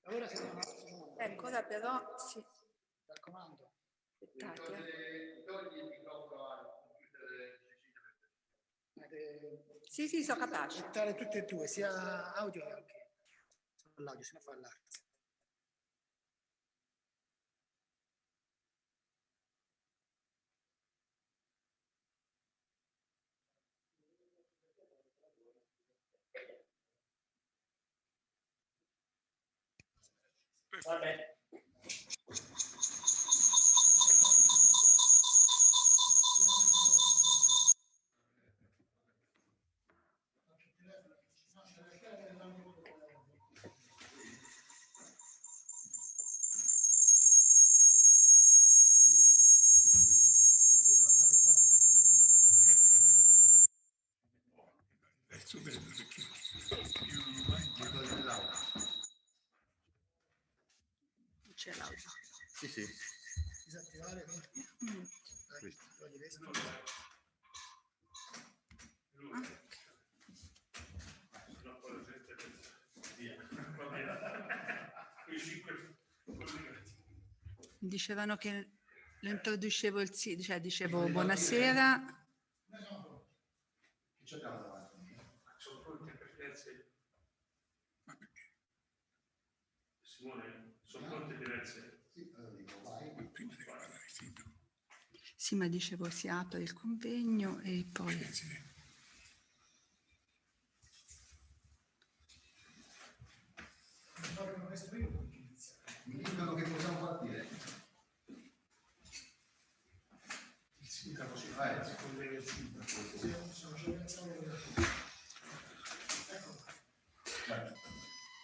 Ora siamo ecco, ora però sì. raccomando. Aspettate. Togli il microfono al computer Sì, sì, sono capace. Mettare tutte e due, sia audio che anche l'audio, se no fa l'arte. Vabbè. C'è l'audio. Sì, sì. Disattivare Questo. togli questo. Dicevano che lo introducevo il sì, cioè dicevo buonasera. Che ci abbiamo davanti? Sono pronti per diverse. Simone, sono pronte diverse. Sì, allora dico vai. Prima devi parlare il sindaco. Sì, ma dicevo si apre il convegno e poi... Mi dicono che possiamo partire. Il sindaco si fa, il convegno del sindaco.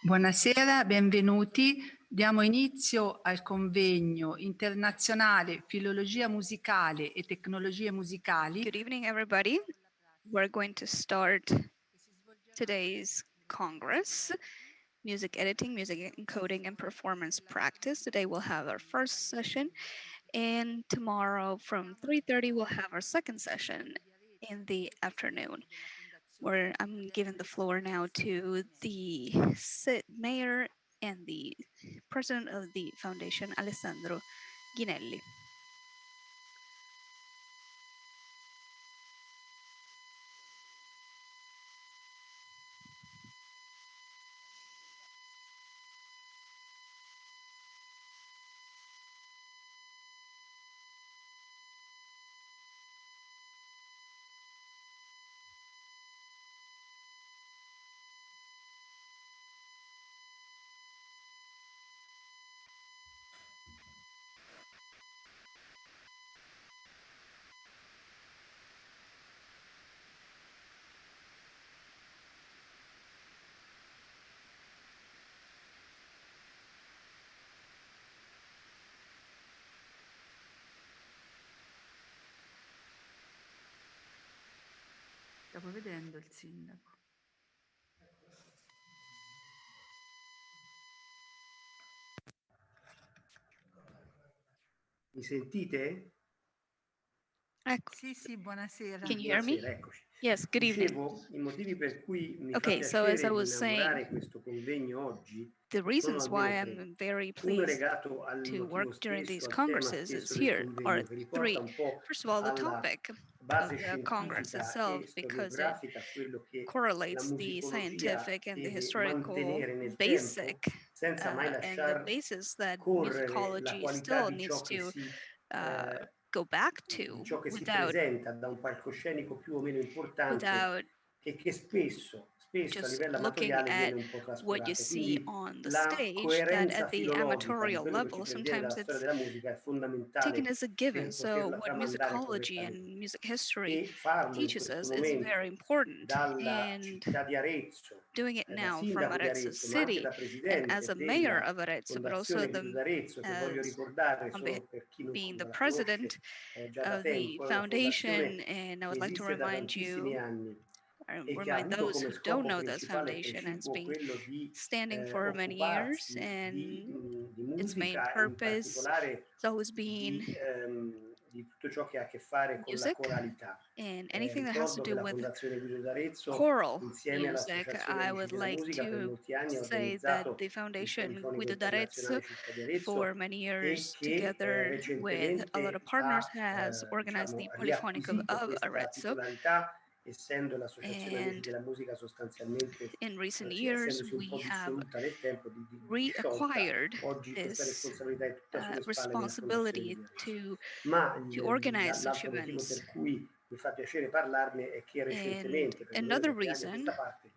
Buonasera, benvenuti. Diamo inizio al convegno internazionale Filologia musicale e tecnologie musicali. Good evening, everybody. We're going to start today's Congress, Music Editing, Music Encoding, and Performance Practice. Today we'll have our first session, and tomorrow from 3:30 we'll have our second session in the afternoon, where I'm giving the floor now to the mayor and the president of the foundation, Alessandro Ghinelli. stavo vedendo il sindaco. Mi sentite? Ecco. Sì, buonasera. Can you hear me? Buonasera, eccoci. Yes, good evening. Dicevo, i motivi per cui mi fa Okay, so as I piacere was inaugurare saying, questo convegno oggi the sono reasons why almeno tre. I'm very Uno è pleased legato al to motivo work during these stesso, al tema congresses is stesso del here are convegno, che riporta three. un po' First of all, the alla topic of base the Congress scientifica itself, e because it storiografica, quello che la correlates the musicologia scientific and the deve historical mantenere nel basic tempo, senza mai and the lasciar basis that correre la musicology qualità still di needs ciò che to si go back di to ciò che si without presenta da un palcoscenico più o meno importante e che spesso a just livello looking amatoriale at viene un po' what you trascurato. see Quindi on the la stage, that coerenza at the filologica di amatorial quello che ci level, perviene dalla sometimes storia it's della musica è taken fondamentale as a given. per So poterla what tramandare musicology and correttamente. music history E farlo in teaches questo us is very momento important. dalla And città di Arezzo, doing it da now from sindaco di Arezzo Arezzo, ma anche city da and as presidente a mayor della of Arezzo, but also Fondazione Guido d'Arezzo, che voglio as ricordare on solo per chi non being the la president conosce già da of the tempo, è una foundation. fondazione And I che would like to esiste da remind tantissimi you, anni e che ha remind avuto those come who don't scopo know this principale e foundation as precipuo being quello di standing for many years, occuparsi and di its main musica e in purpose particolare has always been di tutto ciò che ha a che fare con la music coralità. and anything that has to Ricordo che do la with Fondazione Guido d'Arezzo, choral insieme music. all'Associazione I Amici would della like Musica, per to molti anni ha say that organizzato the il foundation Polifonico Guido Internazionale d'Arezzo Città di for Arezzo many e years che together with a lot of recentemente partners ha has organized the Polyphonic riacquisito of questa Arezzo. titolarità, essendo l'Associazione Amici And della Musica sostanzialmente, in recent years, essendosi un po' we have dissoluta nel tempo, di sciolta, reacquired oggi questa this responsabilità è tutta sulle spalle della Fondazione responsibility Guido d'Arezzo. to Ma organize such l'altro motivo events. per cui mi fa piacere parlarne è che And recentemente, per lo meno another da 3 anni a reason, questa parte,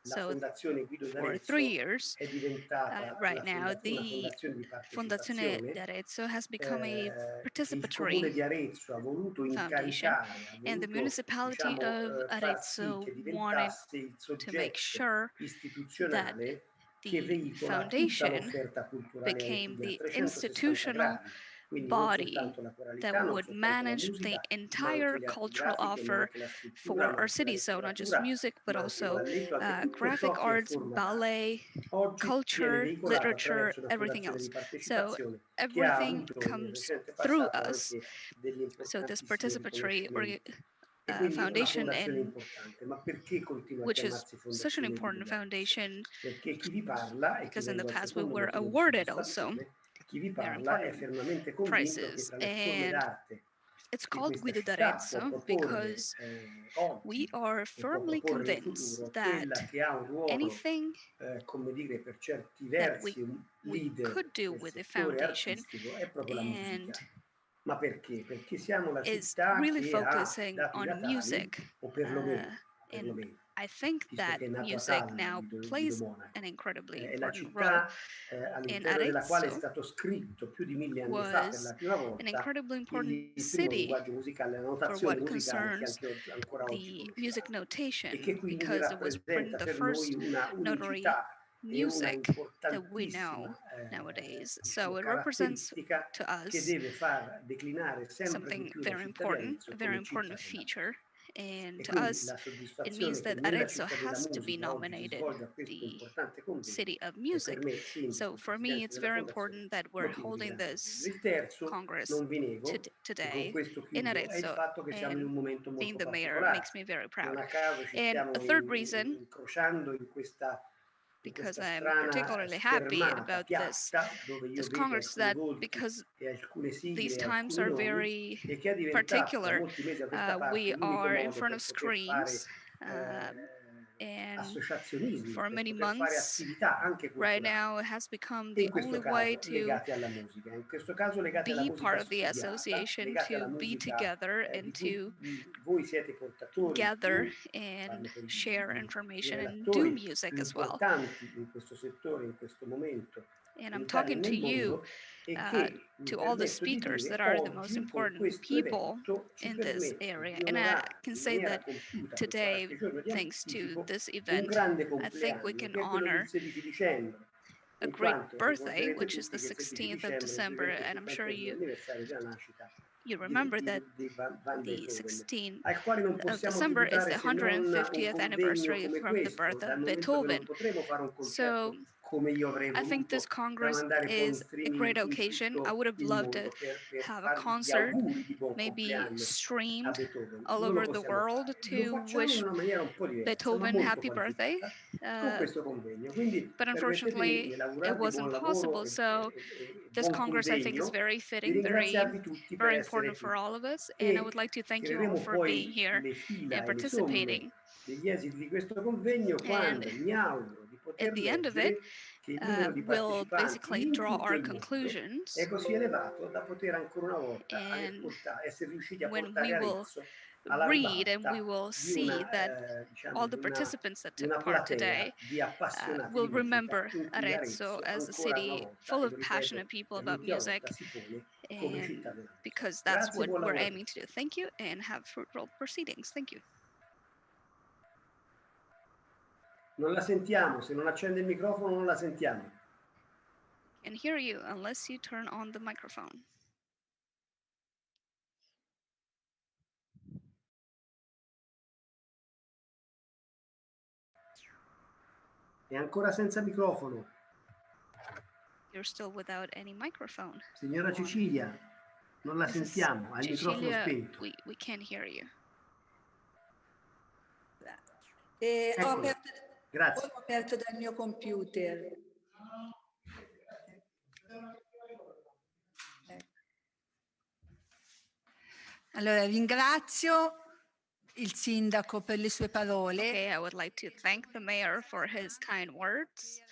la so Fondazione Guido for 3 d'Arezzo years, è diventata right now, una the fondazione di Fondazione partecipazione d'Arezzo has become a che il Comune participatory di Arezzo ha voluto foundation, incaricare, ha and the voluto municipality diciamo of far sì Arezzo che wanted diventasse il to make soggetto sure that istituzionale che the veicola tutta foundation l'offerta culturale became aretina a the 360 institutional gradi, quindi non body soltanto la that coralità, non would soltanto la manage the musica, ma anche entire le arti cultural grafiche, ma offer anche la scrittura, for ma our anche la city. So not just letteratura, music, but ma anche il also balletto, anche tutto ciò graphic che è arts, forma d'arte. ballet, Oggi viene culture, veicolato literature, attraverso una everything fondazione else. di So partecipazione che ha everything avuto nel comes recente through passato us. anche degli So this importantissimi participatory riconoscimenti. E quindi è una foundation, fondazione and importante, ma perché continua a which is chiamarsi such an Fondazione Guido important d'Arezzo? foundation, Perché chi vi parla, e qui because in the vengo al past we secondo were motivo di awarded also soddisfazione, chi vi very parla è important fermamente convinto che prizes. tra le forme And d'arte it's che called questa Guido città può d'Arezzo proporre because we oggi are e può firmly proporre in convinced futuro, that quella che ha un ruolo, anything come dire, per certi that we versi un could leader do nel with the settore foundation artistico è proprio la and musica. Ma perché? Perché siamo la is città really che ha focusing dati on natali, music. o And perlomeno, I think visto that che è nato a music Talla, now Guido plays an Monaco. incredibly È la important role. città And all'interno della quale è Arezzo stato scritto più di 1000 anni fa per was la prima an volta incredibly important il primo city linguaggio musicale, la for notazione what musicale che concerns anche ancora oggi the music conosciamo e che notation, quindi because it was rappresenta the per noi first una notary unicità e una music that we know importantissima nowadays. diciamo, So it represents caratteristica to che us deve far declinare sempre di something più la very città di important, a Arezzo very come città important della feature. musica. And E to quindi us, la it soddisfazione means che that nella Arezzo città della has to be musica oggi si nominated svolga questo the importante convegno city of è per music. me, sindaco So e for me, presidente it's della very fondazione, important that we're motivo di holding grande orgoglio. this Il terzo, Congress non vi nego, e con today questo in chiudo, è il Arezzo, fatto che siamo in and un momento being molto the mayor particolare. makes me very Non proud. a caso ci And a stiamo third reason, incrociando in because questa I'm strana particularly happy schermata about piatta dove io this vedo Congress, alcuni that volti because e alcune these sigle e times alcuni are nomi very e che è diventato da particular, molti mesi a questa parte we l'unico are in modo front per of poter fare screens, and associazionismo, for per many poter fare months attività anche right culturali. now it has become E the in questo only way caso to legati alla musica, in questo caso legati alla be musica part of the studiata, association, legati alla to be musica together and di cui to voi siete portatori gather più, and parlo per share i information and do relatori music più as well. importanti in questo settore, in questo momento, And in I'm Italia e talking to nel you, mondo, e che mi to all the permetto di speakers dire that are the most oggi con important questo people evento ci in this permette area. di And I onorare can in say maniera that compiuta questo today, qualche giorno di thanks to anticipo this un event, grande I think we compleanno can che è quello del honor 16 dicembre, a in great quanto birthday, ricorderete which is tutti the che il 16 16th of dicembre è il December, and I'm sure 250° anniversario della nascita you remember that Van the Beethoven, 16th al quale non of possiamo December is tributare the se non un 150th convegno anniversary come from the questo, birth of dal momento che non Beethoven. potremo fare un So concerto come io avrei I think this voluto, da Congress mandare poi in is a great streaming in occasion. I tutto would have il loved to mondo per have a fargli gli concert, auguri di buon maybe compleanno a streamed Beethoven. all Non lo over the possiamo world fare, lo to facciamo in wish una maniera un po' diversa, ma Beethoven molto happy birthday. quantificata, con questo convegno. Quindi But permettetemi unfortunately, di it augurarvi buon wasn't lavoro possible. So e this buon Congress, I think, is convegno, very di fitting, ringraziarvi tutti per very essere important qui. for all of us. And I would E like to thank you all tireremo for being poi here le fila and e le somme participating. degli esiti di questo convegno And quando mi auguro di at poter the end of it, leggere che il numero di we'll partecipanti basically in draw tutto our il mondo è conclusions. così elevato da poter ancora una volta And essere riusciti a when we portare will Arezzo alla read and we ribalta will di see that diciamo, all the participants that di took una part platea today di appassionati will di musica remember in cui Arezzo Arezzo as a ancora una city volta, full e of lo ripeto passionate people per about l'ultima music, volta, si pone come and cittadino. because that's Grazie, what buon we're lavoro a aiming tutti. to do. Thank you and have fruitful proceedings. Thank you. Non la sentiamo, se non accende il microfono non la sentiamo. Can hear you unless you turn on the microphone. È ancora senza microfono. You're still without any microphone. Signora Cecilia, non la sentiamo, ha il microfono Cecilia, spento. we can't hear you. Grazie. Ho aperto dal mio computer. Allora, ringrazio il sindaco per le sue parole. Okay, I would like to thank the mayor for his kind words.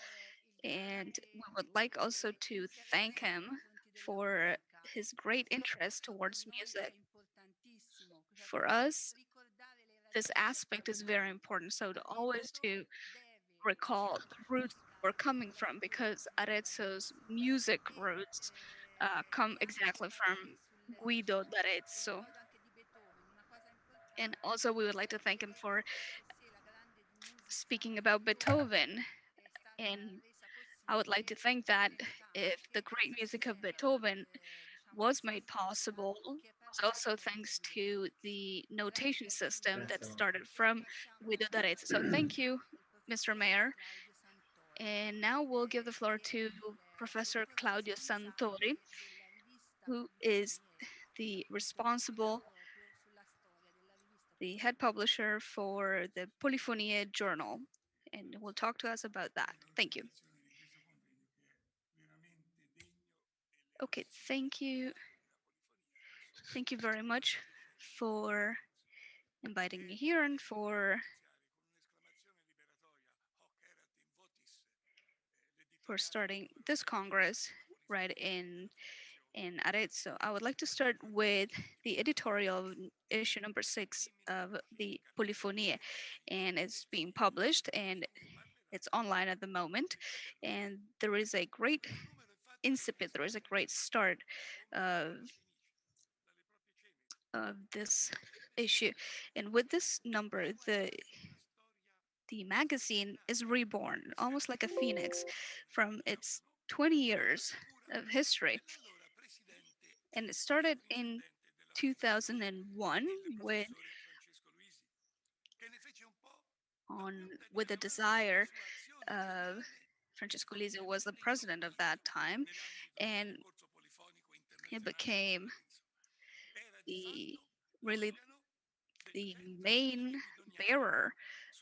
And we would like also to thank him for his great interest towards music. For us, this aspect is very important. So to always to recall the roots we're coming from, because Arezzo's music roots come exactly from Guido d'Arezzo. And also we would like to thank him for speaking about Beethoven. And I would like to think that if the great music of Beethoven was made possible, was also thanks to the notation system that started from Guido d'Arezzo. So thank you, Mr. Mayor. And now we'll give the floor to Professor Claudio Santori, who is the head publisher for the Polifonie Journal, and will talk to us about that. Thank you. Okay, thank you. Thank you very much for inviting me here and for starting this Congress right in Arezzo. I would like to start with the editorial of issue number 6 of the Polifonie, and it's being published and it's online at the moment. And there is a great incipit, there is a great start of this issue. And with this number, the magazine is reborn, almost like a phoenix, from its 20 years of history. And it started in 2001 with the desire of Francesco Lisi was the president of that time, and he became really the main bearer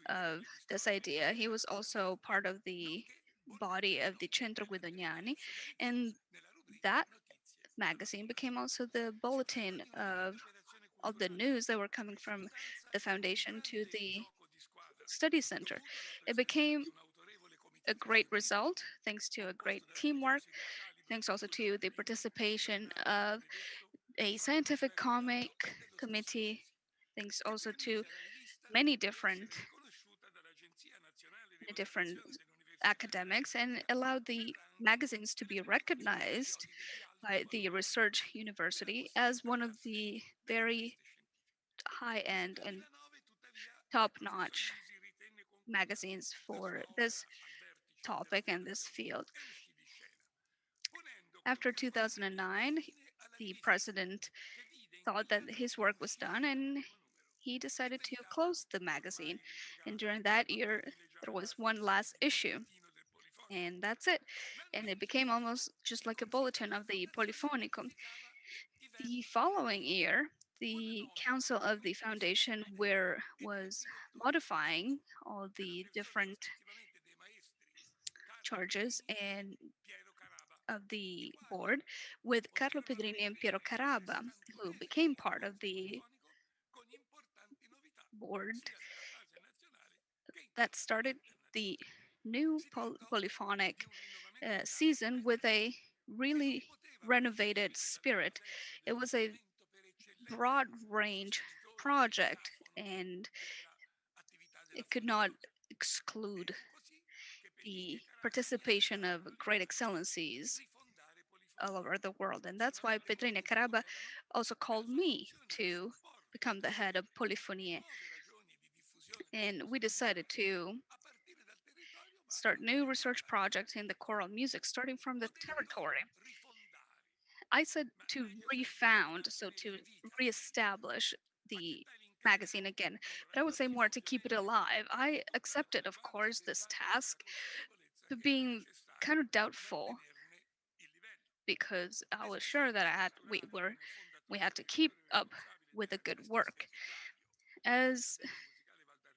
of this idea. He was also part of the body of the Centro Guidognani, and that magazine became also the bulletin of all the news that were coming from the foundation to the study center. It became a great result thanks to a great teamwork, thanks also to the participation of a scientific comic committee, thanks also to many different academics, and allowed the magazines to be recognized by the research university as one of the very high-end and top-notch magazines for this topic and this field. After 2009, the president thought that his work was done and he decided to close the magazine. And during that year, there was one last issue, and that's it. And it became almost just like a bulletin of the Polifonico. The following year, the council of the foundation where was modifying all the different charges and of the board with Carlo Pedrini and Piero Caraba, who became part of the board that started the new polyphonic season with a really renovated spirit. It was a broad range project and it could not exclude the participation of great excellencies all over the world. And that's why Petrina Caraba also called me to become the head of Polyphonie. And we decided to start new research projects in the choral music, starting from the territory. I said to refound, so to reestablish the magazine again, but I would say more to keep it alive. I accepted, of course, this task, but being kind of doubtful because I was sure that we had to keep up with the good work. As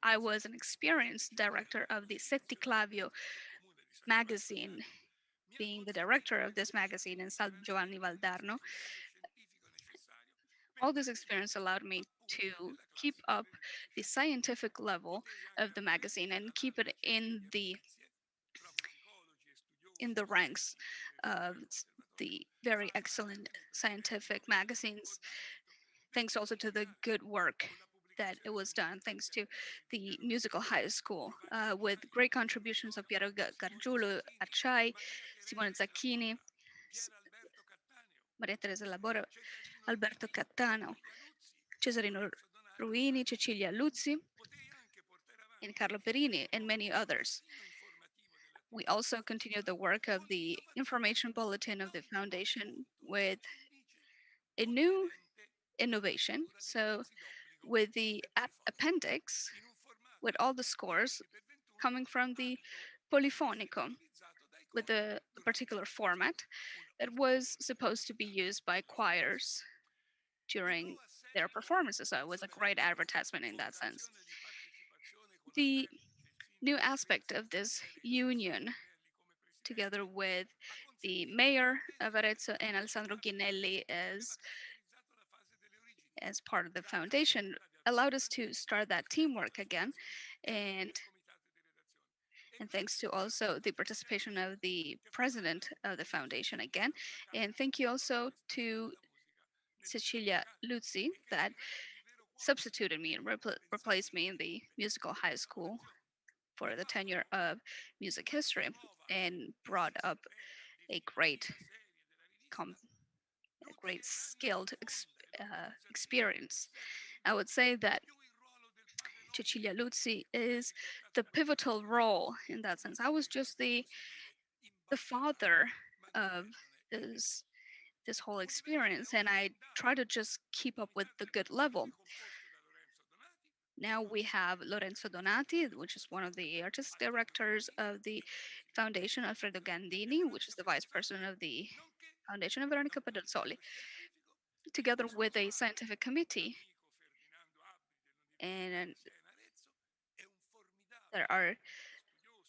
I was an experienced director of the Setticlavio magazine, being the director of this magazine in San Giovanni Valdarno, all this experience allowed me to keep up the scientific level of the magazine and keep it in the ranks of the very excellent scientific magazines, thanks also to the good work that it was done, thanks to the musical high school, with great contributions of Piero Gargiulo Acciai, Simone Zacchini, Maria Teresa Labora, Alberto Cattano, Cesarino Ruini, Cecilia Luzzi, and Carlo Perini, and many others. We also continued the work of the information bulletin of the foundation with a new innovation. So, with the appendix, with all the scores coming from the Polifonico, with a particular format that was supposed to be used by choirs during their performances. So it was a great advertisement in that sense. The new aspect of this union, together with the mayor of Arezzo and Alessandro Ghinelli as part of the foundation, allowed us to start that teamwork again. And thanks to also the participation of the president of the foundation again. And thank you also to Cecilia Luzzi that substituted me and replaced me in the musical high school for the tenure of music history and brought up a a great skilled experience. I would say that Cecilia Luzzi is the pivotal role in that sense. I was just the father of this this whole experience, and I try to just keep up with the good level. Now we have Lorenzo Donati, which is one of the artistic directors of the foundation, Alfredo Gandini, which is the vice president of the foundation, and Veronica Pedazzoli, together with a scientific committee. And there are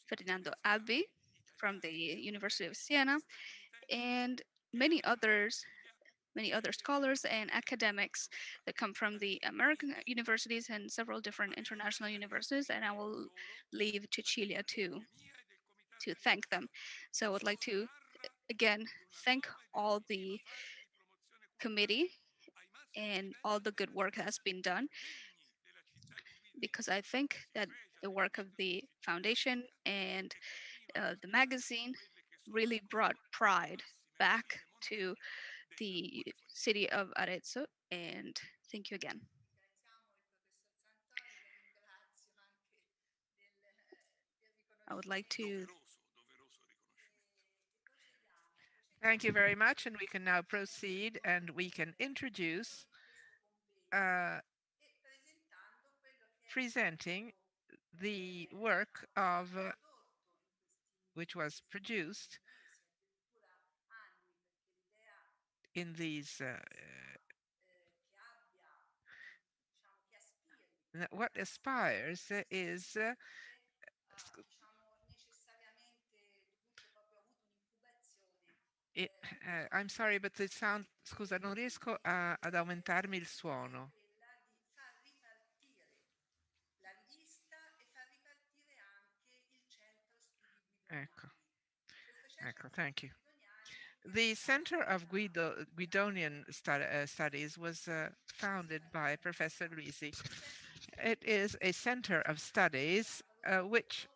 Ferdinando Abbi from the University of Siena and many others many other scholars and academics that come from the American universities and several different international universities, and I will leave Cecilia to thank them. So I would like to again thank all the committee and all the good work that has been done, because I think that the work of the foundation and the magazine really brought pride back to the city of Arezzo. And thank you again. I would like to Thank you very much. And we can now proceed and we can introduce uh, presenting the work of which was produced in these what aspires is I'm sorry, but the sound, scusa, non riesco ad aumentarmi il suono. Ecco, ecco, thank you. The Center of Guidonian Studies was founded by Professor Luisi. It is a center of studies which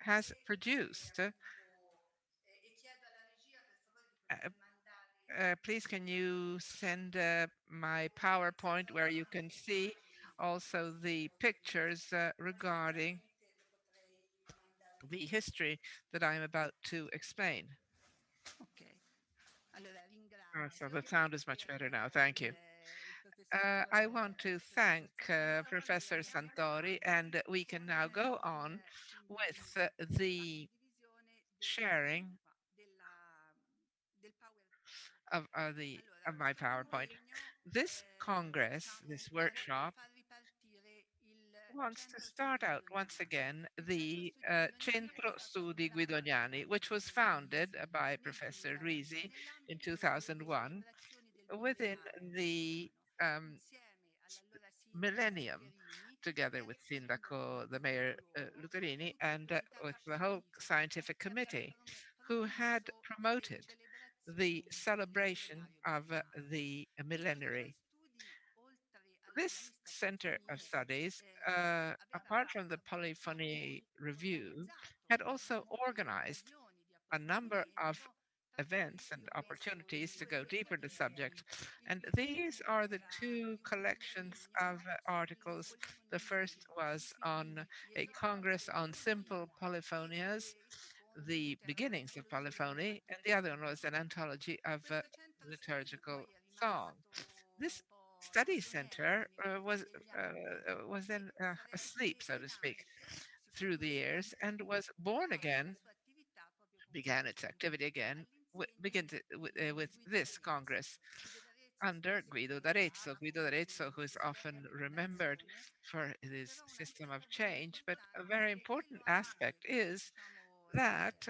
has produced please, can you send my PowerPoint where you can see also the pictures regarding the history that I'm about to explain? Ok. Allora, So ringrazio the sound is much better now. Thank you. il professor I want to thank Professor Santori. Santori, and we can now go on with the sharing Del PowerPoint. of Allora, my questo PowerPoint. convegno, This congress, diciamo, this vorrebbe workshop, far ripartire il wants to Centro start Studi out once Guidoniani. again Il Centro the Studi Guidoniani è Centro stato Studi fondato Guidoniani, da which was Professor founded Luisi by nel Professor 2000 Risi in nell'ambito delle 2001 celebrazioni del within biennale the guidoniano. um, Insieme all'allora sindaco millennium, Lucherini together e with all'ex sindaco Sindaco, the Mayor Domenico Luogo, Lucarini, con cui il and Comitato with the whole Scientifico scientific che aveva committee who had promosso le promoted the celebrazioni del celebration biennale of biennale. the Il Centro millenary. Studi, oltre alla This rivista Center of Polifonie, Studies, aveva apart from the Polyphony Review, organizzato had also molte organized occasioni di a number of approfondimento proprio events and su questo, opportunities to go deeper into the subject. Il And these biennio are the era two il collections of convegno sulle articles. The first polifonie e was on quindi gli a esordi Congress del on simple convegno polyphonias, e il secondo the era beginnings of un'antologia di polyphony, and the cantatori other one was an liturgici. anthology of Questo centro studi liturgical poi è song. rimasto This un po' study dormiente center nel corso degli anni was then e asleep, sarebbe so to speak, rinascere, si through the potrebbe years, and dire, was born la again, sua attività proprio con began its questo, activity again, all'insegna begins with di Guido this d'Arezzo. Congress Guido d'Arezzo under scrisse l'atto Guido D'Arezzo, who is sulla often remembered rifondazione, for his però una system cosa of molto change. But a importante very è che important lo ha, aspect is that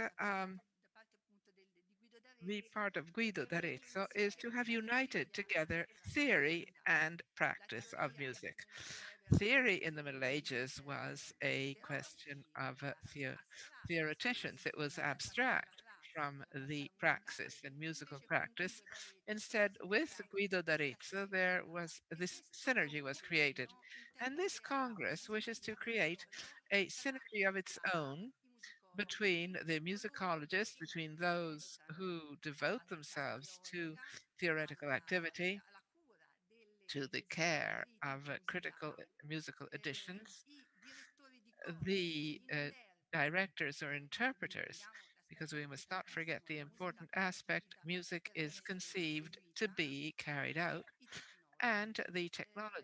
da parte appunto di Guido the d'Arezzo, part of Guido riunire d'Arezzo is to insieme have la united teoria e together la theory pratica. and La practice of teoria music. nel Medioevo era una Theory in the Middle questione Ages was di a question teologi, of astratta, theoreticians. It was da parte della abstract prassi, from della the pratica musicale. praxis and musical Invece con practice. Guido d'Arezzo Instead, si è with creato Guido questa d'Arezzo, there sinergia was e this questo synergy was created. convegno And intende this creare una Congress wishes to sinergia create proprio a tra synergy of its own i musicologi, between the coloro musicologists, che si between those dedicano who devote alla themselves to teorica, theoretical activity, alla cura delle to the edizioni care of critiche critical musicali, musical editions, i direttori di coro, the gli interpreti, directors or perché non interpreters, dimentichiamo because we l'aspetto must not forget importantissimo the che la musica important aspect necessita music per is essere conceived to seguita, be carried out, i tecnologi. and the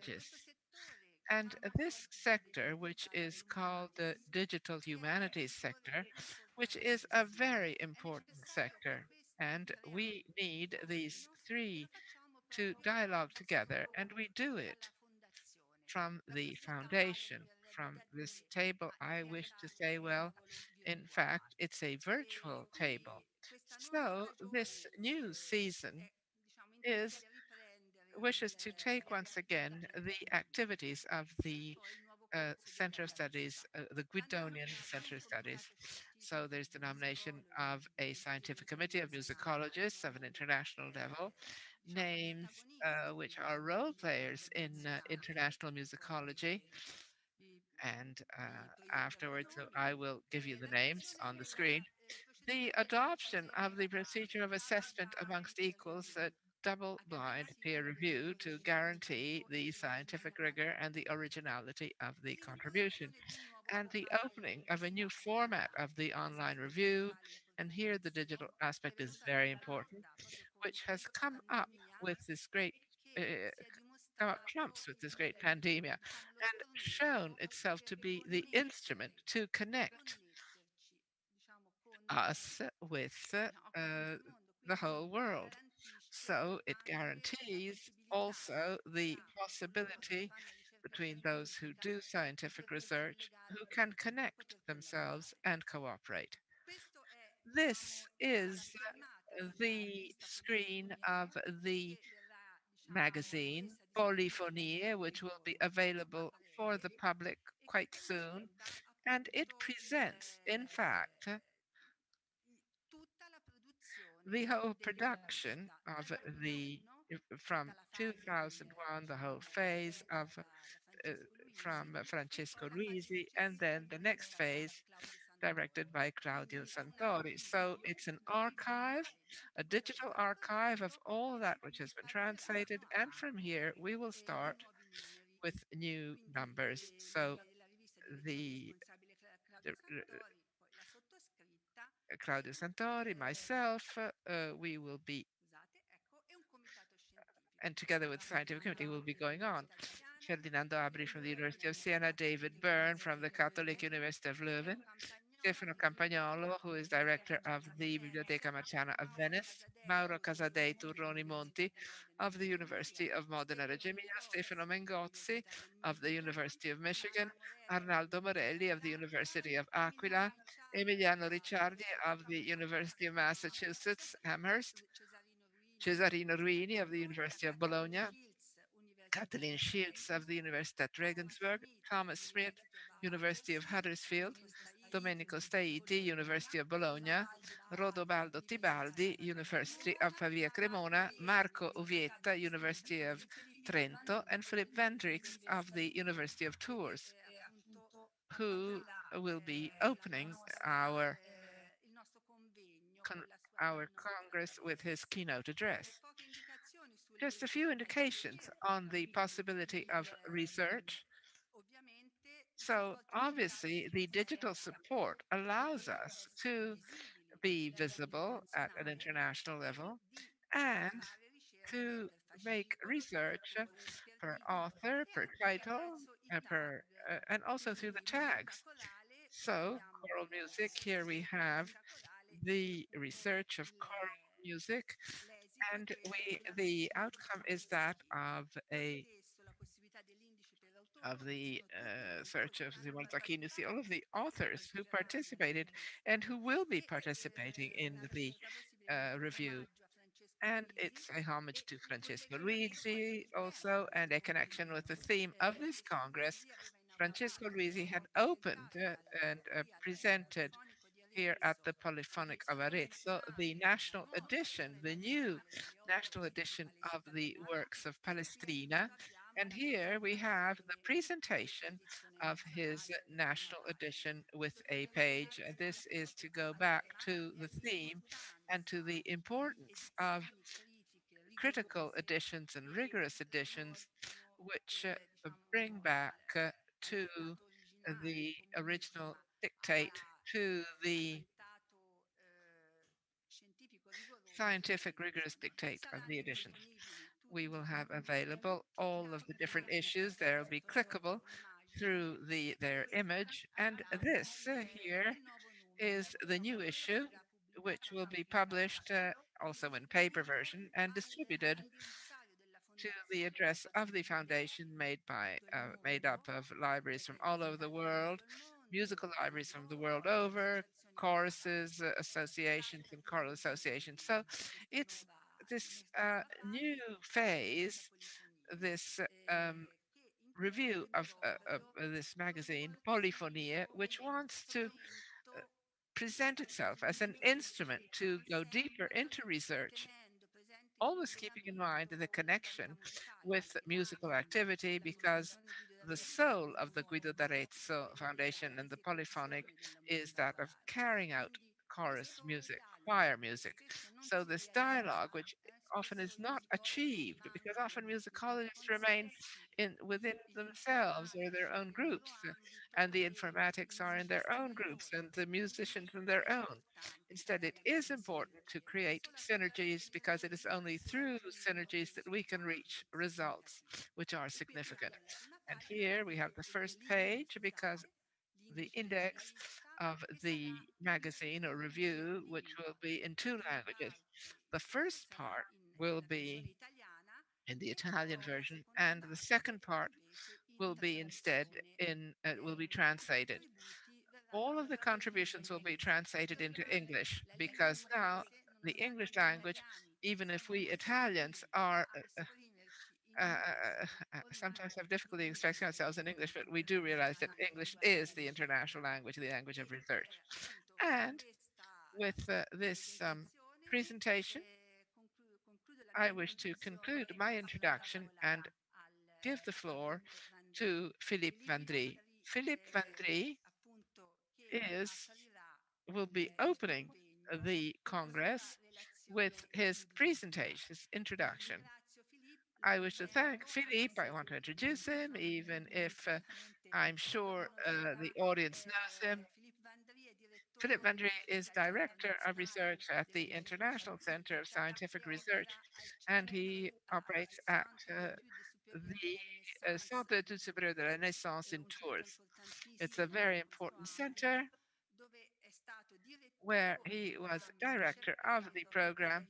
Questo technologists. settore And chiamato this oggi the sector, which Digital is called the Humanities, digital è un humanities settore sector, which is a importantissimo. very È important necessario che sector. questi And tre we ambiti need these dialoghino e lo three facciamo to proprio dialogue together, and we sotto do it dalla fondazione. from Da the queste tavole mi foundation, verrebbe from da this dire, table. ma in I wish realtà to è say, un well, tavolo in fact, virtuale. it's a E virtual table. quindi questa nuova So this stagione new season diciamo, is intende riprendere wishes to take le once attività again the activities of e the poi il nuovo corso di Center of Studies, musica. the L'abbiamo Guidonian chiamato Center il of Studies. Comitato So Scientifico there's di the nomination Musicologi of a scientific committee of internazionale, musicologists of an international level, diciamo names protagonisti which are role players in internazionali international e musicology. poi vi, And afterwards, proietterò i I nomi. will give you the names L'adozione on the della screen. The procedura di adoption valutazione of the globale procedure of assessment volta amongst equals, double a blind garanzia peer del review rigore to guarantee scientifico e the scientific rigor and the dell'originalità. originality of the contribution, L'introduzione di un nuovo and the formato opening of a new digitale format of online. the Questo online aspetto review. digitale è And here the digital importantissimo, che è aspect is venuto alla very important, luce proprio con which has questa come up pandemia with this great e che si è come up trumps with this great pandemia and shown itself to be the instrument to connect us with the whole world. So it guarantees also the possibility between those who do scientific research who can connect themselves and cooperate. This is the screen of the magazine Polyphonie, which will be available for the public quite soon. And it presents, in fact, the whole production of the from 2001, the whole phase of from Francesco Luisi, and then the next phase directed by Claudio Santori. So it's an archive, a digital archive of all that which has been translated, and from here we will start with new numbers. So the Claudio Santori, myself, we will be, and together with the scientific committee, will be going on. Ferdinando Abri from the University of Siena, David Byrne from the Catholic University of Leuven, Stefano Campagnolo, who is director of the Biblioteca Marciana of Venice, Mauro Casadei Turroni Monti of the University of Modena Reggio Emilia, Stefano Mengozzi of the University of Michigan, Arnaldo Morelli of the University of Aquila, Emiliano Ricciardi of the University of Massachusetts Amherst, Cesarino Ruini of the University of Bologna, Kathleen Shields of the University at Regensburg, Thomas Smith, University of Huddersfield, Domenico Staiti, University of Bologna, Rodobaldo Tibaldi, University of Pavia Cremona, Marco Uvietta, University of Trento, and Philip Vendricks of the University of Tours, who will be opening con- our Congress with his keynote address. Just a few indications on the possibility of research. So obviously, the digital support allows us to be visible at an international level and to make research per author, per title, and also through the tags. So, choral music, here we have the research of choral music, and the outcome is that of the search of Simone Zacchini. You see all of the authors who participated and who will be participating in the review. And it's a homage to Francesco Luigi also, and a connection with the theme of this Congress. Francesco Luisi had opened and presented here at the Polyphonic of Arezzo the national edition, the new national edition of the works of Palestrina. And here we have the presentation of his national edition with a page. And this is to go back to the theme and to the importance of critical editions and rigorous editions, which bring back to the original dictate, to the scientific rigorous dictate of the editions. We will have available all of the different issues. They'll be clickable through their image. And this here is the new issue, which will be published also in paper version and distributed to the address of the foundation made up of libraries from all over the world, musical libraries from the world over, choruses, associations, and choral associations. So it's this new phase, this review of this magazine, Polyphonia, which wants to present itself as an instrument to go deeper into research, always keeping in mind the connection with musical activity, because the soul of the Guido d'Arezzo Foundation and the Polyphonic is that of carrying out chorus music, choir music. So this dialogue, which often is not achieved because often musicologists remain in within themselves or their own groups, and the informatics are in their own groups and the musicians in their own. Instead, it is important to create synergies because it is only through synergies that we can reach results which are significant. And here we have the first page because the index of the magazine or review, which will be in two languages. The first part will be in the Italian version, and the second part will be instead will be translated. All of the contributions will be translated into English because now the English language, even if we Italians are sometimes have difficulty expressing ourselves in English, but we do realize that English is the international language, the language of research. And with this presentation, I wish to conclude my introduction and give the floor to Philippe Vandry. Philippe Vandry is will be opening the Congress with his presentation, his introduction. I wish to thank Philippe. I want to introduce him, even if I'm sure the audience knows him. Philippe Vandry is Director of Research at the International Center of Scientific Research, and he operates at the Centre d'études supérieures de la Renaissance in Tours. It's a very important center where he was director of the program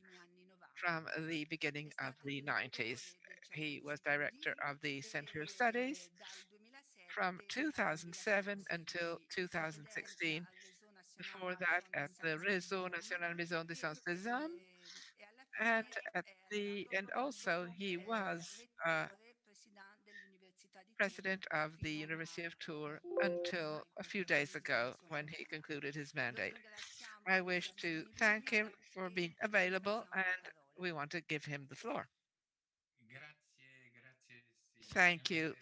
from the beginning of the 90s. He was director of the Center of Studies from 2007 until 2016. Before that, at the Réseau National Maison des Sciences des Hommes, and also he was president of the University of Tours until a few days ago when he concluded his mandate. I wish to thank him for being available, and we want to give him the floor. Thank you,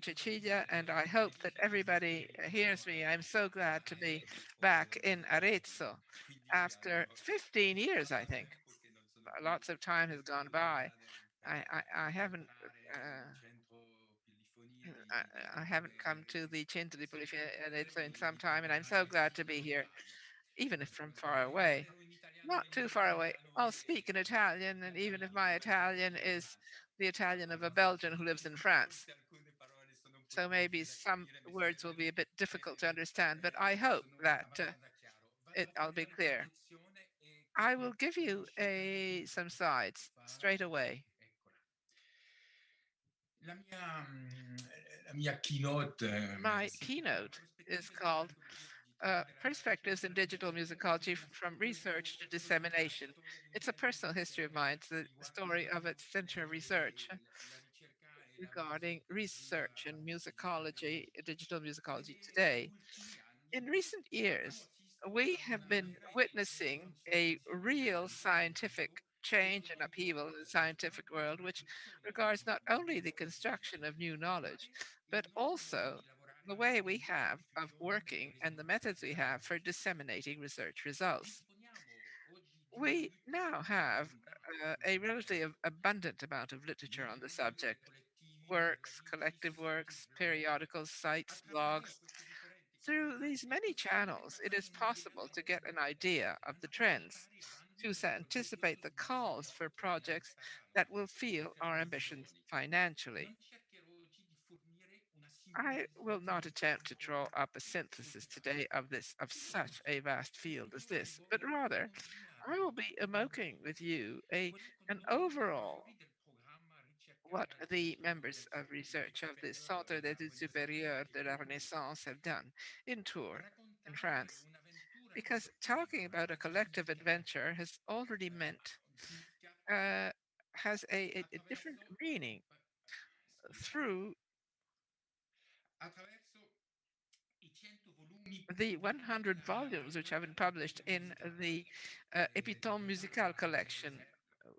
Cecilia, and I hope that everybody hears me. I'm so glad to be back in Arezzo after 15 years, I think. Lots of time has gone by. I haven't I haven't come to the Centro di Polizia Arezzo in some time, and I'm so glad to be here, even if from far away. Not too far away. I'll speak in Italian, and even if my Italian is the Italian of a Belgian who lives in France. So maybe some words will be a bit difficult to understand, but I hope that I'll be clear. I will give you some slides straight away. My keynote is called Perspectives in Digital Musicology from Research to Dissemination. It's a personal history of mine. It's the story of its center of research regarding research in musicology, digital musicology today. In recent years, we have been witnessing a real scientific change and upheaval in the scientific world, which regards not only the construction of new knowledge, but also the way we have of working and the methods we have for disseminating research results. We now have a relatively abundant amount of literature on the subject, works, collective works, periodicals, sites, blogs. Through these many channels, it is possible to get an idea of the trends, to anticipate the calls for projects that will fuel our ambitions financially. I will not attempt to draw up a synthesis today of such a vast field as this, but rather I will be evoking with you an overall what the members of research of the Centre d'études supérieures de la Renaissance have done in Tours, in France. Because talking about a collective adventure has already meant, has a different meaning through the 100 volumes which have been published in the Epitome Musicale collection.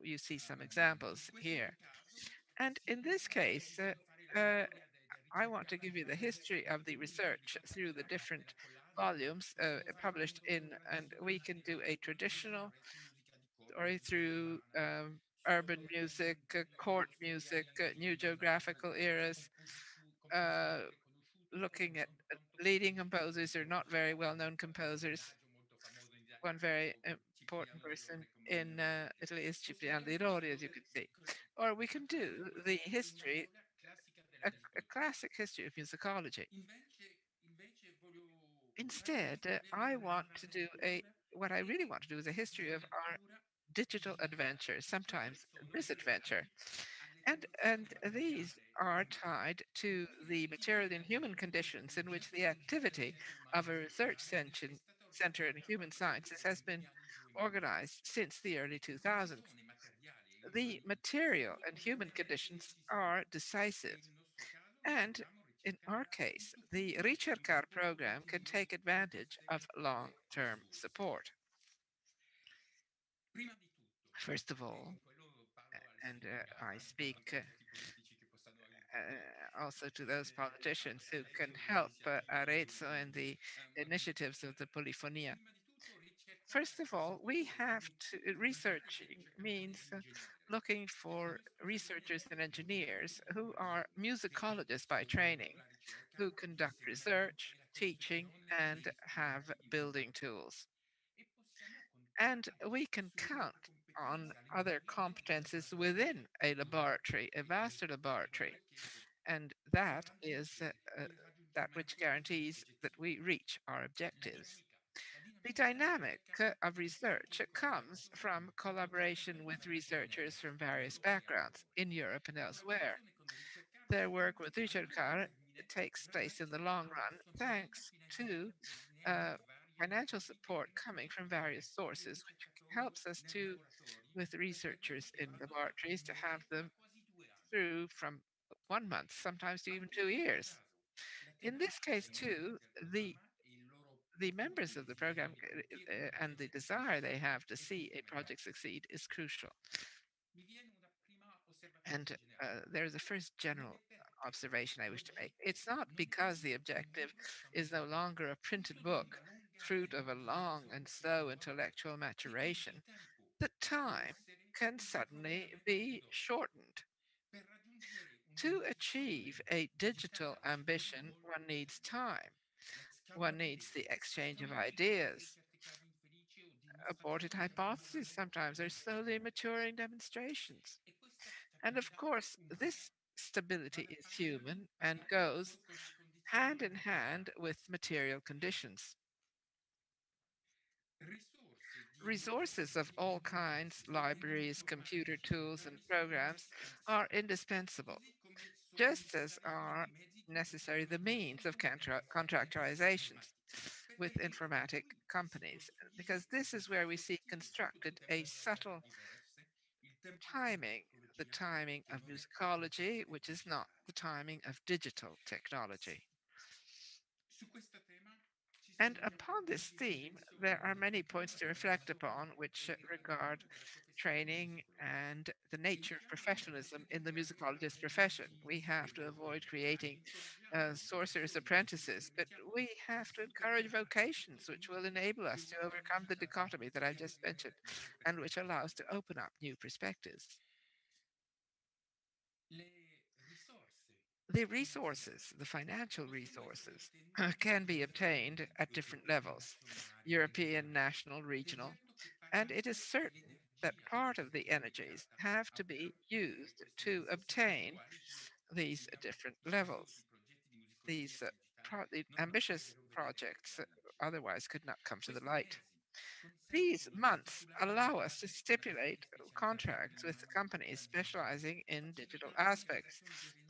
You see some examples here. And in this case, I want to give you the history of the research through the different volumes published in, and we can do a traditional story through urban music, court music, new geographical eras, uh, looking at leading composers or not very well-known composers. One very important person in Italy is Cipriano di Rodi, as you can see. Or we can do the history, a classic history of musicology. Instead, I want to do what I really want to do is a history of our digital adventure, sometimes misadventure. And these are tied to the material and human conditions in which the activity of a research center in human sciences has been organized since the early 2000s. The material and human conditions are decisive. And in our case, the Ricercar program can take advantage of long-term support. First of all, and I speak also to those politicians who can help Arezzo and the initiatives of the Polifonia. First of all, we have to researching means looking for researchers and engineers who are musicologists by training, who conduct research, teaching, and have building tools. And we can count on other competences within a laboratory, a vast laboratory, and that is that which guarantees that we reach our objectives. The dynamic of research comes from collaboration with researchers from various backgrounds in Europe and elsewhere. Their work with Richard Carr takes place in the long run thanks to uh, financial support coming from various sources, which helps us to, with researchers in laboratories, to have them through from 1 month, sometimes to even 2 years. In this case, too, the members of the program and the desire they have to see a project succeed is crucial. And there's a first general observation I wish to make. It's not because the objective is no longer a printed book, fruit of a long and slow intellectual maturation, that time can suddenly be shortened. To achieve a digital ambition, one needs time. One needs the exchange of ideas. Aborted hypotheses sometimes are slowly maturing demonstrations. And of course, this stability is human and goes hand in hand with material conditions. Resources of all kinds, libraries, computer tools, and programs are indispensable, just as are necessary the means of contractualizations with informatic companies, because this is where we see constructed a subtle timing, the timing of musicology, which is not the timing of digital technology. And upon this theme, there are many points to reflect upon which regard training and the nature of professionalism in the musicologist profession. We have to avoid creating sorcerer's apprentices, but we have to encourage vocations which will enable us to overcome the dichotomy that I just mentioned and which allow us to open up new perspectives. The resources, the financial resources, can be obtained at different levels, European, national, regional, and it is certain that part of the energies have to be used to obtain these different levels. These the ambitious projects otherwise could not come to the light. These months allow us to stipulate contracts with the companies specializing in digital aspects.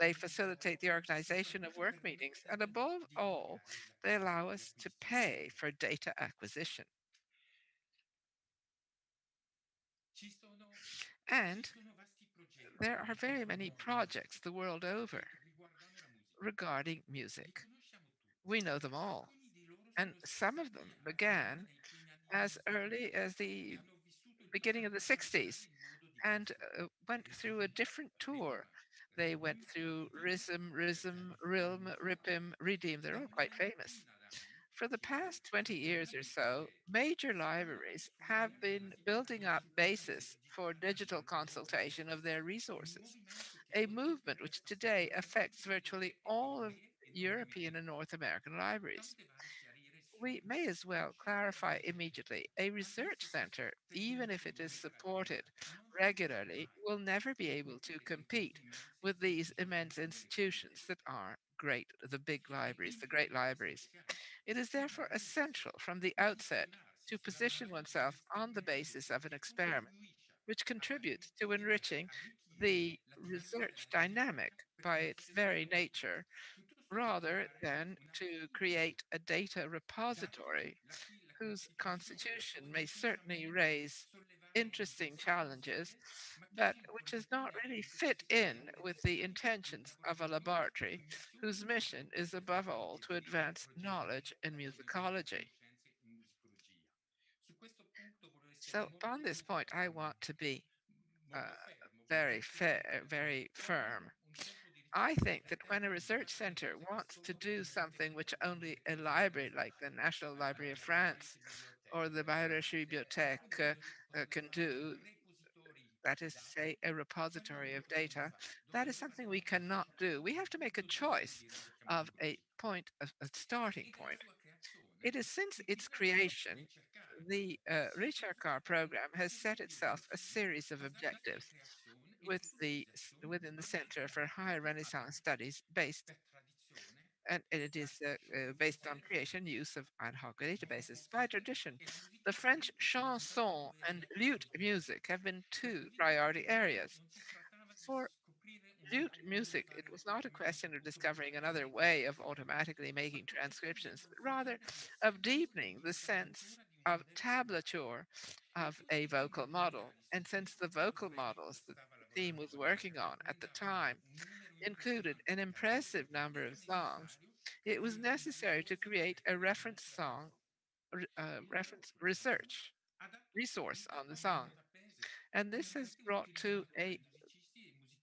They facilitate the organization of work meetings, and above all, they allow us to pay for data acquisition. And there are very many projects the world over regarding music. We know them all, and some of them began as early as the beginning of the 60s and went through a different tour. They went through Rhythm, Rilm, Ripim, Redeem. They're all quite famous. For the past 20 years or so, major libraries have been building up bases for digital consultation of their resources, a movement which today affects virtually all of European and North American libraries. We may as well clarify immediately a research center, even if it is supported regularly, will never be able to compete with these immense institutions that are great, the big libraries, the great libraries. It is therefore essential from the outset to position oneself on the basis of an experiment which contributes to enriching the research dynamic by its very nature, rather than to create a data repository whose constitution may certainly raise interesting challenges, but which does not really fit in with the intentions of a laboratory whose mission is above all to advance knowledge in musicology. So, on this point, I want to be uh, very fair, very firm. I think that when a research center wants to do something which only a library like the National Library of France or the Bayerische Bibliothek can do, that is to say, a repository of data, that is something we cannot do. We have to make a choice of a point, a starting point. It is since its creation, the Richard Carr program has set itself a series of objectives within the Center for High Renaissance Studies and it is based on creation use of ad hoc databases. By tradition, the French chanson and lute music have been two priority areas. For lute music, it was not a question of discovering another way of automatically making transcriptions, but rather of deepening the sense of tablature of a vocal model. And since the vocal models that the team was working on at the time included an impressive number of songs, it was necessary to create a reference song, reference research resource on the song. And this has brought to a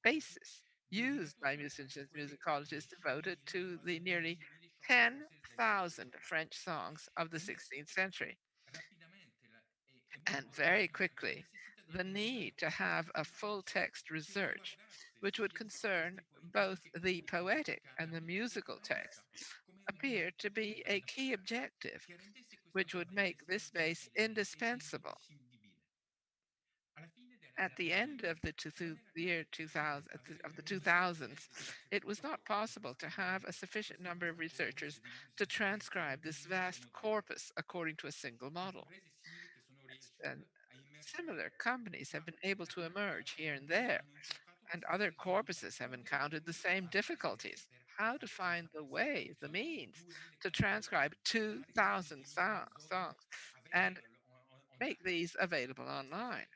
basis used by musicians, musicologists devoted to the nearly 10,000 French songs of the 16th century. And very quickly, the need to have a full text research, which would concern both the poetic and the musical text, appeared to be a key objective, which would make this base indispensable. At the end of the year 2000, of the 2000s, it was not possible to have a sufficient number of researchers to transcribe this vast corpus according to a single model. And similar companies have been able to emerge here and there, and other corpuses have encountered the same difficulties. How to find the way, the means to transcribe 2,000 songs and make these available online.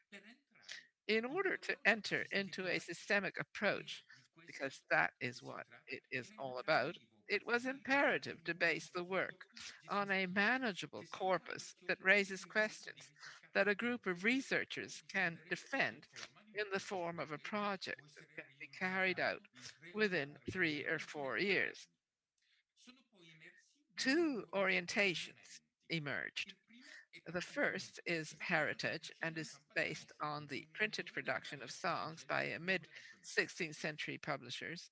In order to enter into a systemic approach, because that is what it is all about, it was imperative to base the work on a manageable corpus that raises questions that a group of researchers can defend in the form of a project that can be carried out within 3 or 4 years. Two orientations emerged. The first is heritage and is based on the printed production of songs by a mid 16th century publishers,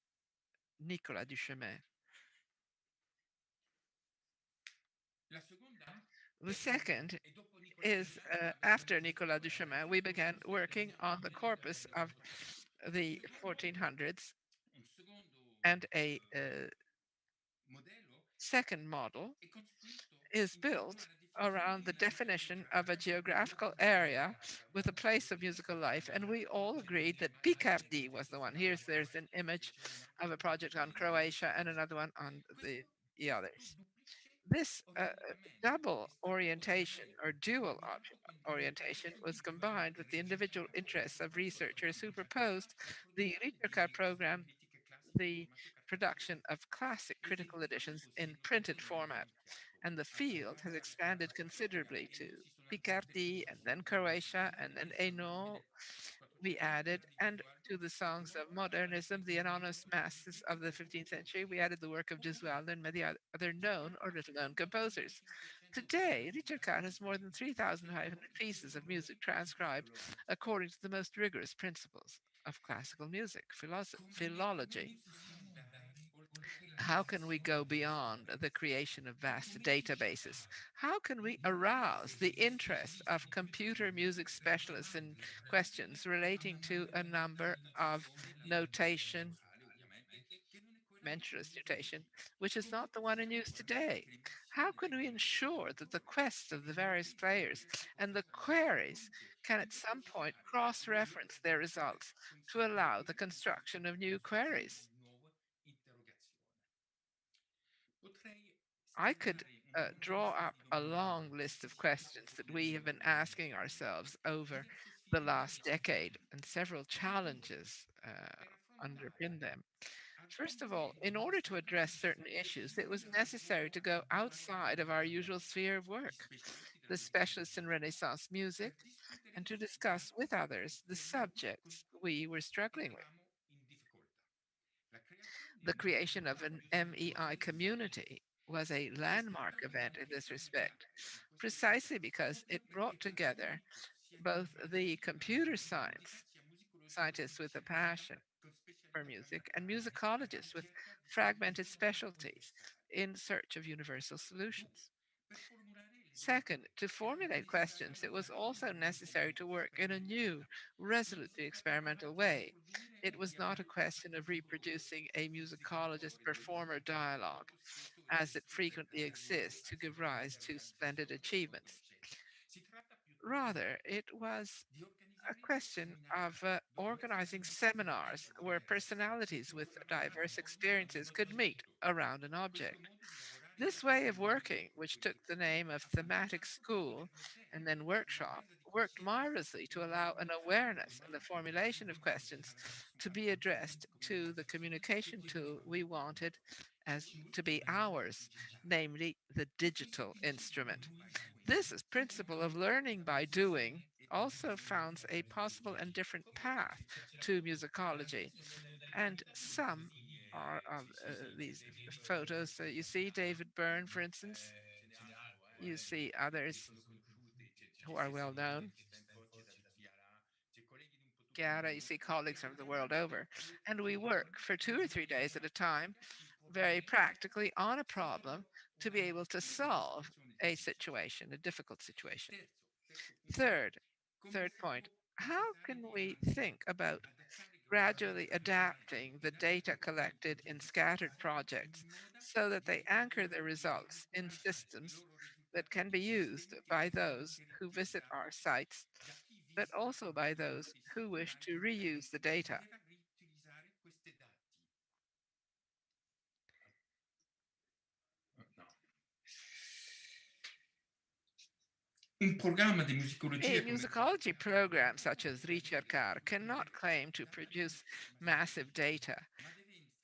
Nicolas Duchemin. The second is after Nicolas Duchemin, we began working on the corpus of the 1400s, and a second model is built around the definition of a geographical area with a place of musical life. And we all agreed that Picardy was the one. There's an image of a project on Croatia and another one on the others. This double orientation or orientation was combined with the individual interests of researchers who proposed the Ricercar program, the production of classic critical editions in printed format. And the field has expanded considerably to Picardy and then Croatia and then Hainaut, we added, and to the songs of modernism, the anonymous masses of the 15th century, we added the work of Gesualdo and many other known or little known composers. Today, Richard has more than 3,500 pieces of music transcribed according to the most rigorous principles of classical music, philology. How can we go beyond the creation of vast databases? How can we arouse the interest of computer music specialists in questions relating to a number of notation, mentionless notation, which is not the one in use today? How can we ensure that the quests of the various players and the queries can at some point cross-reference their results to allow the construction of new queries? I could draw up a long list of questions that we have been asking ourselves over the last decade, and several challenges underpin them. First of all, in order to address certain issues, it was necessary to go outside of our usual sphere of work, the specialists in Renaissance music, and to discuss with others the subjects we were struggling with. The creation of an MEI community was a landmark event in this respect, precisely because it brought together both the computer scientists with a passion for music, and musicologists with fragmented specialties in search of universal solutions. Second, to formulate questions, it was also necessary to work in a new, resolutely experimental way. It was not a question of reproducing a musicologist performer dialogue, as it frequently exists to give rise to splendid achievements. Rather, it was a question of organizing seminars where personalities with diverse experiences could meet around an object. This way of working, which took the name of thematic school and then workshop, worked marvelously to allow an awareness and the formulation of questions to be addressed to the communication tool we wanted as to be ours, namely the digital instrument. This is principle of learning by doing also founds a possible and different path to musicology. And some are of these photos that you see, David Byrne, for instance. You see others who are well known. Chiara, you see colleagues from the world over. And we work for 2 or 3 days at a time, very practically on a problem to be able to solve a situation, a difficult situation. Third, third point, how can we think about gradually adapting the data collected in scattered projects so that they anchor their results in systems that can be used by those who visit our sites, but also by those who wish to reuse the data? A musicology program such as Ricercar cannot claim to produce massive data,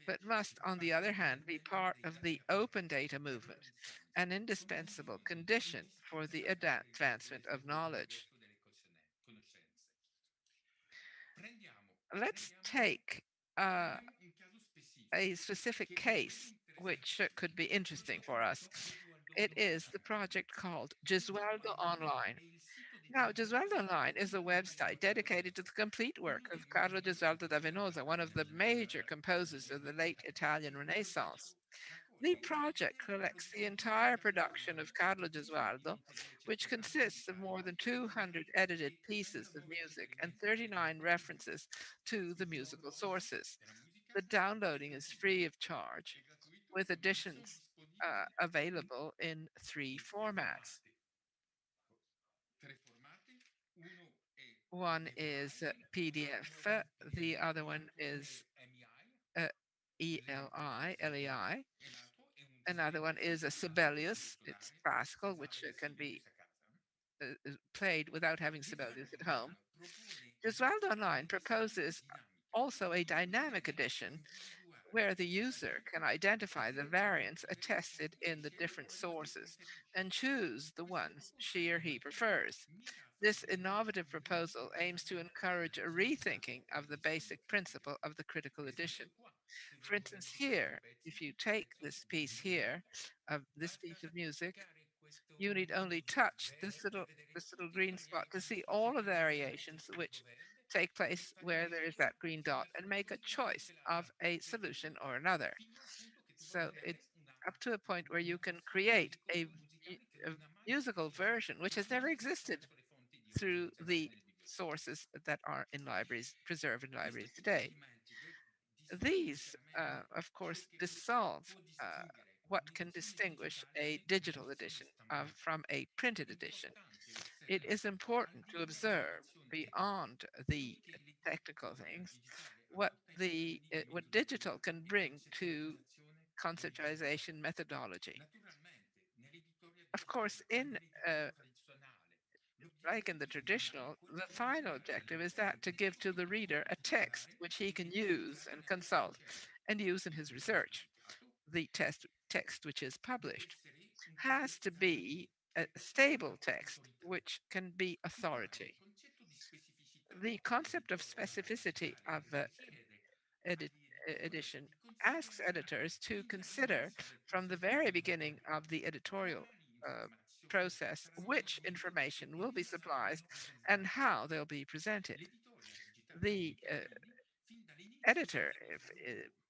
but must, on the other hand, be part of the open data movement, an indispensable condition for the advancement of knowledge. Let's take a specific case which could be interesting for us. It is the project called Gesualdo Online. Now, Gesualdo Online is a website dedicated to the complete work of Carlo Gesualdo da Venosa, one of the major composers of the late Italian Renaissance. The project collects the entire production of Carlo Gesualdo, which consists of more than 200 edited pieces of music and 39 references to the musical sources. The downloading is free of charge, with editions available in three formats. One is PDF, the other one is uh, LEI. Another one is a Sibelius, it's classical, which can be played without having Sibelius at home. Gesualdo Online proposes also a dynamic edition where the user can identify the variants attested in the different sources and choose the ones she or he prefers. This innovative proposal aims to encourage a rethinking of the basic principle of the critical edition. For instance, here, if you take this piece here, of this piece of music, you need only touch this little green spot to see all of the variations which take place where there is that green dot and make a choice of a solution or another. So it's up to a point where you can create a musical version which has never existed through the sources that are in libraries, preserved in libraries today. These, of course, dissolve uh, what can distinguish a digital edition from a printed edition. It is important to observe beyond the technical things what digital can bring to conceptualization methodology. Of course, in like in the traditional, the final objective is that to give to the reader a text which he can use and consult and use in his research. The text which is published has to be a stable text which can be authority. The concept of specificity of edit, edition asks editors to consider from the very beginning of the editorial uh, process which information will be supplied and how they'll be presented. The editor,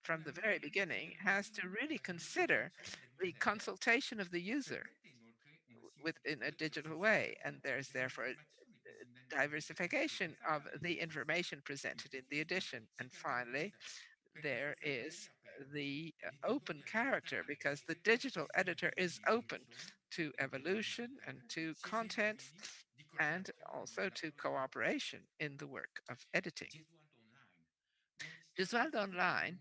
from the very beginning, has to really consider the consultation of the user within a digital way, and there's therefore a diversification of the information presented in the edition. And finally, there is the open character because the digital editor is open to evolution and to contents and also to cooperation in the work of editing. Gesualdo Online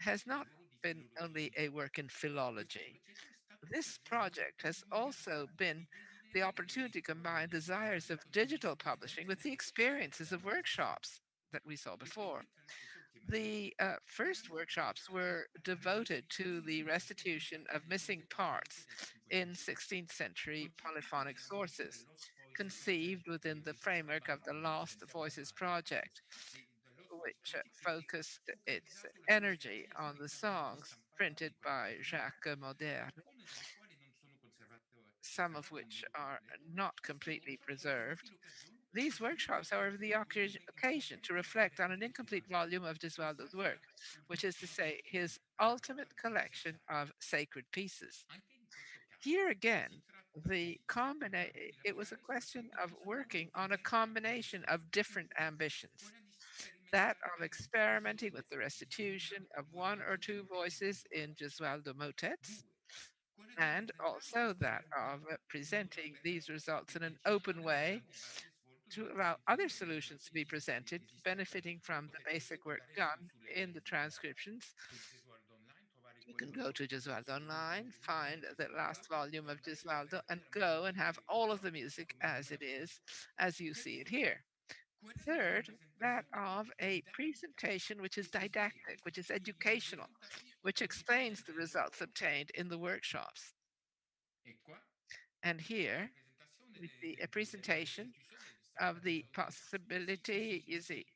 has not been only a work in philology. This project has also been the opportunity to combine desires of digital publishing with the experiences of workshops that we saw before. The first workshops were devoted to the restitution of missing parts in 16th century polyphonic sources, conceived within the framework of the Lost Voices project, which focused its energy on the songs printed by Jacques Moderne, some of which are not completely preserved. These workshops, however, the occasion to reflect on an incomplete volume of Gesualdo's work, which is to say, his ultimate collection of sacred pieces. Here again, it was a question of working on a combination of different ambitions, that of experimenting with the restitution of one or two voices in Gesualdo motets, and also that of presenting these results in an open way to allow other solutions to be presented, benefiting from the basic work done in the transcriptions. You can go to Gesualdo Online, find the last volume of Gesualdo, and go and have all of the music as it is, as you see it here. Third, that of a presentation which is didactic, which is educational, which explains the results obtained in the workshops. And here we see a presentation of the possibility, you see,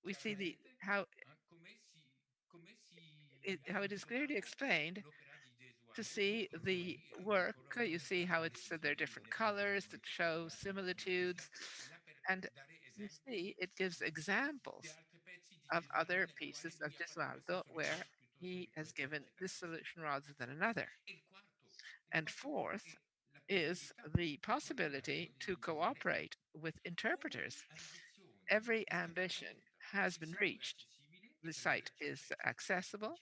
we see how it is clearly explained to see the work. You see how there are different colors that show similitudes, and you see it gives examples of other pieces of Gesualdo where he has given this solution rather than another. And fourth is the possibility to cooperate with interpreters. Every ambition has been reached. The site is accessible,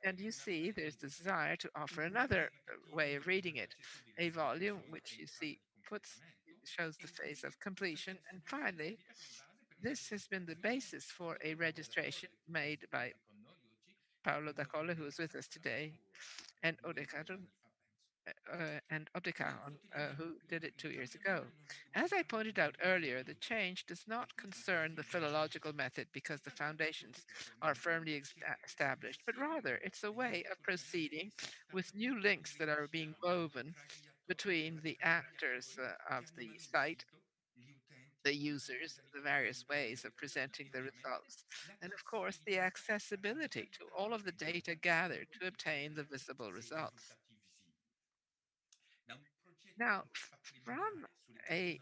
and you see there's desire to offer another way of reading it, a volume which you see shows the phase of completion. And finally, this has been the basis for a registration made by Paolo da Colle, who is with us today, and Odecaron, who did it 2 years ago. As I pointed out earlier, the change does not concern the philological method because the foundations are firmly established, but rather it's a way of proceeding with new links that are being woven between the actors of the site, the users, the various ways of presenting the results, and of course, the accessibility to all of the data gathered to obtain the visible results. Now, from a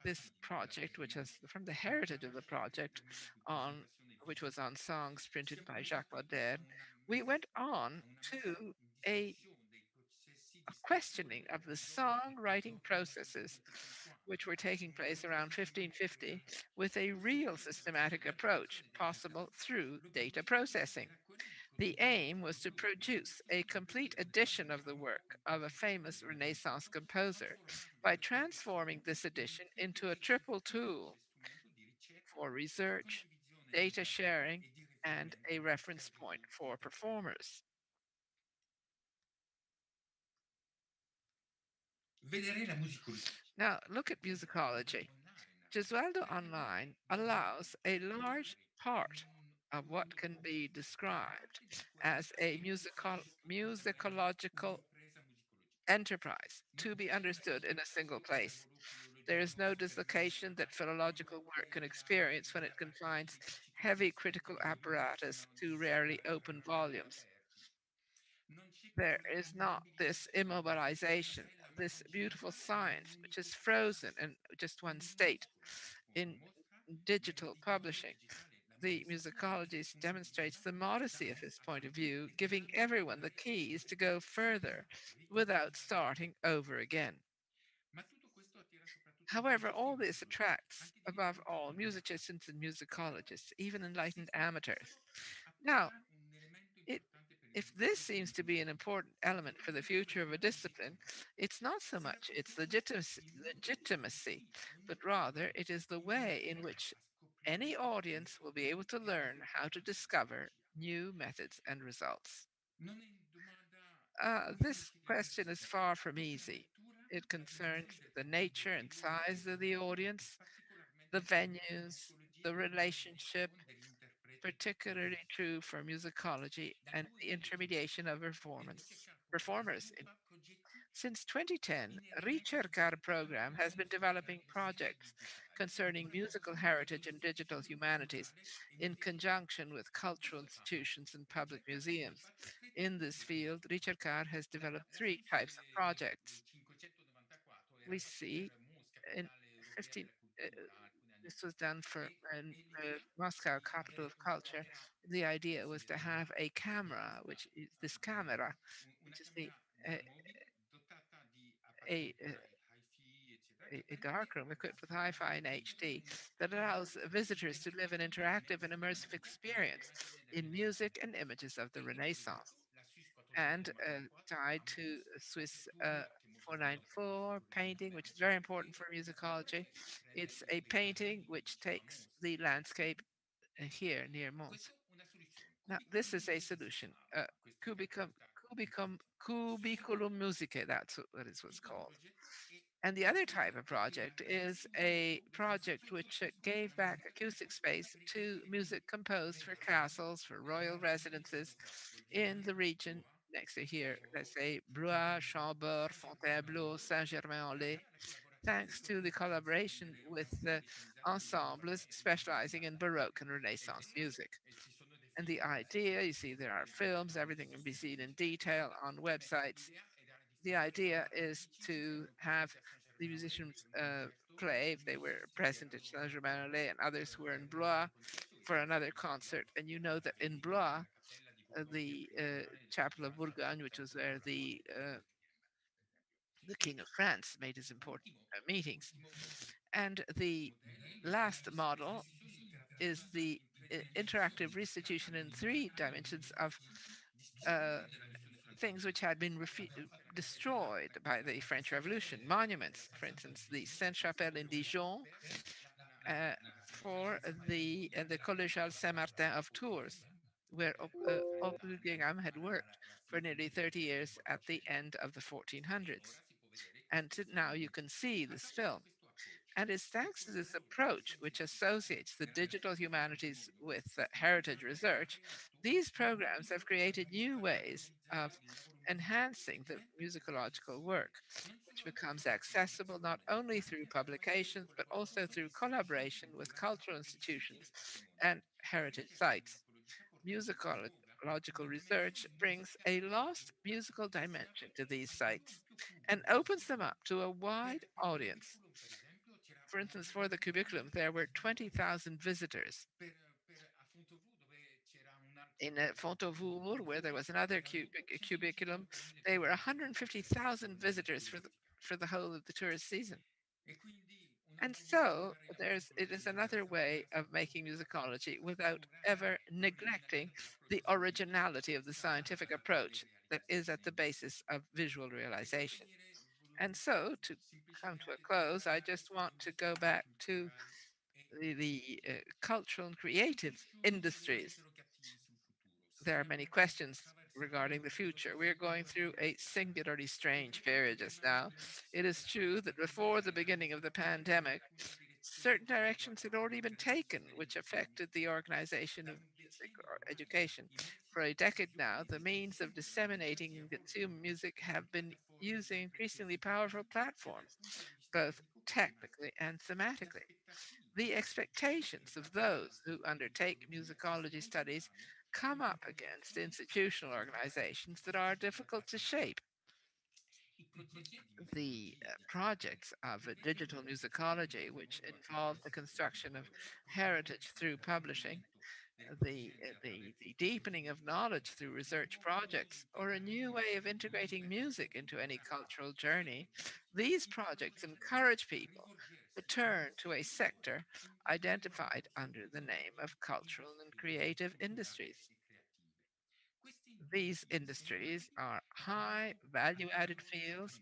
this project, which is from the heritage of the project, on which was on songs printed by Jacques Baudin, we went on to a questioning of the songwriting processes which were taking place around 1550 with a real systematic approach possible through data processing. The aim was to produce a complete edition of the work of a famous Renaissance composer by transforming this edition into a triple tool for research, data sharing, and a reference point for performers. Now, look at musicology. Gesualdo Online allows a large part of what can be described as a musicological enterprise to be understood in a single place. There is no dislocation that philological work can experience when it confines heavy critical apparatus to rarely open volumes. There is not this immobilization, this beautiful science which is frozen in just one state in digital publishing. The musicologist demonstrates the modesty of his point of view, giving everyone the keys to go further without starting over again. However, all this attracts, above all, musicians and musicologists, even enlightened amateurs. Now, it, if this seems to be an important element for the future of a discipline, it's not so much its legitimacy, but rather it is the way in which any audience will be able to learn how to discover new methods and results. This question is far from easy. It concerns the nature and size of the audience, the venues, the relationship, particularly true for musicology and the intermediation of performers. Since 2010, Ricercar program has been developing projects concerning musical heritage and digital humanities in conjunction with cultural institutions and public museums. In this field, Ricercar has developed three types of projects. We see in 15, this was done for in Moscow, capital of culture. The idea was to have a camera, which is this camera, which is uh, a, a darkroom equipped with hi-fi and HD that allows visitors to live an interactive and immersive experience in music and images of the Renaissance. And tied to Swiss 494 painting, which is very important for musicology. It's a painting which takes the landscape here near Mons. Now, this is a solution. Cubiculum musicae, that's what it was called. And the other type of project is a project which gave back acoustic space to music composed for castles, for royal residences in the region next to here, let's say Blois, Chambord, Fontainebleau, Saint-Germain-en-Laye, thanks to the collaboration with the ensembles specializing in Baroque and Renaissance music. And the idea, you see, there are films, everything can be seen in detail on websites. The idea is to have the musicians play if they were present at Saint-Germain-en-Laye and others who were in Blois for another concert. And you know that in Blois, the chapel of Bourgogne, which was where the King of France made his important meetings. And the last model is the interactive restitution in three dimensions of uh, things which had been destroyed by the French Revolution, monuments, for instance, the Sainte-Chapelle in Dijon, uh, for the Collégial Saint-Martin of Tours, where Obligam had worked for nearly 30 years at the end of the 1400s. And now you can see this film. And it's thanks to this approach, which associates the digital humanities with heritage research, these programs have created new ways of enhancing the musicological work, which becomes accessible not only through publications, but also through collaboration with cultural institutions and heritage sites. Musicological research brings a lost musical dimension to these sites and opens them up to a wide audience. For instance, for the curriculum, there were 20,000 visitors. In Fontevraud, where there was another cubiculum, there were 150,000 visitors for the whole of the tourist season. And so it is another way of making musicology without ever neglecting the originality of the scientific approach that is at the basis of visual realization. And so, to come to a close, I just want to go back to the cultural and creative industries. There are many questions regarding the future. We are going through a singularly strange period just now. It is true that before the beginning of the pandemic, certain directions had already been taken, which affected the organization of music or education. For a decade now, the means of disseminating and consuming music have been using increasingly powerful platforms, both technically and thematically. The expectations of those who undertake musicology studies come up against institutional organizations that are difficult to shape. The projects of digital musicology, which involve the construction of heritage through publishing, the deepening of knowledge through research projects, or a new way of integrating music into any cultural journey, these projects encourage people to turn to a sector identified under the name of cultural and creative industries. These industries are high value added fields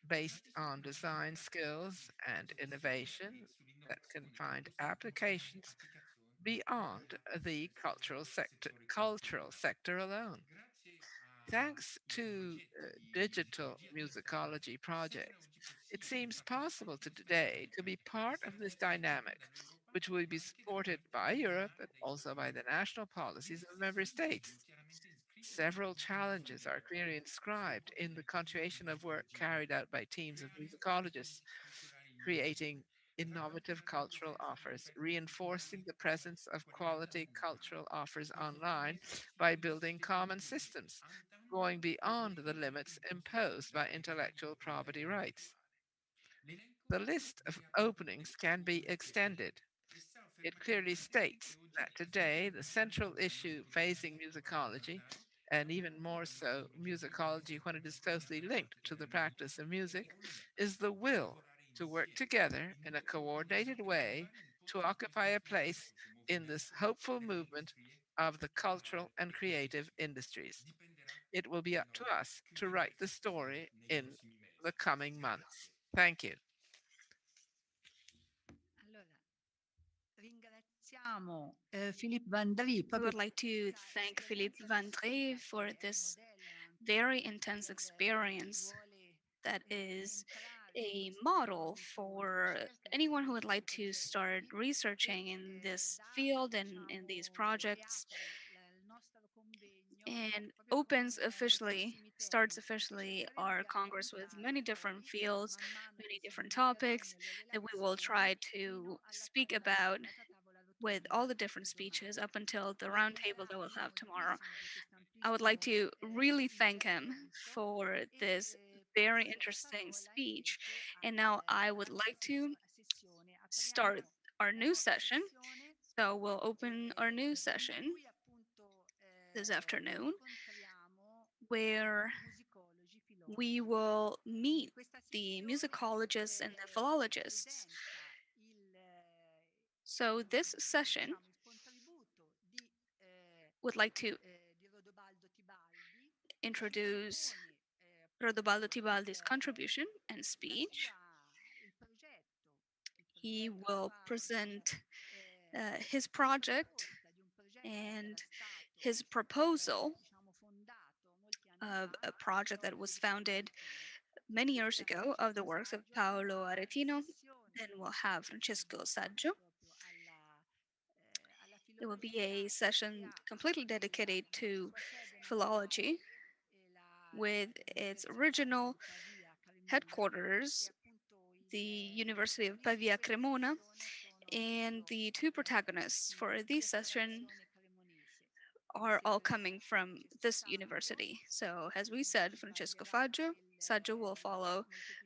based on design skills and innovation that can find applications beyond the cultural sector alone. Thanks to digital musicology projects, it seems possible to today to be part of this dynamic, which will be supported by Europe and also by the national policies of member states. Several challenges are clearly inscribed in the continuation of work carried out by teams of musicologists, creating innovative cultural offers, reinforcing the presence of quality cultural offers online by building common systems, going beyond the limits imposed by intellectual property rights. The list of openings can be extended. It clearly states that today the central issue facing musicology, and even more so musicology when it is closely linked to the practice of music, is the will to work together in a coordinated way to occupy a place in this hopeful movement of the cultural and creative industries. It will be up to us to write the story in the coming months. Thank you. Ringraziamo Philippe Vandry We proprio would like to thank Philippe Vandré for this very intense experience that is a model for anyone who would like to start researching in this field and in these projects, and starts officially our congress with many different fields, many different topics that we will try to speak about with all the different speeches up until the roundtable that we'll have tomorrow. I would like to really thank him for this very interesting speech. And now I would like to start our new session. So we'll open our new session this afternoon, where we will meet the musicologists and the philologists. So this session would like to introduce Rodobaldo Tibaldi's contribution and speech. He will present his project and his proposal of a project that was founded many years ago of the works of Paolo Aretino Then we'll have Francesco Saggio. It will be a session completely dedicated to philology, with its original headquarters, the University of Pavia Cremona, and the two protagonists for this session are all coming from this university. So, as we said, Francesco Saggio will follow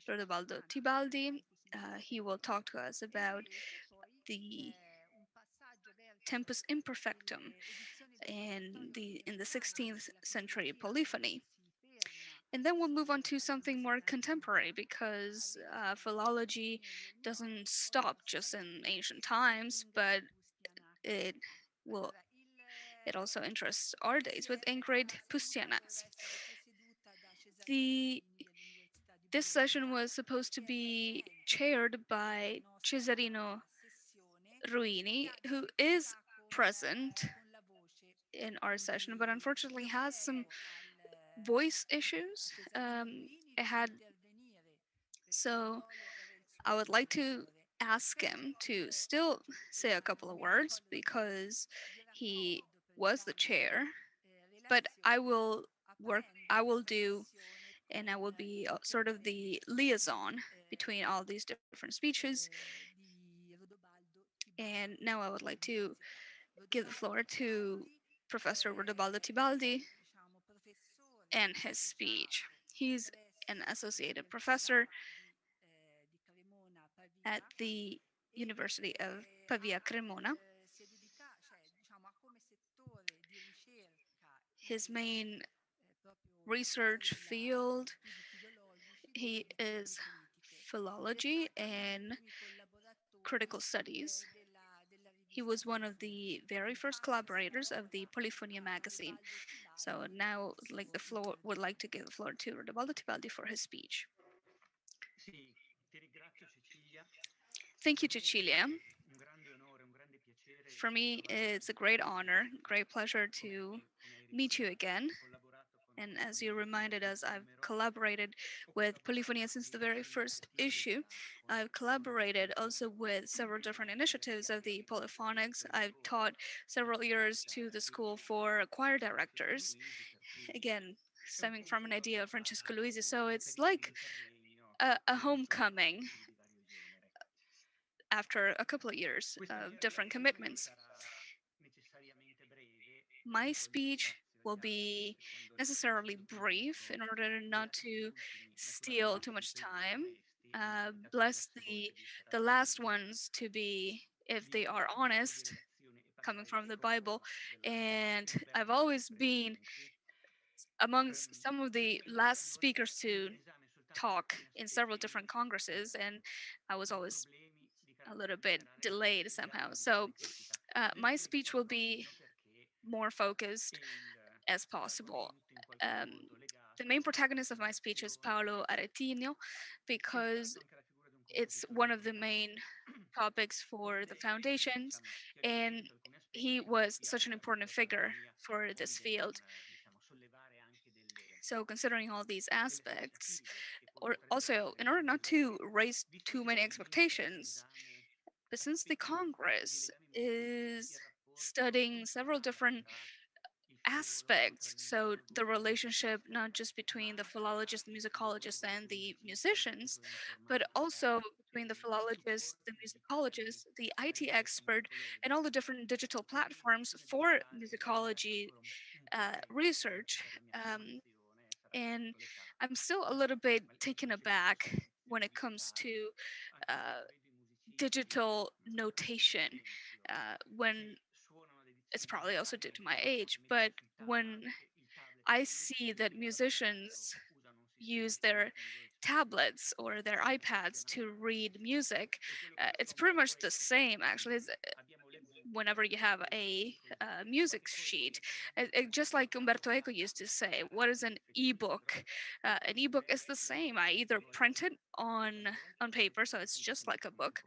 Rodobaldo Tibaldi. He will talk to us about the tempus imperfectum in the 16th century polyphony. And then we'll move on to something more contemporary, because philology doesn't stop just in ancient times, but it will it also interests our days with Ingrid Pustianats. The This session was supposed to be chaired by Cesarino Ruini, who is present in our session, but unfortunately has some voice issues. It had so I would like to ask him to still say a couple of words, because he was the chair, but I will do, and I will be sort of the liaison between all these different speeches. And now I would like to give the floor to Professor Rodobaldo Tibaldi and his speech. He's an associated professor at the University of Pavia Cremona. His main research field, he is philology and critical studies. He was one of the very first collaborators of the Polyphonia magazine. So now, like the floor, would like to give the floor to Rodobaldo Tibaldi for his speech. Thank you, Cecilia. For me, it's a great honor, great pleasure to meet you again. And as you reminded us, I've collaborated with Polyphonia since the very first issue. I've collaborated also with several different initiatives of the Polyphonics. I've taught several years to the School for Choir Directors, again, stemming from an idea of Francesco Luisi. So it's like a homecoming after a couple of years of different commitments. My speech will be necessarily brief in order not to steal too much time. Bless the last ones to be, if they are honest, coming from the Bible. And I've always been amongst some of the last speakers to talk in several different congresses, and I was always a little bit delayed somehow. So my speech will be more focused as possible. Um, the main protagonist of my speech is Paolo Aretino, because it's one of the main topics for the foundations, and he was such an important figure for this field. So, considering all these aspects, or also in order not to raise too many expectations, but since the Congress is studying several different aspects, so the relationship not just between the philologists, the musicologists, and the musicians, but also between the philologists, the musicologists, the IT expert, and all the different digital platforms for musicology research. And I'm still a little bit taken aback when it comes to uh, digital notation. When it's probably also due to my age, but when I see that musicians use their tablets or their iPads to read music, it's pretty much the same actually. Whenever you have a music sheet, just like Umberto Eco used to say, what is an ebook? An ebook is the same. I either print it on paper, so it's just like a book,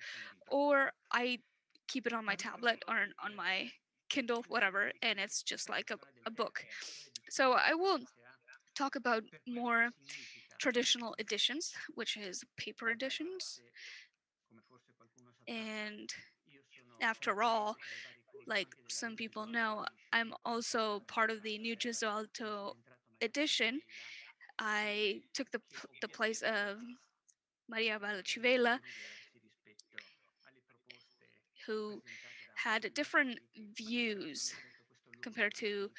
or I keep it on my tablet or on my Kindle, whatever, and it's just like a book. So I will talk about more traditional editions, which is paper editions. And after all, like some people know, I'm also part of the New Gesualdo edition. I took the place of Maria Valcivela, who had different views compared to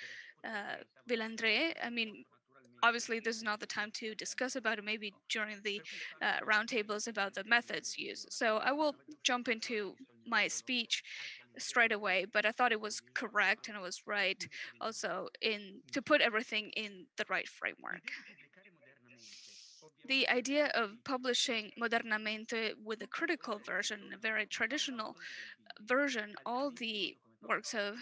Villandré. I mean, obviously, this is not the time to discuss about it, maybe during the roundtables about the methods used. So I will jump into my speech straight away, but I thought it was correct and it was right also in to put everything in the right framework. The idea of publishing modernamente with a critical version, a very traditional version, all the works of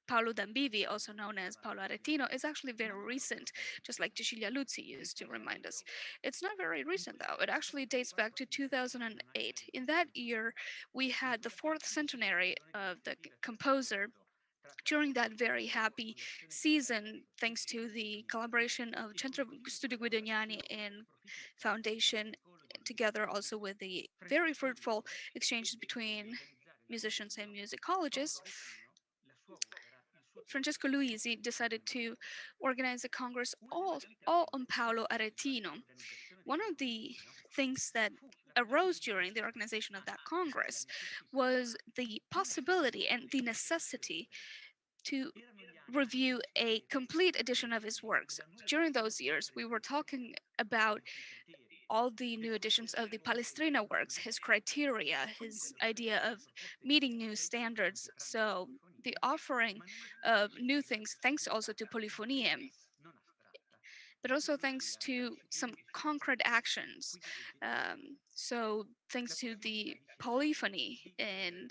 Paolo Dambivi, also known as Paolo Aretino, is actually very recent, just like Cecilia Luzzi used to remind us. It's not very recent, though. It actually dates back to 2008. In that year, we had the fourth centenary of the composer. During that very happy season, thanks to the collaboration of Centro Studi Guidognani and Foundation, together also with the very fruitful exchanges between musicians and musicologists, Francesco Luisi decided to organize a congress all on Paolo Aretino. One of the things that arose during the organization of that congress was the possibility and the necessity to review a complete edition of his works. During those years, we were talking about all the new editions of the Palestrina works, his criteria, his idea of meeting new standards. So the offering of new things, thanks also to Polyphonie, but also thanks to some concrete actions. So thanks to the polyphony and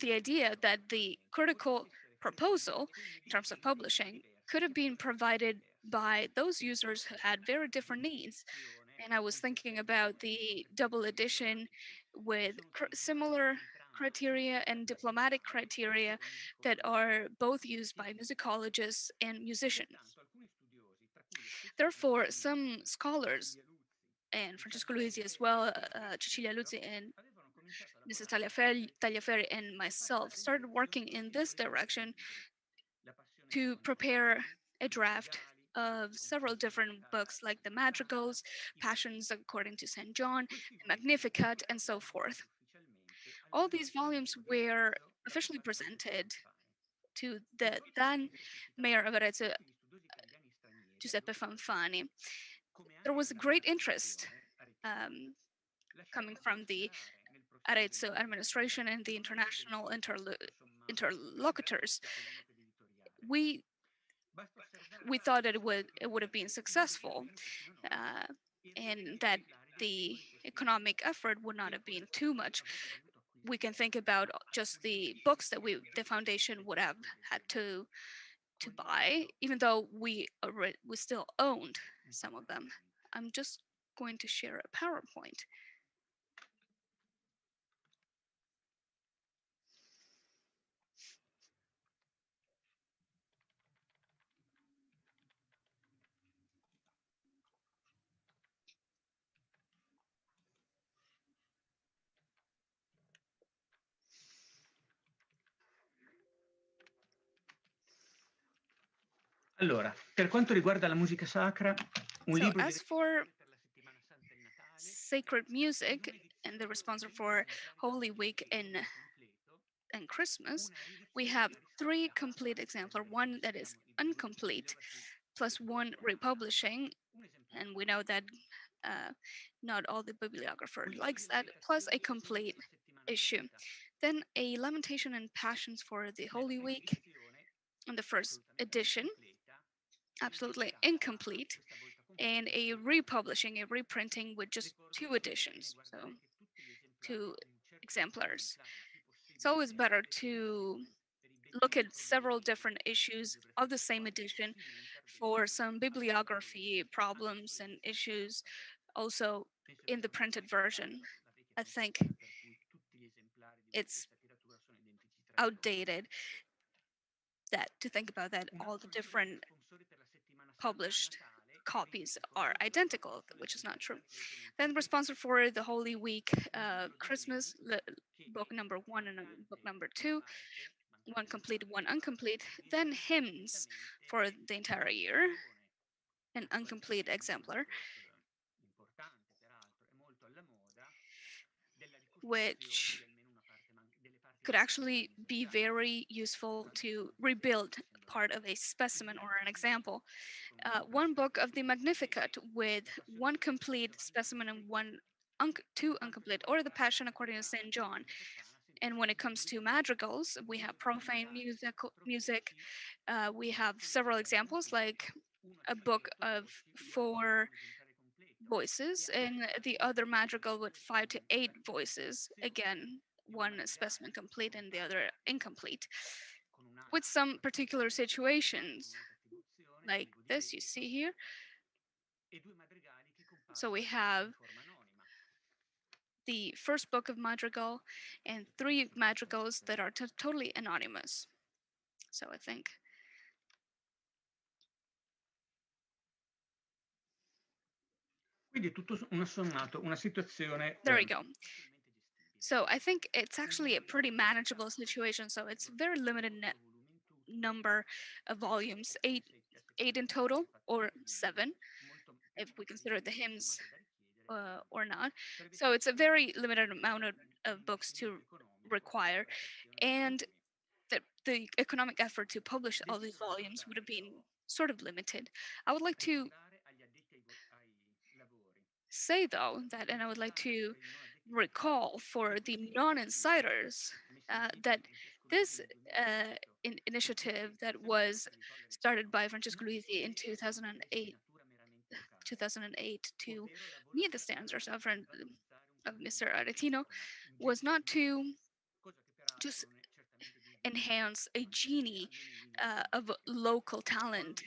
the idea that the critical proposal in terms of publishing could have been provided by those users who had very different needs. And I was thinking about the double edition with similar criteria and diplomatic criteria that are both used by musicologists and musicians. Therefore, some scholars, and Francesco Luisi as well, Cecilia Luzzi and Mrs. Tagliaferri and myself started working in this direction to prepare a draft of several different books like the Madrigals, Passions According to St. John, the Magnificat, and so forth. All these volumes were officially presented to the then mayor of Arezzo, Giuseppe Fanfani. There was a great interest coming from the Arezzo administration and the international interlocutors. We thought that it would have been successful, and that the economic effort would not have been too much. We can think about just the books that the foundation would have had to buy, even though we still owned some of them. I'm just going to share a PowerPoint. Allora, per quanto riguarda la musica sacra, So as for sacred music and the responsible for Holy Week and Christmas, we have three complete examples. One that is incomplete, plus one republishing, and we know that not all the bibliographer likes that, plus a complete issue. Then a Lamentation and Passions for the Holy Week in the first edition, absolutely incomplete, and a republishing, a reprinting with just two editions, so two exemplars. It's always better to look at several different issues of the same edition for some bibliography problems and issues also in the printed version. I think it's outdated that to think about that all the different published copies are identical, which is not true. Then responsible for the Holy Week, Christmas, book number 1 and book number 2, one complete, one incomplete. Then hymns for the entire year, an incomplete exemplar, which could actually be very useful to rebuild part of a specimen or an example. One book of the Magnificat with one complete specimen and two incomplete, or the Passion according to St. John. And when it comes to madrigals, we have profane music. We have several examples, like a book of 4 voices, and the other madrigal with 5 to 8 voices. Again, one specimen complete and the other incomplete. With some particular situations, like this you see here. So we have the first book of madrigal and 3 madrigals that are totally anonymous. So I think Quindi tutto una sommato, una situazione there we go. So I think it's actually a pretty manageable situation. So it's very limited number of volumes, eight in total, or 7 if we consider the hymns or not. So it's a very limited amount of books to require, and the economic effort to publish all these volumes would have been sort of limited. I would like to say though that, and I would like to recall for the non-insiders that this initiative that was started by Francesco Luisi in 2008 to meet the standards of Mr. Aretino was not to just enhance a genie of local talent.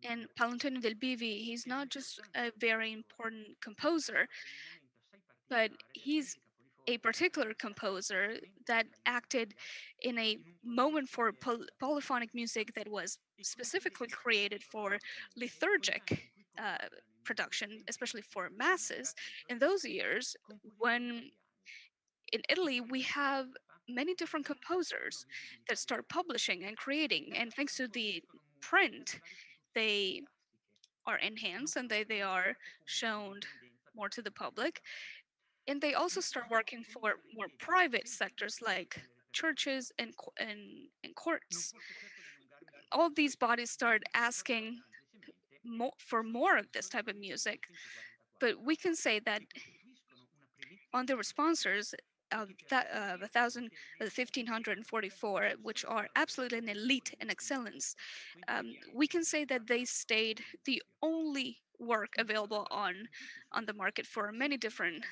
And Palantonio del Bivi, he's not just a very important composer, but he's a particular composer that acted in a moment for polyphonic music that was specifically created for liturgic production, especially for masses. In those years, when in Italy we have many different composers that start publishing and creating, and thanks to the print, they are enhanced and they are shown more to the public. And they also start working for more private sectors like churches and courts. All these bodies start asking for more of this type of music. But we can say that on the sponsors of that 1544, which are absolutely an elite and excellence, we can say that they stayed the only work available on the market for many different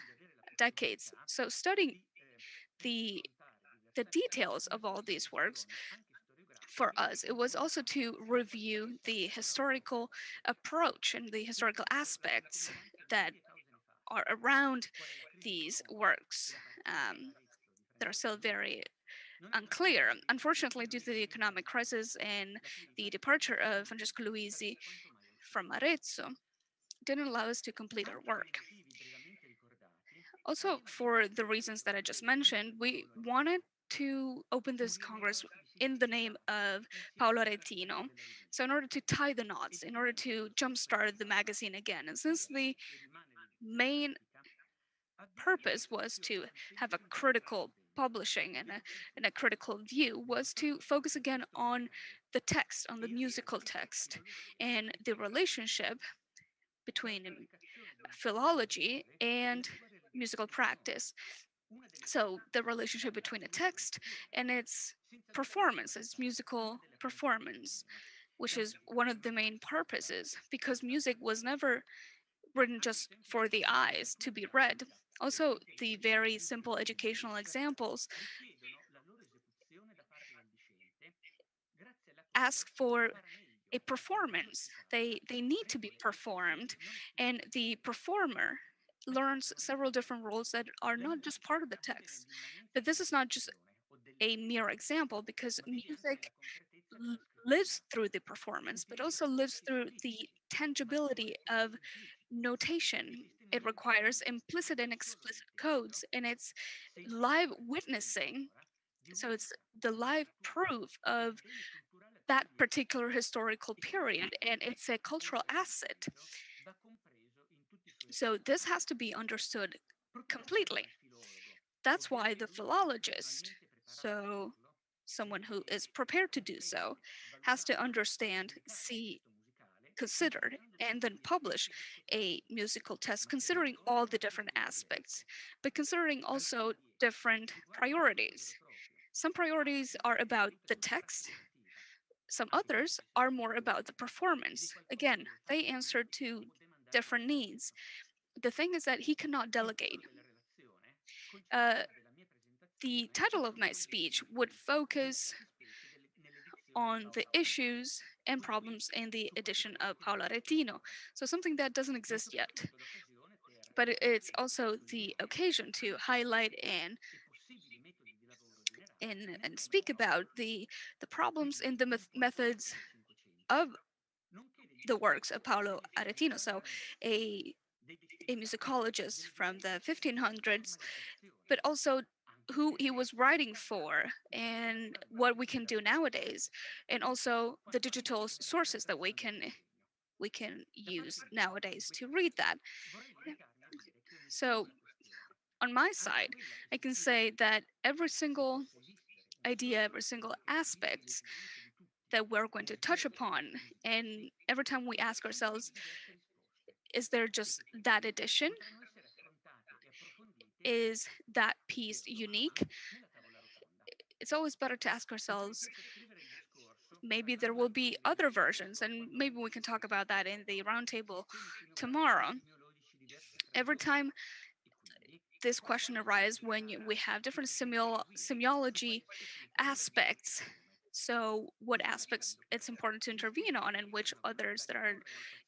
decades. So studying the details of all these works, for us, it was also to review the historical approach and the historical aspects that are around these works that are still very unclear. Unfortunately, due to the economic crisis and the departure of Francesco Luisi from Arezzo, didn't allow us to complete our work. Also, for the reasons that I just mentioned, we wanted to open this Congress in the name of Paolo Aretino. So in order to tie the knots, in order to jumpstart the magazine again, and since the main purpose was to have a critical publishing and a critical view, was to focus again on the text, on the musical text, and the relationship between philology and musical practice. So the relationship between a text and its performance, its musical performance, which is one of the main purposes, because music was never written just for the eyes to be read. Also, the very simple educational examples ask for a performance. They need to be performed, and the performer learns several different roles that are not just part of the text. But this is not just a mere example, because music lives through the performance, but also lives through the tangibility of notation. It requires implicit and explicit codes, and it's live witnessing. So it's the live proof of that particular historical period, and it's a cultural asset. So this has to be understood completely. That's why the philologist, so someone who is prepared to do so, has to understand, see, consider, and then publish a musical test considering all the different aspects, but considering also different priorities. Some priorities are about the text, some others are more about the performance. Again, they answer to different needs. The thing is that he cannot delegate. Uh, the title of my speech would focus on the issues and problems in the edition of Paolo Aretino, so something that doesn't exist yet. But it's also the occasion to highlight and speak about the problems in the methods of the works of Paolo Aretino. So a musicologist from the 1500s, but also who he was writing for and what we can do nowadays, and also the digital sources that we can use nowadays to read that. So on my side, I can say that every single idea, every single aspect that we're going to touch upon, and every time we ask ourselves, is there just that edition? Is that piece unique? It's always better to ask ourselves, maybe there will be other versions, and maybe we can talk about that in the roundtable tomorrow. Every time this question arises when we have different semiology aspects. So what aspects it's important to intervene on and which others that are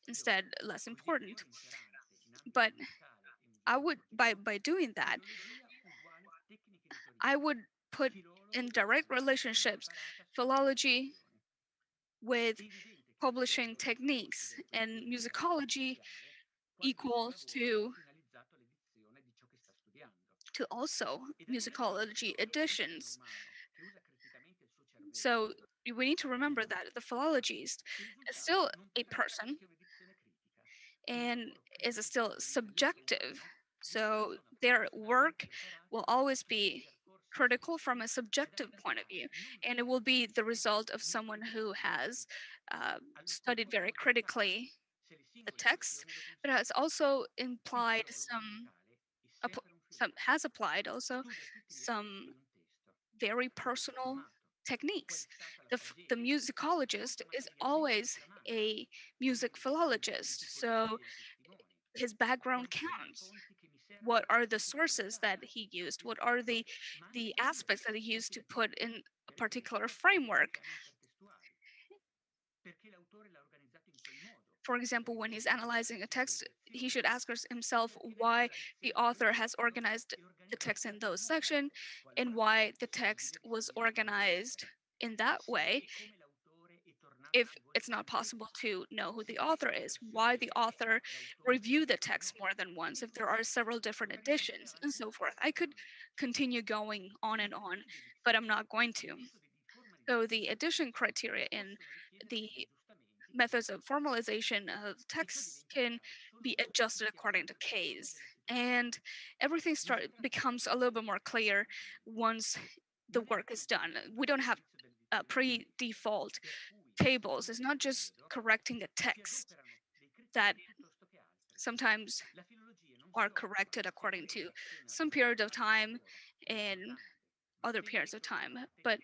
instead less important. But I would by doing that, I would put in direct relationships philology with publishing techniques, and musicology equals to also musicology editions. So we need to remember that the philologist is still a person and is still subjective. So their work will always be critical from a subjective point of view, and it will be the result of someone who has studied very critically the text, but has also implied some has applied also some very personal techniques. The musicologist is always a music philologist, so his background counts. What are the sources that he used? What are the aspects that he used to put in a particular framework? For example, when he's analyzing a text, he should ask himself why the author has organized the text in those sections and why the text was organized in that way. If it's not possible to know who the author is, why the author reviewed the text more than once, if there are several different editions, and so forth. I could continue going on, but I'm not going to. So the edition criteria in the methods of formalization of text can be adjusted according to case, and everything becomes a little bit more clear once the work is done. We don't have pre-default tables. It's not just correcting a text that sometimes are corrected according to some period of time and other periods of time, but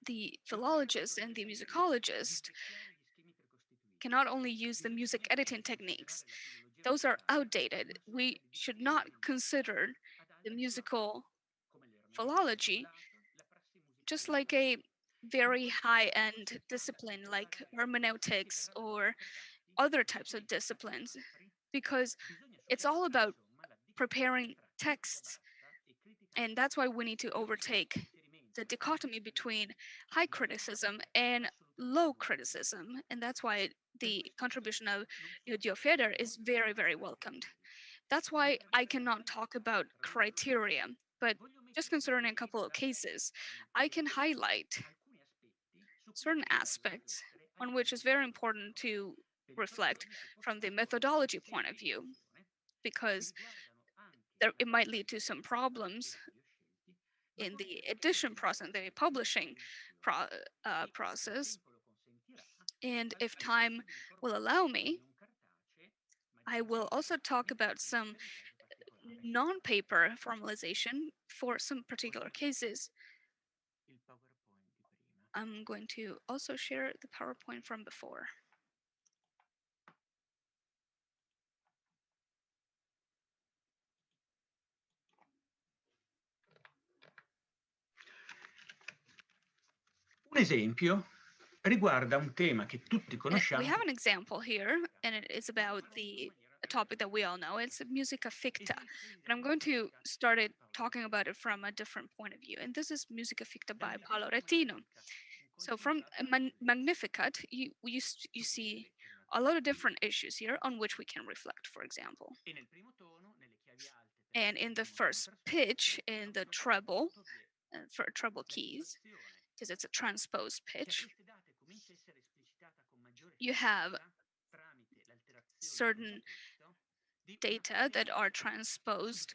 the philologist and the musicologist cannot only use the music editing techniques. Those are outdated. We should not consider the musical philology just like a very high-end discipline like hermeneutics or other types of disciplines, because it's all about preparing texts, and that's why we need to overtake the dichotomy between high criticism and low criticism, and that's why the contribution of Dio Feder is very, very welcomed. That's why I cannot talk about criteria, but just considering a couple of cases, I can highlight certain aspects on which is very important to reflect from the methodology point of view, because it might lead to some problems in the edition process, the publishing process. And if time will allow me, I will also talk about some non-paper formalization for some particular cases. I'm going to also share the PowerPoint from before. Un esempio riguarda un tema che tutti conosciamo. We have an example here, and it is about a topic that we all know. It's musica ficta, but I'm going to start talking about it from a different point of view. And this is musica ficta by Paolo Retino. So from Magnificat, you see a lot of different issues here on which we can reflect, for example. And in the first pitch, in the treble, for treble keys, because it's a transposed pitch, you have certain data that are transposed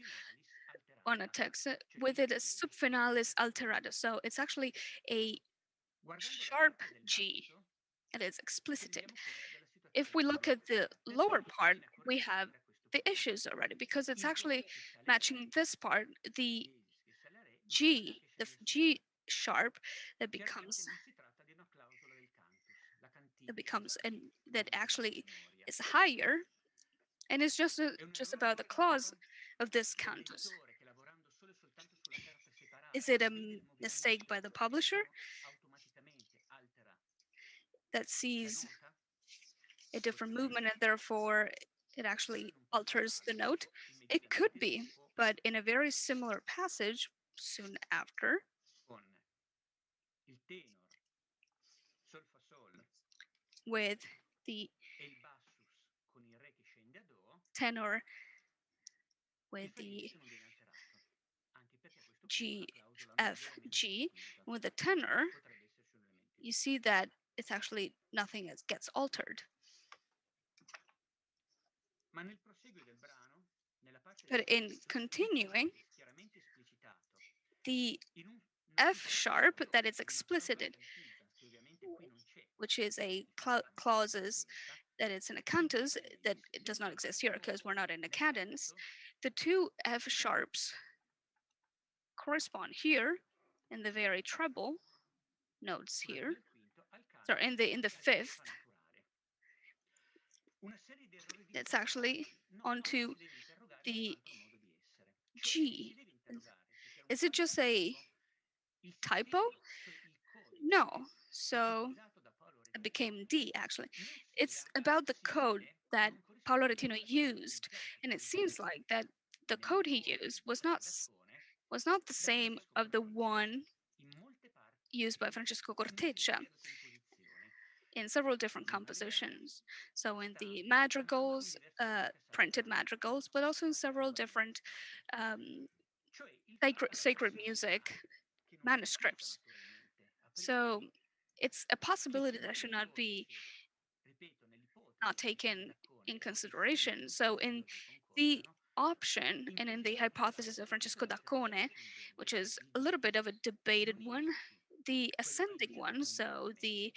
on a text with it as subfinalis alterato. So it's actually a sharp G, and it's explicited. If we look at the lower part, we have the issues already, because it's actually matching this part, the G sharp that actually is higher, and it's just about the clause of this cantus. Is it a mistake by the publisher that sees a different movement and therefore it actually alters the note? It could be, but in a very similar passage soon after, with the tenor with the G, F, G, with the tenor, you see that it's actually nothing gets altered. But in continuing, the F sharp that is explicited, which is a clauses that it's in a cantus that it does not exist here because we're not in a cadence. The two F sharps correspond here in the very treble notes here. So in the fifth, it's actually onto the G. Is it just a typo? No. So it became D actually. It's about the code that Paolo Retino used, and it seems like that the code he used was not the same of the one used by Francesco Corteccia in several different compositions. So in the madrigals, printed madrigals, but also in several different sacred music manuscripts. So it's a possibility that should not be taken in consideration. So in the option and in the hypothesis of Francesco D'Accone, which is a little bit of a debated one, the ascending one, so the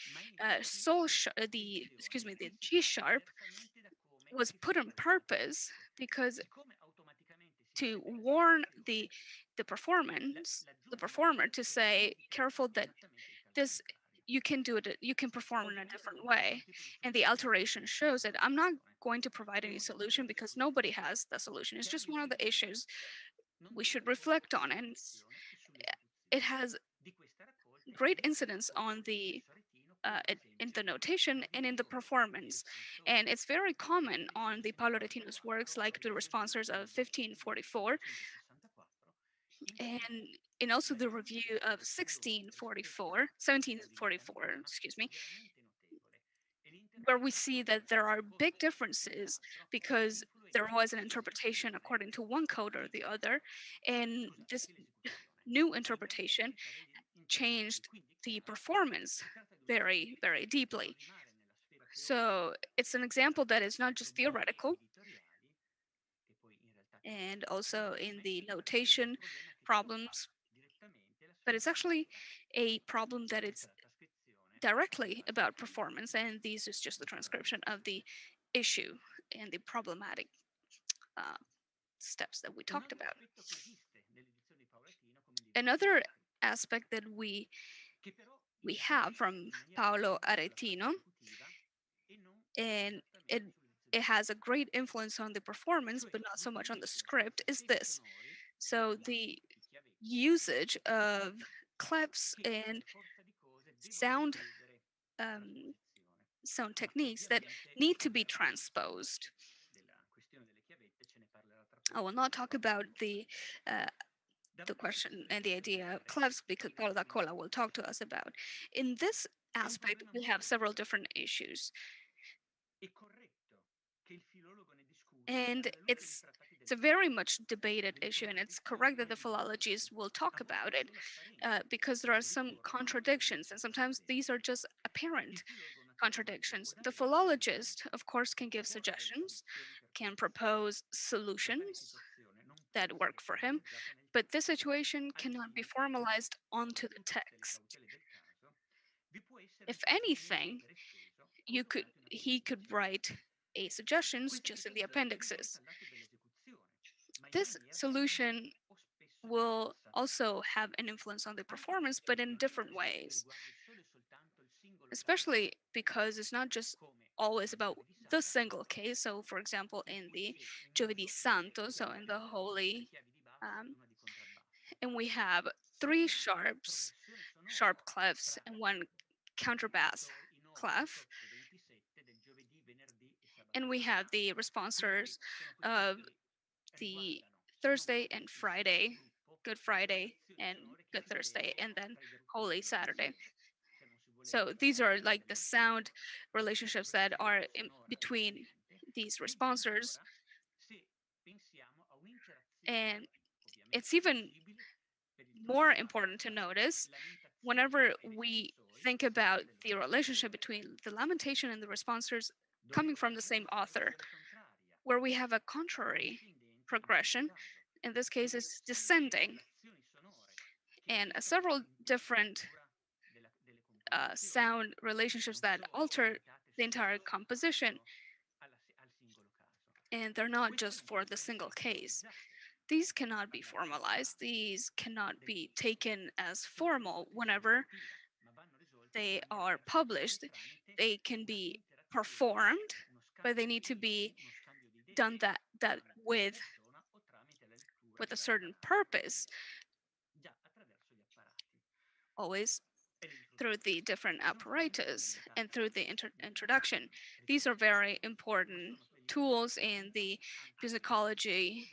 the G sharp, was put on purpose because to warn the performer to say, careful that this you can do it, you can perform in a different way. And the alteration shows that I'm not going to provide any solution because nobody has the solution. It's just one of the issues we should reflect on, and it has great incidence on the in the notation and in the performance. And it's very common on the Paolo Retino's works, like the Responsors of 1544, and also the review of 1744, excuse me. where we see that there are big differences because there was an interpretation according to one code or the other, and this new interpretation changed the performance very, very deeply. So it's an example that is not just theoretical, and also in the notation problems, but it's actually a problem that it's directly about performance, and this is just the transcription of the issue and the problematic uh, steps that we talked about. Another aspect that we have from Paolo Aretino, and it has a great influence on the performance, but not so much on the script, is this. So the usage of clefs and sound um, sound techniques that need to be transposed. I will not talk about the question and the idea of clefs because Paolo da Cola will talk to us about. In this aspect, we have several different issues. And it's a very much debated issue, and it's correct that the philologists will talk about it because there are some contradictions, and sometimes these are just apparent contradictions. The philologist, of course, can give suggestions, can propose solutions that work for him, but this situation cannot be formalized onto the text. If anything, he could write a suggestions just in the appendixes. This solution will also have an influence on the performance, but in different ways, especially because it's not just always about the single case. So, for example, in the Giovedì Santo, so in the Holy, and we have three sharp clefs, and one counterbass clef, and we have the responsors of the Thursday and Friday, Good Friday and Good Thursday, and then Holy Saturday. So these are like the sound relationships that are in between these responsors. And it's even more important to notice whenever we think about the relationship between the lamentation and the responsors coming from the same author, where we have a contrary progression. In this case, it's descending, and several different sound relationships that alter the entire composition, and they're not just for the single case. These cannot be formalized, these cannot be taken as formal whenever they are published. They can be performed, but they need to be done that with a certain purpose, always through the different apparatus and through the introduction. These are very important tools in the musicology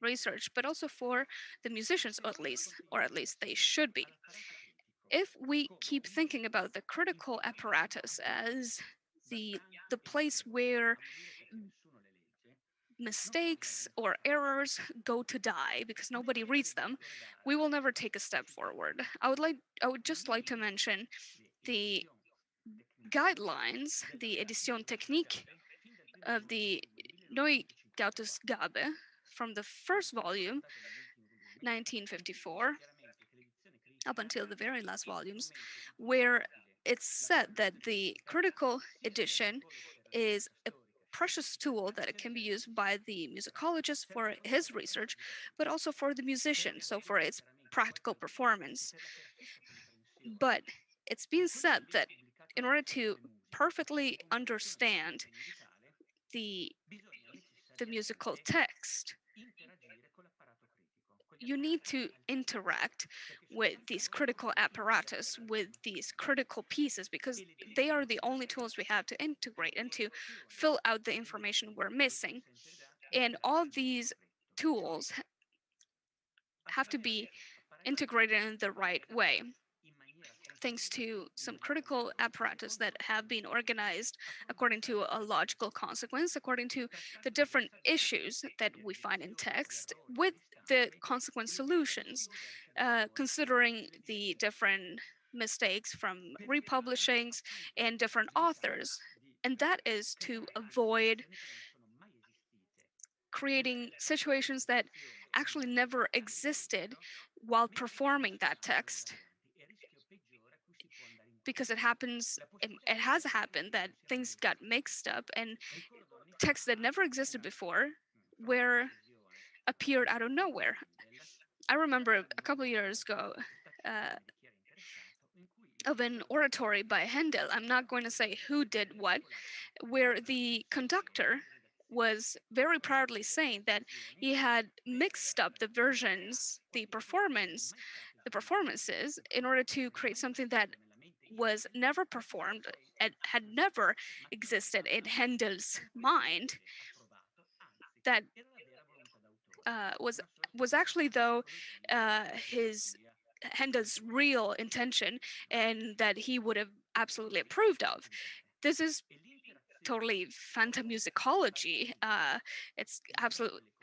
research, but also for the musicians, or at least they should be. If we keep thinking about the critical apparatus as the place where mistakes or errors go to die because nobody reads them, we will never take a step forward. I would just like to mention the guidelines, the edition technique of the Neue Gabe from the first volume, 1954, up until the very last volumes, where it's said that the critical edition is a precious tool that it can be used by the musicologist for his research, but also for the musician, so for its practical performance. But it's been said that in order to perfectly understand the musical text, you need to interact with these critical apparatus, with these critical pieces, because they are the only tools we have to integrate and to fill out the information we're missing. And all these tools have to be integrated in the right way. thanks to some critical apparatus that have been organized according to a logical consequence, according to the different issues that we find in text, with the consequent solutions, considering the different mistakes from republishings and different authors. And that is to avoid creating situations that actually never existed while performing that text, because it has happened that things got mixed up and texts that never existed before were appeared out of nowhere. I remember a couple of years ago uh, of an oratory by Handel. I'm not going to say who did what, where the conductor was very proudly saying that he had mixed up the versions, the performances, in order to create something that was never performed and had never existed in Handel's mind. That was actually, though, his Handel's real intention, and that he would have absolutely approved of. This is totally fantamusicology. It's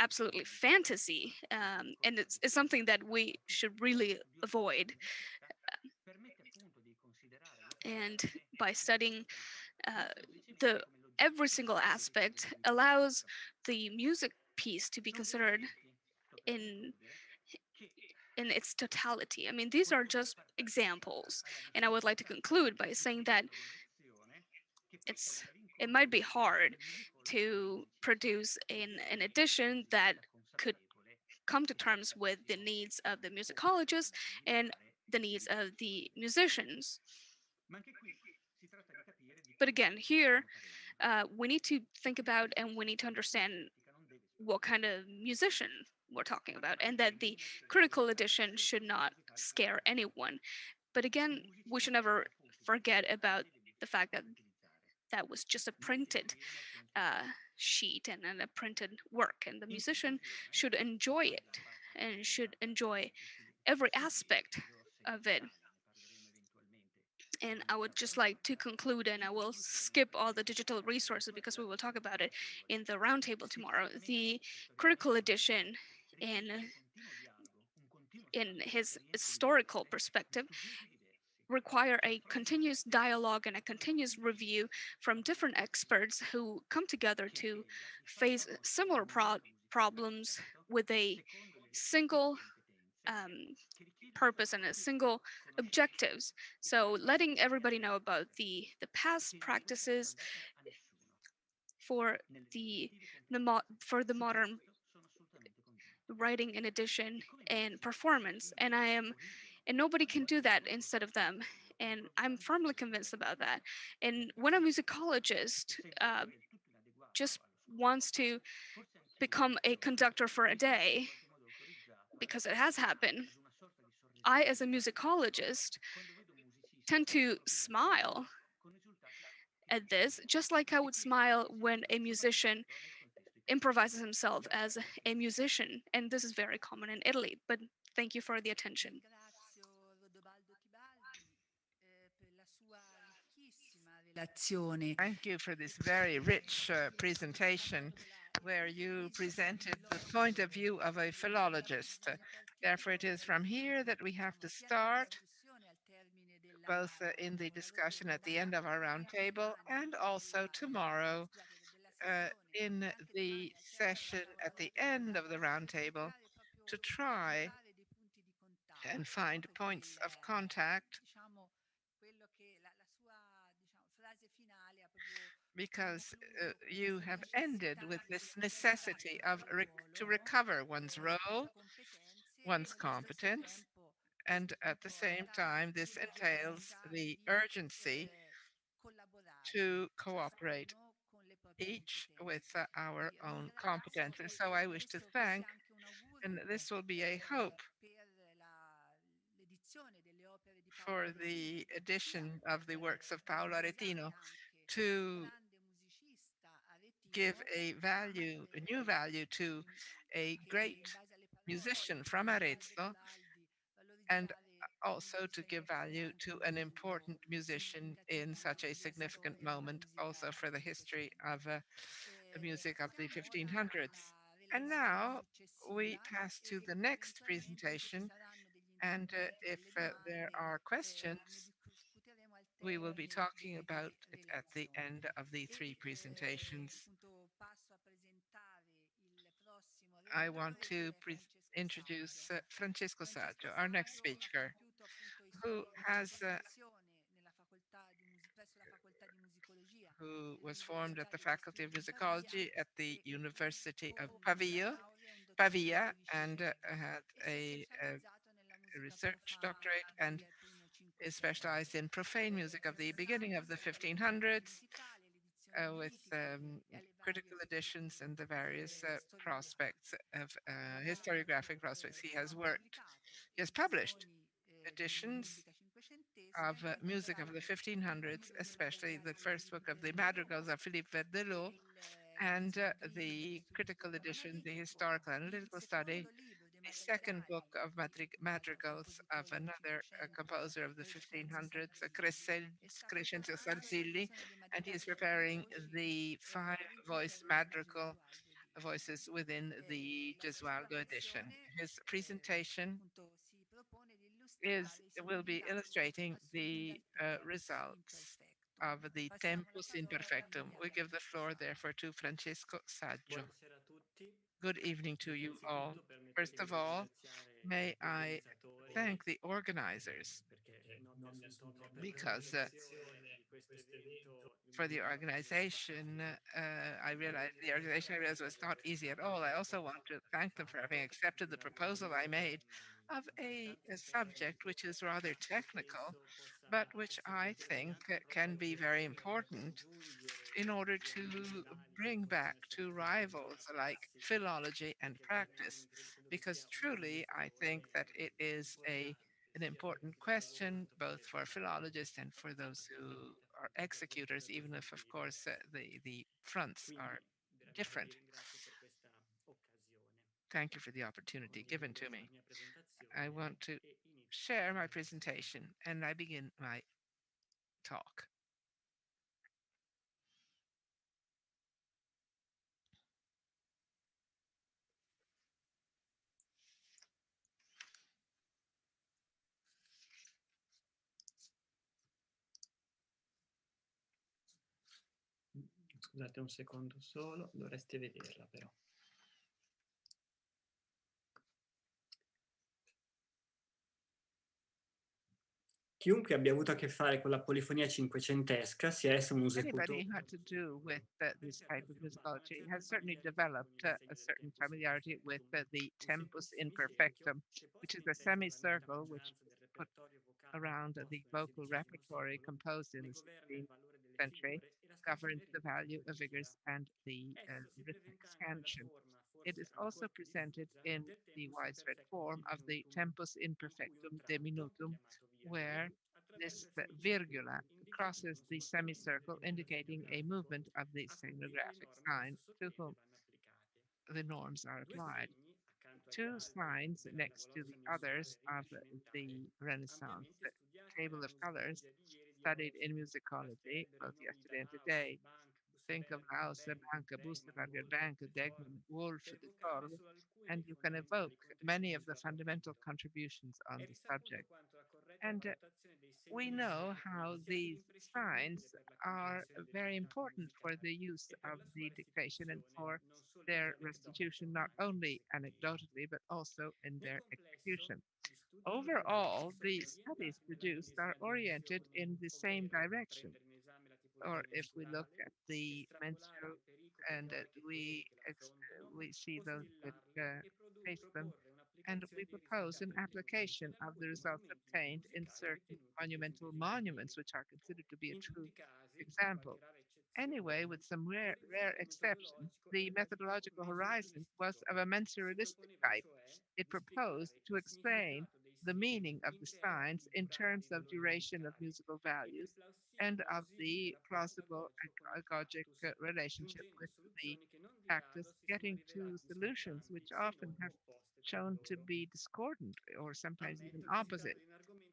absolutely fantasy, and it's something that we should really avoid. And by studying uh, the every single aspect allows the music piece to be considered in in its totality. I mean, these are just examples, and I would like to conclude by saying that it's it might be hard to produce an edition that could come to terms with the needs of the musicologists and the needs of the musicians. But again, here we need to think about and we need to understand what kind of musician we're talking about, and that the critical edition should not scare anyone. But again, we should never forget about the fact that that was just a printed uh, sheet and a printed work, and the musician should enjoy it and should enjoy every aspect of it. And I would just like to conclude, and I will skip all the digital resources because we will talk about it in the roundtable tomorrow. The critical edition in his historical perspective require a continuous dialogue and a continuous review from different experts who come together to face similar problems with a single um, purpose and a single objectives. So letting everybody know about the past practices for for the modern writing and edition and performance, and nobody can do that instead of them, and I'm firmly convinced about that. And when a musicologist just wants to become a conductor for a day, because it has happened, I, as a musicologist, tend to smile at this, just like I would smile when a musician improvises himself as a musician. And this is very common in Italy. But thank you for the attention. Thank you for this very rich presentation where you presented the point of view of a philologist. Therefore, it is from here that we have to start, both in the discussion at the end of our roundtable and also tomorrow in the session at the end of the roundtable, to try and find points of contact, because you have ended with this necessity of to recover one's role, one's competence, and at the same time, this entails the urgency to cooperate each with our own competences. So I wish to thank, and this will be a hope for the edition of the works of Paolo Aretino, to give a new value to a great musician from Arezzo, and also to give value to an important musician in such a significant moment, also for the history of the music of the 1500s. And now we pass to the next presentation. And if there are questions, we will be talking about it at the end of the three presentations. I want to introduce Francesco Saggio, our next speaker, who has who was formed at the Faculty of Musicology at the University of Pavia, and had a research doctorate and is specialized in profane music of the beginning of the 1500s with critical editions and the various prospects of historiographic prospects. He has published editions of music of the 1500s, especially the first book of the madrigals of Philippe Verdelot, and the critical edition, the historical analytical study, a second book of madrigals of another composer of the 1500s, Crescenzio Salzilli, and he is preparing the five-voice madrigal voices within the Gesualdo edition. His presentation will be illustrating the results of the tempus imperfectum. We give the floor therefore to Francesco Saggio. Good evening to you all. First of all, may I thank the organizers because for the organization, the organization I realized was not easy at all. I also want to thank them for having accepted the proposal I made of a subject which is rather technical, but which I think can be very important in order to bring back two rivals like philology and practice, because truly I think that it is an important question both for philologists and for those who are executors, even if, of course, the fronts are different. Thank you for the opportunity given to me. I want to share my presentation and I begin my talk. Scusate un secondo solo, dovreste vederla però. Chiunque abbia avuto a che fare con la polifonia cinquecentesca, sia esso un Anybody esecutore who had to do with this type of musicology has certainly developed a certain familiarity with the tempus imperfectum, which is a semicircle which is put around the vocal repertory composed in the 16th century, governs the value of figures and the rhythmic scansion. It is also presented in the widespread form of the tempus imperfectum diminutum, where this virgula crosses the semicircle, indicating a movement of the signographic sign to whom the norms are applied. Two signs next to the others of the Renaissance table of colors studied in musicology both yesterday and today. Think of House, Banca, Busterberger, Bank, Degman, Wolf, de Torre, and you can evoke many of the fundamental contributions on the subject. And we know how these signs are very important for the use of the dictation and for their restitution, not only anecdotally, but also in their execution. Overall, the studies produced are oriented in the same direction. Or if we look at the menstrual and we see those that face them, and we propose an application of the results obtained in certain monumental monuments, which are considered to be a true example. Anyway, with some rare exceptions, the methodological horizon was of a mensuralistic type. It proposed to explain the meaning of the signs in terms of duration of musical values and of the plausible agogic relationship with the practice, getting to solutions which often have shown to be discordant or sometimes even opposite.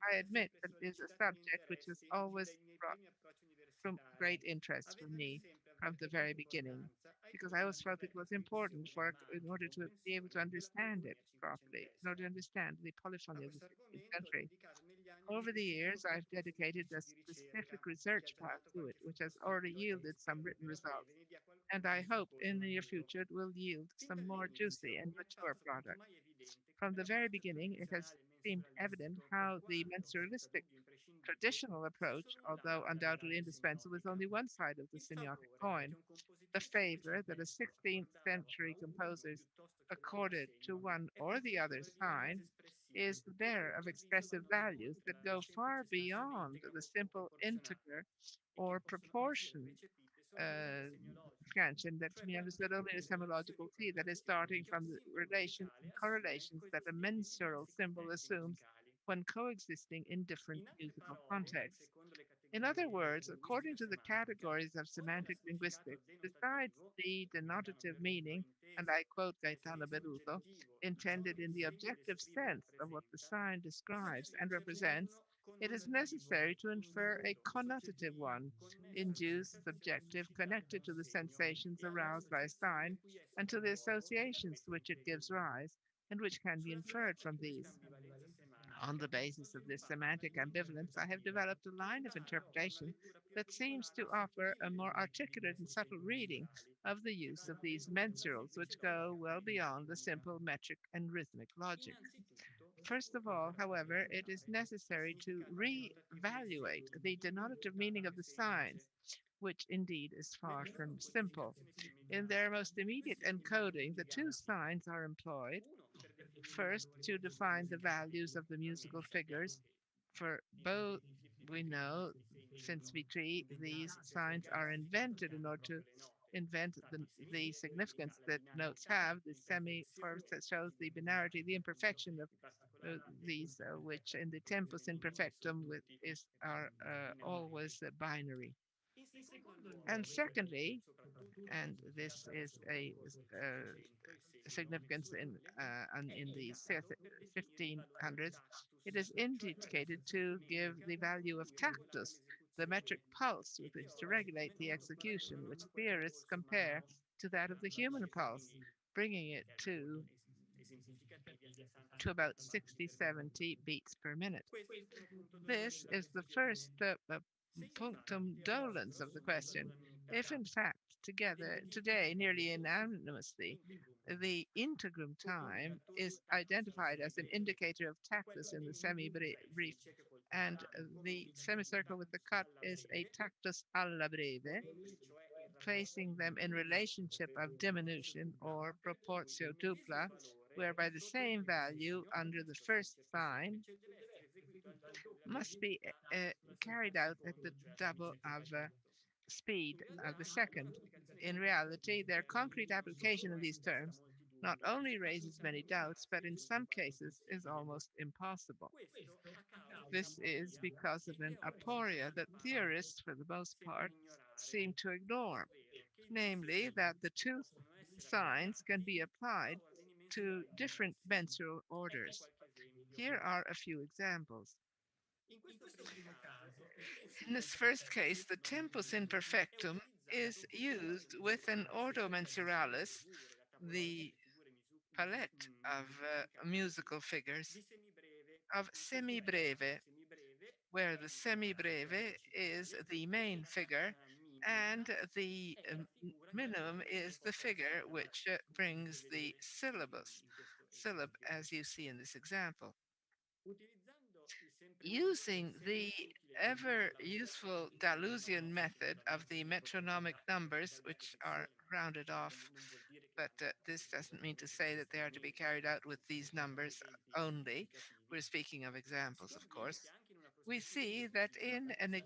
I admit that it is a subject which has always brought from great interest for me from the very beginning, because I always felt it was important for in order to be able to understand it properly, in order to understand the polyphony of the 16th century. Over the years, I've dedicated a specific research path to it, which has already yielded some written results, and I hope in the near future it will yield some more juicy and mature products. From the very beginning, it has seemed evident how the mensuralistic traditional approach, although undoubtedly indispensable, is only one side of the semiotic coin. The favor that a 16th century composer accorded to one or the other sign is the bearer of expressive values that go far beyond the simple integer or proportion uh, scansion that can be understood only in a semiological key, that is, starting from the relations and correlations that a mensural symbol assumes when coexisting in different musical contexts. In other words, according to the categories of semantic linguistics, besides the denotative meaning, and I quote Gaetano Beruto, intended in the objective sense of what the sign describes and represents, it is necessary to infer a connotative one, induced, subjective, connected to the sensations aroused by a sign and to the associations to which it gives rise, and which can be inferred from these. On the basis of this semantic ambivalence, I have developed a line of interpretation that seems to offer a more articulate and subtle reading of the use of these mensurals, which go well beyond the simple metric and rhythmic logic. First of all, however, it is necessary to re-evaluate the denotative meaning of the signs, which indeed is far from simple. In their most immediate encoding, the two signs are employed first to define the values of the musical figures. For both, we know, since we treat these signs are invented in order to invent the significance that notes have. The semi first that shows the binarity, the imperfection of these, which in the tempus imperfectum with is are always binary. And secondly, and this is a significance in the 1500s, it is indicated to give the value of tactus, the metric pulse with which to regulate the execution, which theorists compare to that of the human pulse, bringing it to about 60, 70 beats per minute. This is the first punctum dolens of the question. If in fact today nearly unanimously the integrum time is identified as an indicator of tactus in the semi-brief, and the semicircle with the cut is a tactus alla breve, placing them in relationship of diminution or proportio dupla, whereby the same value under the first sign must be carried out at the double of speed of the second. In reality, their concrete application in these terms not only raises many doubts, but in some cases is almost impossible. This is because of an aporia that theorists, for the most part, seem to ignore, namely that the two signs can be applied to different mensural orders. Here are a few examples. In this first case, the tempus imperfectum is used with an ordo mensuralis, the palette of musical figures, of semibreve, where the semibreve is the main figure and the minimum is the figure which brings the syllab, as you see in this example. Using the ever useful Dalusian method of the metronomic numbers, which are rounded off, but this doesn't mean to say that they are to be carried out with these numbers only. We're speaking of examples, of course. We see that in a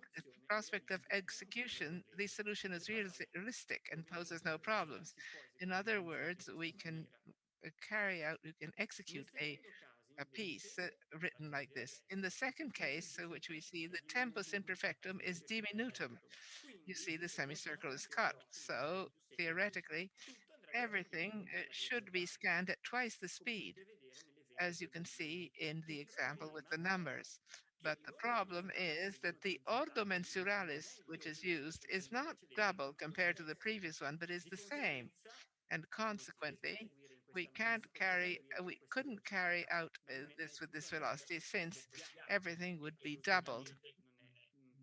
prospect of execution, the solution is realistic and poses no problems. In other words, we can we can execute a piece written like this. In the second case, which we see, the tempus imperfectum is diminutum. You see the semicircle is cut. So theoretically, everything should be scanned at twice the speed, as you can see in the example with the numbers. But the problem is that the ordo mensuralis, which is used, is not double compared to the previous one, but is the same. And consequently, we couldn't carry out this with this velocity since everything would be doubled.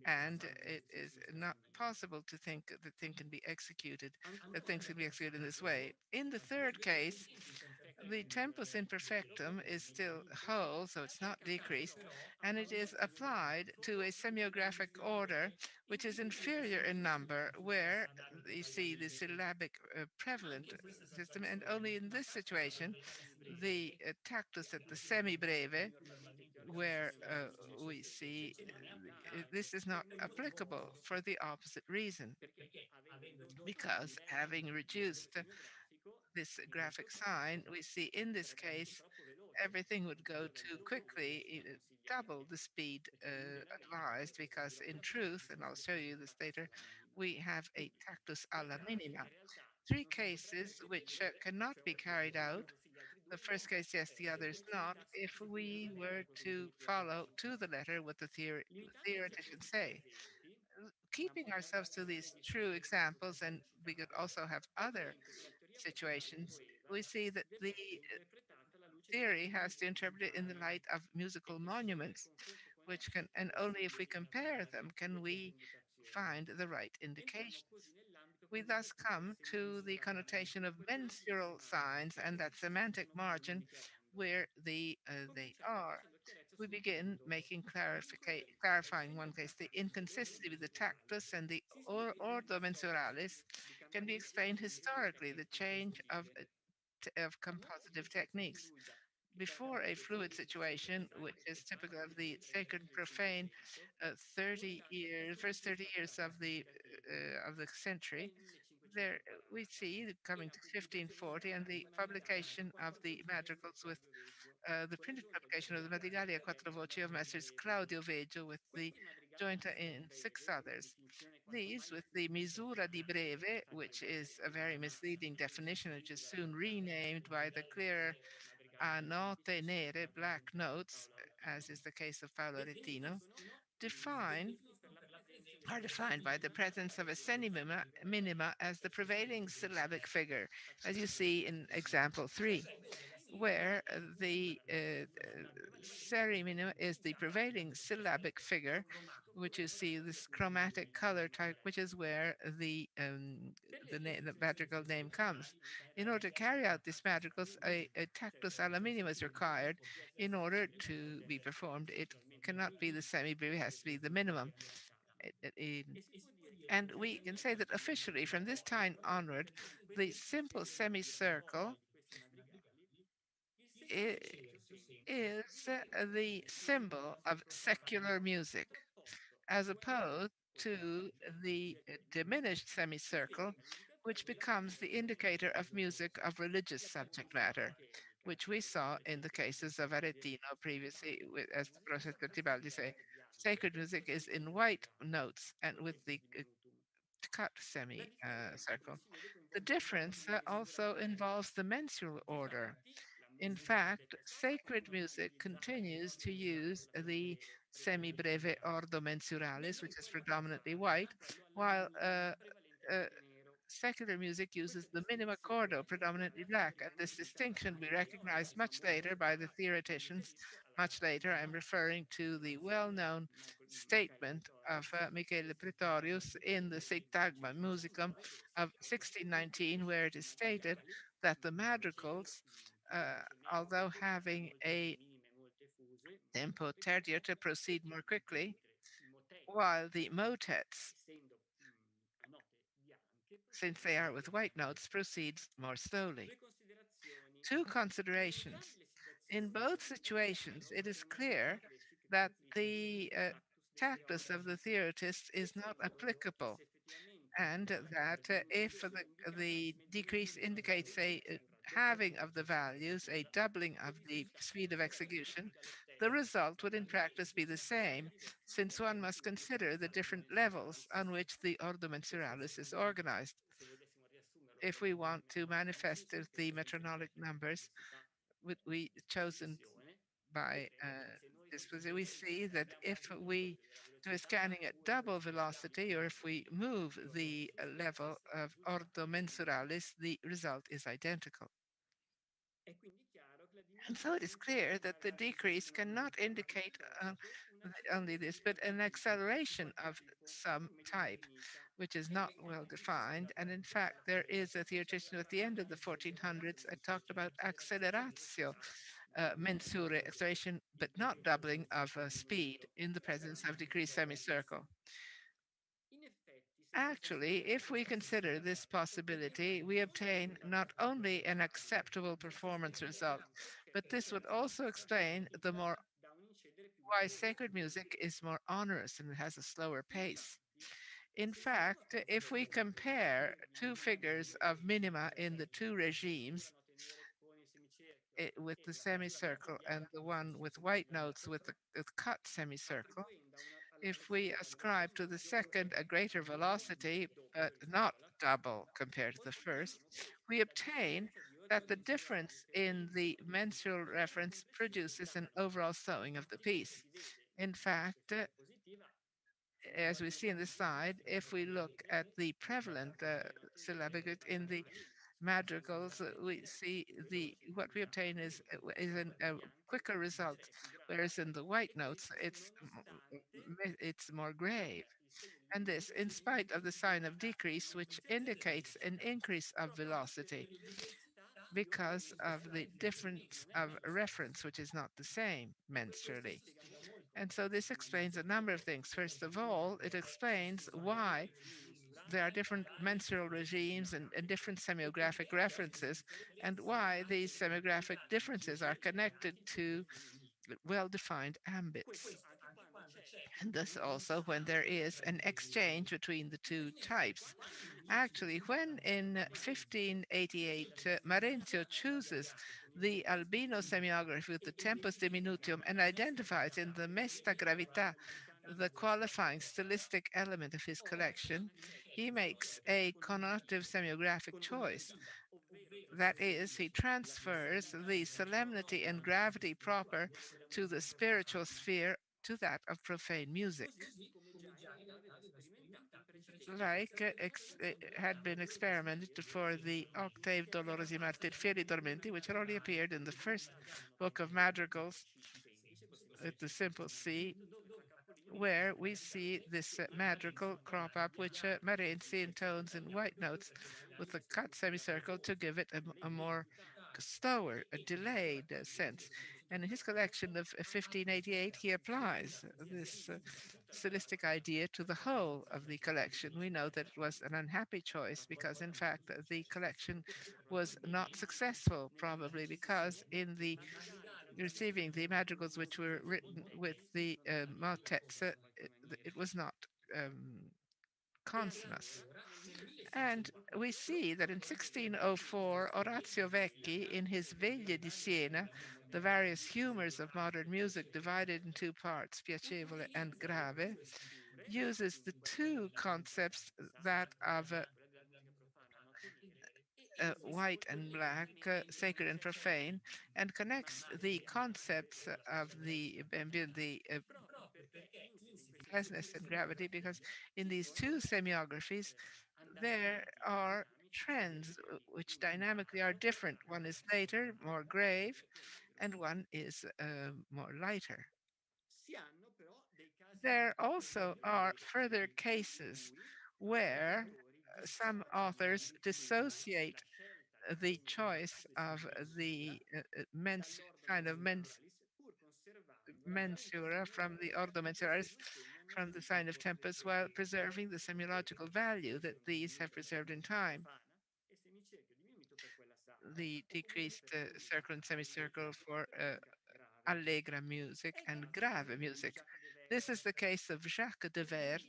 And it is not possible to think that thing can be executed, that things can be executed in this way. In the third case, the tempus imperfectum is still whole, so it's not decreased, and it is applied to a semiographic order which is inferior in number, where you see the syllabic prevalent system, and only in this situation, the tactus at the semi-breve, where we see this is not applicable for the opposite reason, because having reduced this graphic sign, we see in this case everything would go too quickly, double the speed advised, because in truth, and I'll show you this later, we have a tactus alla minima. Three cases which cannot be carried out. The first case, yes, the others not, if we were to follow to the letter what the theoreticians say. Keeping ourselves to these true examples, and we could also have other situations, we see that the theory has to interpret it in the light of musical monuments, which can, and only if we compare them can we find the right indications. We thus come to the connotation of mensural signs and that semantic margin where they are. We begin making clarifying one case. The inconsistency with the tactus and the ordo mensuralis can be explained historically, the change of compositive techniques. Before a fluid situation, which is typical of the sacred and profane 30 years, first 30 years of the century, there we see coming to 1540 and the publication of the madrigals with the printed publication of the Madrigali a quattro voci of Messrs. Claudio Veggio with the joint in six others. These, with the misura di breve, which is a very misleading definition, which is soon renamed by the clearer note nere, black notes, as is the case of Paolo Retino, define are defined by the presence of a semi-minima as the prevailing syllabic figure, as you see in example 3, where the semi-minima is the prevailing syllabic figure, which you see this chromatic color type, which is where the madrigal name comes. In order to carry out these madrigals, a tactus alla minima is required in order to be performed. It cannot be the semi-breve, it has to be the minimum. And we can say that officially from this time onward, the simple semicircle is the symbol of secular music, as opposed to the diminished semicircle, which becomes the indicator of music of religious subject matter, which we saw in the cases of Aretino previously, as Professor Tibaldi say, sacred music is in white notes and with the cut semicircle. The difference also involves the mensural order. In fact, sacred music continues to use the semi-breve ordo mensuralis, which is predominantly white, while secular music uses the minima chordo, predominantly black, and this distinction we recognize much later by the theoreticians. Much later, I'm referring to the well-known statement of Michele Pretorius in the Syntagma Musicum of 1619, where it is stated that the madrigals, although having a tempo tertior to proceed more quickly, while the motets, since they are with white notes, proceeds more slowly. Two considerations. In both situations, it is clear that the tactus of the theoretists is not applicable, and that if the decrease indicates a halving of the values, a doubling of the speed of execution, the result would in practice be the same, since one must consider the different levels on which the ordo mensuralis is organized. If we want to manifest the metronomic numbers, we chosen by this position, we see that if we do a scanning at double velocity, or if we move the level of ordo mensuralis, the result is identical. And so it is clear that the decrease cannot indicate only this, but an acceleration of some type, which is not well defined. And in fact, there is a theoretician at the end of the 1400s that talked about acceleratio mensurae, acceleration, but not doubling of speed in the presence of decreased semicircle. Actually, if we consider this possibility, we obtain not only an acceptable performance result, but this would also explain why sacred music is more onerous and has a slower pace. In fact, if we compare two figures of minima in the two regimes, with the semicircle and the one with white notes with the cut semicircle, if we ascribe to the second a greater velocity, but not double compared to the first, we obtain that the difference in the mensural reference produces an overall slowing of the piece. In fact, as we see in this slide, if we look at the prevalent syllabic in the madrigals, we see what we obtain is a quicker result, whereas in the white notes it's more grave. And this in spite of the sign of decrease, which indicates an increase of velocity because of the difference of reference, which is not the same mensurally. And so this explains a number of things. First of all, it explains why there are different mensural regimes and different semiographic references, and why these semiographic differences are connected to well-defined ambits. And thus also when there is an exchange between the two types. Actually, when in 1588 Marenzio chooses the albino semiography with the tempus diminutum and identifies in the mesta gravità the qualifying stylistic element of his collection, he makes a connotative semiographic choice. That is, he transfers the solemnity and gravity proper to the spiritual sphere to that of profane music. Like had been experimented for the octave Dolorosi Martir Fieri Dormenti, which had already appeared in the first book of madrigals at the simple C, where we see this madrigal crop up, which Marenzi intones in white notes with a cut semicircle to give it a more slower, a delayed sense. And in his collection of 1588, he applies this stylistic idea to the whole of the collection. We know that it was an unhappy choice because, in fact, the collection was not successful, probably because in the receiving the madrigals which were written with the motets, it was not consonous. And we see that in 1604, Orazio Vecchi, in his Veglie di Siena, the various humors of modern music divided in two parts, piacevole and grave, uses the two concepts, that of white and black, sacred and profane, and connects the concepts of the pleasantness and gravity, because in these two semiographies there are trends which dynamically are different. One is later, more grave, and one is more lighter. There also are further cases where some authors dissociate the choice of the mensura from the ordo mensuralis, from the sign of tempus, while preserving the semiological value that these have preserved in time. The decreased circle and semicircle for allegra music and grave music. This is the case of Jacques de Vert,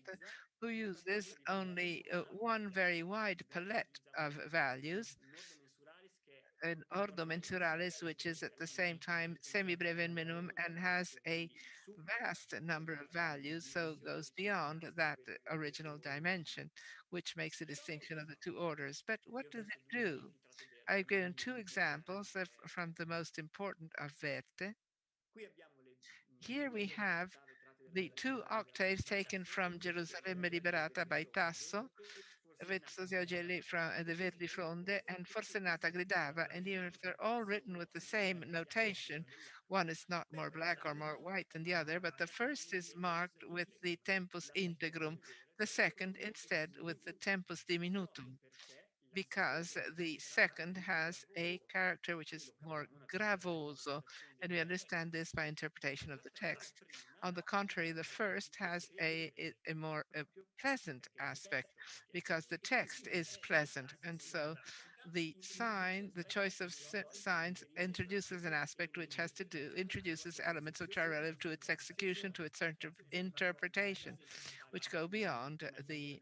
who uses only one very wide palette of values, an ordo mensuralis, which is at the same time semi-breve and minimum and has a vast number of values, so goes beyond that original dimension, which makes a distinction of the two orders. But what does it do? I've given two examples from the most important of Verte. Here we have the two octaves taken from Gerusalemme Liberata by Tasso, Vezzosi Augelli from the Verdi Fronde, and Forsenata Gridava. And even if they're all written with the same notation, one is not more black or more white than the other, but the first is marked with the tempus integrum, the second instead with the tempus diminutum, because the second has a character which is more gravoso, and we understand this by interpretation of the text. On the contrary, the first has a more pleasant aspect, because the text is pleasant, and so the sign, the choice of signs introduces an aspect which has to do, introduces elements which are relative to its execution, to its interpretation, which go beyond the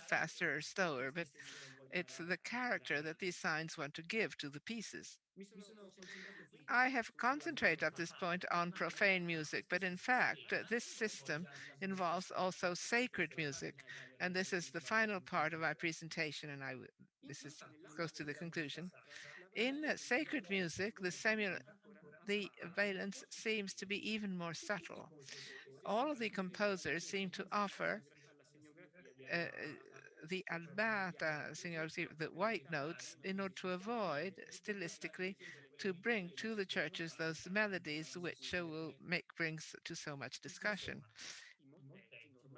faster or slower, but it's the character that these signs want to give to the pieces. I have concentrated at this point on profane music, but in fact, this system involves also sacred music, and this is the final part of my presentation, and this is close to the conclusion. In sacred music, the valence seems to be even more subtle. All of the composers seem to offer uh, the albata, the white notes, in order to avoid stylistically to bring to the churches those melodies which will brings to so much discussion.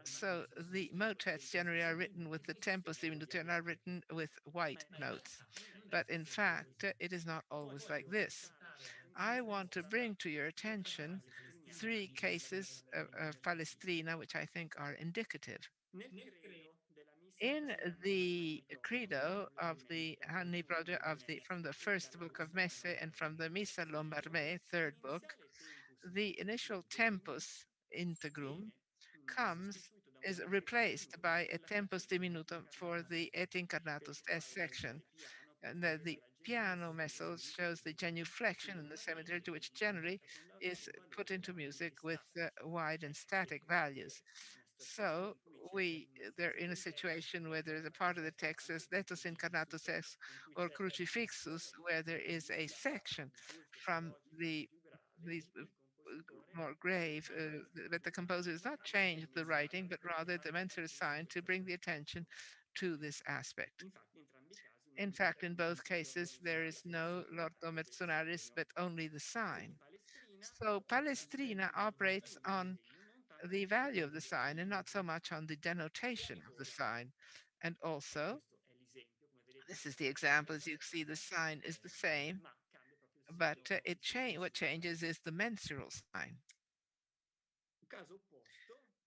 So the motets generally are written with the tempos diminuti and are written with white notes. But in fact, it is not always like this. I want to bring to your attention three cases of Palestrina which I think are indicative. In the credo of the Hanni project from the first book of Messe and from the Missa Lombarme, third book, the initial tempus integrum is replaced by a tempus diminutum for the Et Incarnatus S section, and the piano mezzo shows the genuflection in the semi-liturgy, which generally is put into music with wide and static values. So they're in a situation where there's a part of the text says Letus Incarnatus Ex or Crucifixus, where there is a section from these more grave, but the composer has not changed the writing, but rather the mentor assigned to bring the attention to this aspect. In fact, in both cases, there is no Lordo Mercenaris, but only the sign. So Palestrina operates on the value of the sign and not so much on the denotation of the sign. And also, this is the example, as you see, the sign is the same, but what changes is the mensural sign.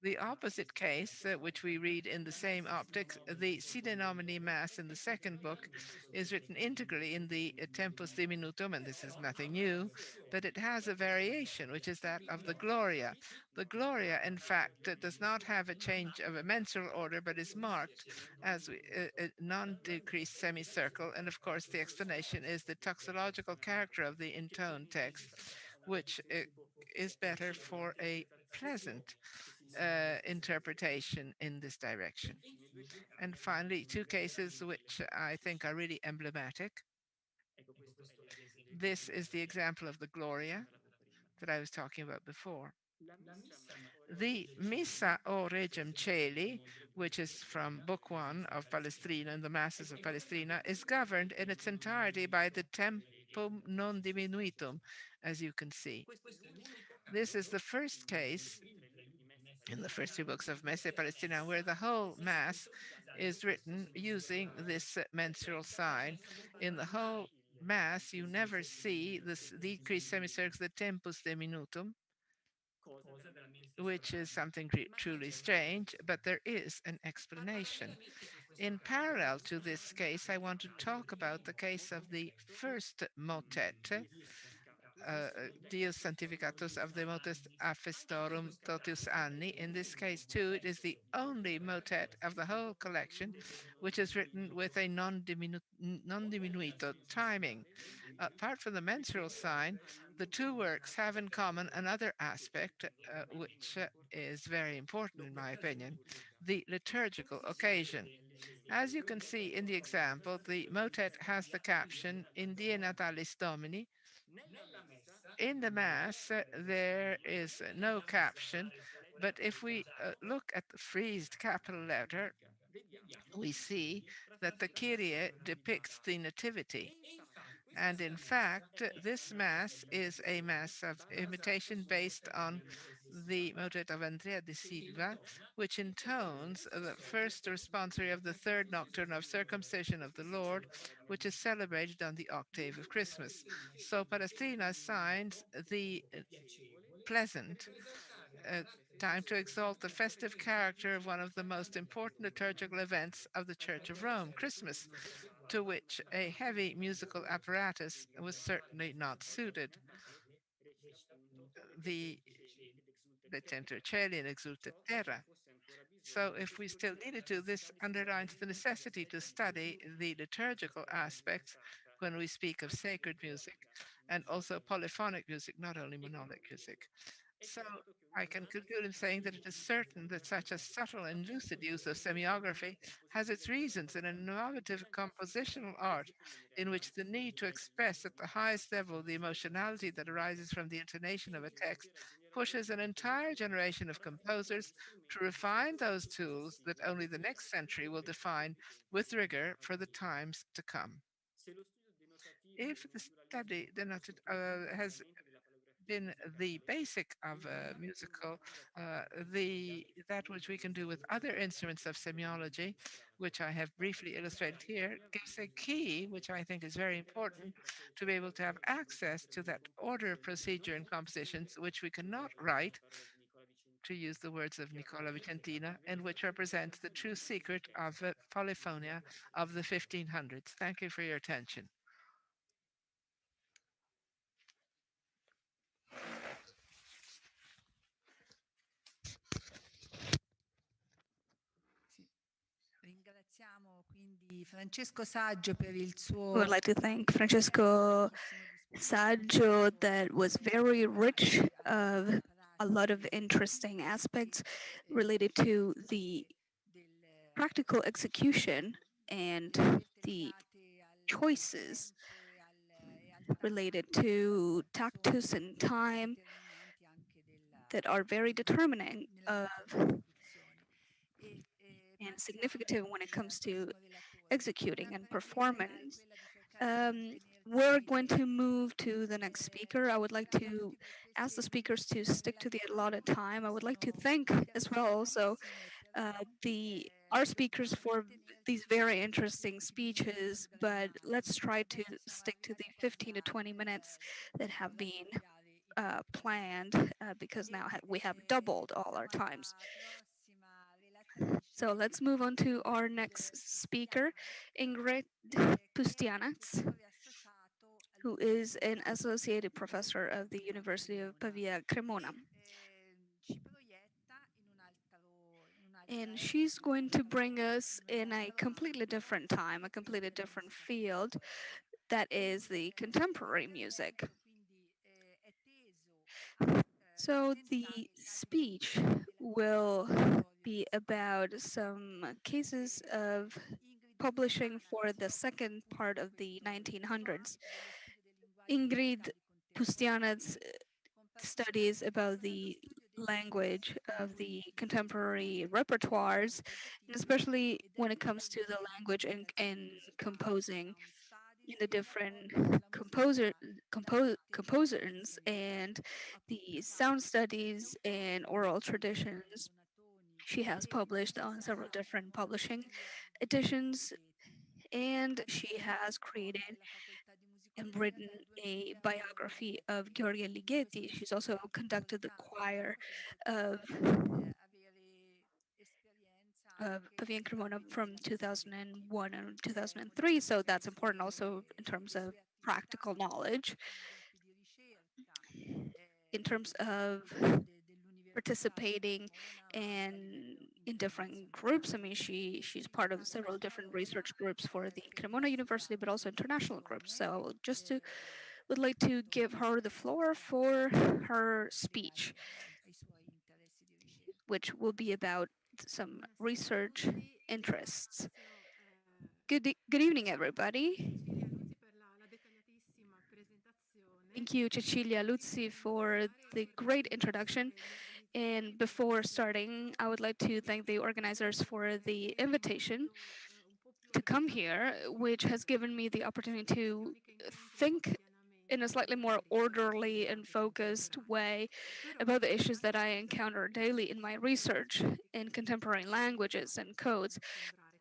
The opposite case, which we read in the same optics, the Sine Nomini Mass in the second book, is written integrally in the Tempus Diminutum, and this is nothing new, but it has a variation, which is that of the Gloria. The Gloria, in fact, does not have a change of a mensural order, but is marked as a non-decreased semicircle, and of course the explanation is the toxological character of the intoned text, which is better for a pleasant interpretation in this direction. And finally, two cases which I think are really emblematic. This is the example of the Gloria that I was talking about before. The Missa o Regem Caeli, which is from Book 1 of Palestrina and the Masses of Palestrina, is governed in its entirety by the Tempum non diminuitum, as you can see. This is the first case in the first two books of Messe Palestina, where the whole Mass is written using this mensural sign. In the whole Mass, you never see this decreased semicircle, the tempus diminutum, which is something truly strange, but there is an explanation. In parallel to this case, I want to talk about the case of the first motet, Deus Sanctificatus of the Motus Afestorum Totius Anni. In this case, too, it is the only motet of the whole collection which is written with a non-diminuito timing. Apart from the mensural sign, the two works have in common another aspect which is very important in my opinion, the liturgical occasion. As you can see in the example, the motet has the caption In Die Natalis Domini, In the Mass, there is no caption, but if we look at the friezed capital letter, we see that the Kyrie depicts the Nativity. And in fact, this Mass is a Mass of imitation based on the motet of Andrea de Silva, which intones the first responsory of the third nocturne of circumcision of the Lord, which is celebrated on the octave of Christmas. So Palestrina signs the pleasant time to exalt the festive character of one of the most important liturgical events of the Church of Rome, Christmas, to which a heavy musical apparatus was certainly not suited. The Detenter Celi and Exultet Terra. So if we still needed to, this underlines the necessity to study the liturgical aspects when we speak of sacred music and also polyphonic music, not only monodic music. So I can conclude in saying that it is certain that such a subtle and lucid use of semiography has its reasons in an innovative compositional art in which the need to express at the highest level the emotionality that arises from the intonation of a text pushes an entire generation of composers to refine those tools that only the next century will define with rigor for the times to come. If the study denoted, has been the basic of musical, that which we can do with other instruments of semiology, which I have briefly illustrated here, gives a key, which I think is very important, to be able to have access to that order of procedure in compositions which we cannot write, to use the words of Nicola Vicentina, and which represents the true secret of polyphonia of the 1500s. Thank you for your attention. Ringraziamo quindi Francesco Saggio per il We suo would like to thank Francesco Saggio, that was very rich of a lot of interesting aspects related to the practical execution and the choices related to tactus and time that are very determining of and significant when it comes to executing and performance. We're going to move to the next speaker. I would like to ask the speakers to stick to the allotted time. I would like to thank as well also our speakers for these very interesting speeches, but let's try to stick to the 15 to 20 minutes that have been planned because now we have doubled all our times. So let's move on to our next speaker, Ingrid Pustianats, who is an associated professor of the University of Pavia Cremona. And she's going to bring us in a completely different time, a completely different field, that is the contemporary music. So the speech will be about some cases of publishing for the second part of the 1900s. Ingrid Pustianats studies about the language of the contemporary repertoires, and especially when it comes to the language and composing in the different composers and the sound studies and oral traditions. She has published on several different publishing editions, and she has created and written a biography of Giorgio Ligeti. She's also conducted the choir of Pavia Cremona from 2001 and 2003. So that's important also in terms of practical knowledge. In terms of participating in different groups. I mean, she's part of several different research groups for the Cremona University, but also international groups. So just to would like to give her the floor for her speech, which will be about some research interests. Good evening, everybody. Thank you, Cecilia Luzzi, for the great introduction. And before starting, I would like to thank the organizers for the invitation to come here, which has given me the opportunity to think in a slightly more orderly and focused way about the issues that I encounter daily in my research in contemporary languages and codes.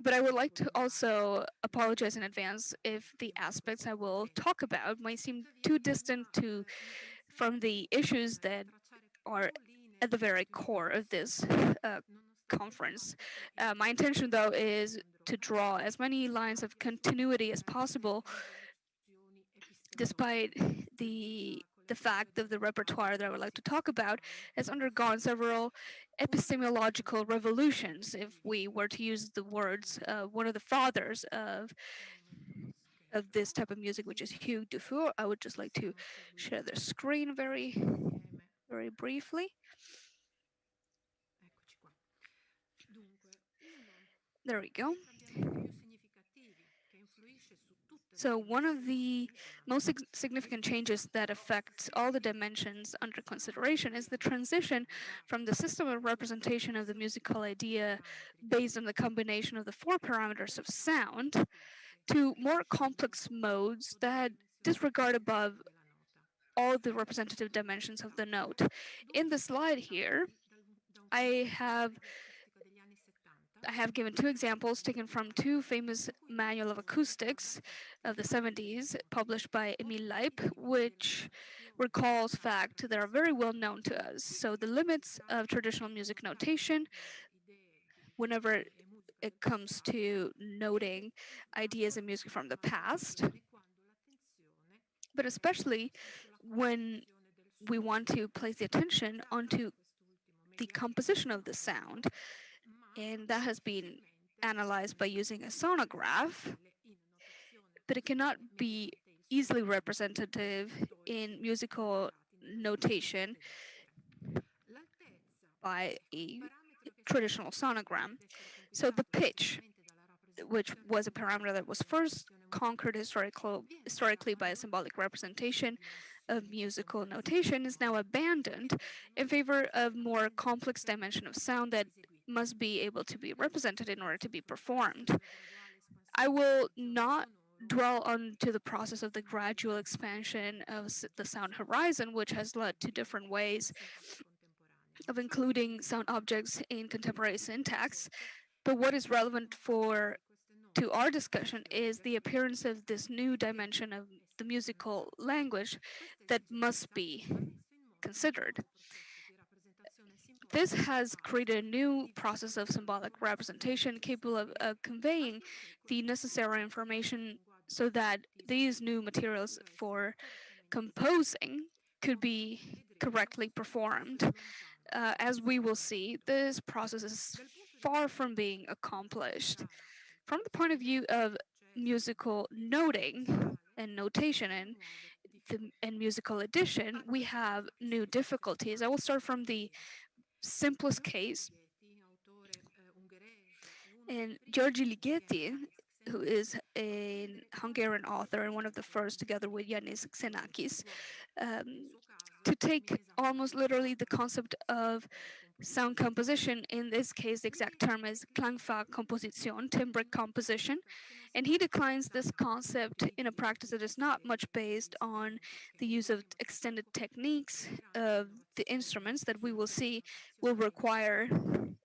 But I would like to also apologize in advance if the aspects I will talk about might seem too distant from the issues that are at the very core of this conference. My intention, though, is to draw as many lines of continuity as possible, despite the fact of the repertoire that I would like to talk about has undergone several epistemological revolutions. If we were to use the words one of the fathers of this type of music, which is Hugh Dufour, I would just like to share the screen very briefly. There we go. So one of the most significant changes that affects all the dimensions under consideration is the transition from the system of representation of the musical idea based on the combination of the four parameters of sound to more complex modes that disregard above all the representative dimensions of the note. In the slide here, I have given two examples taken from two famous manual of acoustics of the 70s published by Emil Leip, which recalls facts that are very well known to us. So the limits of traditional music notation, whenever it comes to noting ideas in music from the past, but especially when we want to place the attention onto the composition of the sound. And that has been analyzed by using a sonograph, but it cannot be easily representative in musical notation by a traditional sonogram. So the pitch, which was a parameter that was first conquered historically by a symbolic representation of musical notation, is now abandoned in favor of more complex dimension of sound that must be able to be represented in order to be performed. I will not dwell onto the process of the gradual expansion of the sound horizon, which has led to different ways of including sound objects in contemporary syntax. But what is relevant to our discussion is the appearance of this new dimension of the musical language that must be considered. This has created a new process of symbolic representation capable of conveying the necessary information so that these new materials for composing could be correctly performed. As we will see, this process is far from being accomplished. From the point of view of musical noting and notation and musical addition, we have new difficulties. I will start from the simplest case. And Georgi Ligeti, who is a Hungarian author and one of the first, together with Yanis Xenakis, to take almost literally the concept of sound composition. In this case, the exact term is Klangfarkomposition, timbric composition, and he declines this concept in a practice that is not much based on the use of extended techniques of the instruments that we will see will require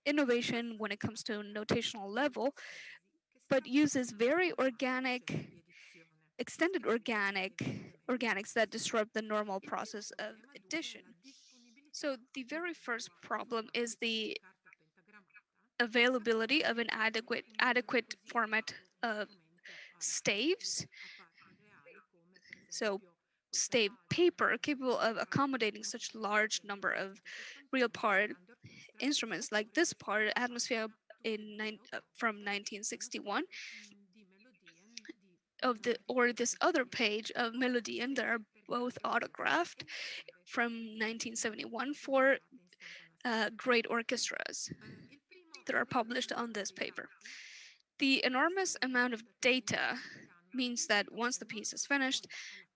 innovation when it comes to notational level, but uses very organic, extended organics that disrupt the normal process of addition. So the very first problem is the availability of an adequate format of staves. So stave paper capable of accommodating such large number of real part instruments like this part, Atmosphere from 1961, or this other page of Melodian that are both autographed from 1971 for great orchestras that are published on this paper. The enormous amount of data means that once the piece is finished,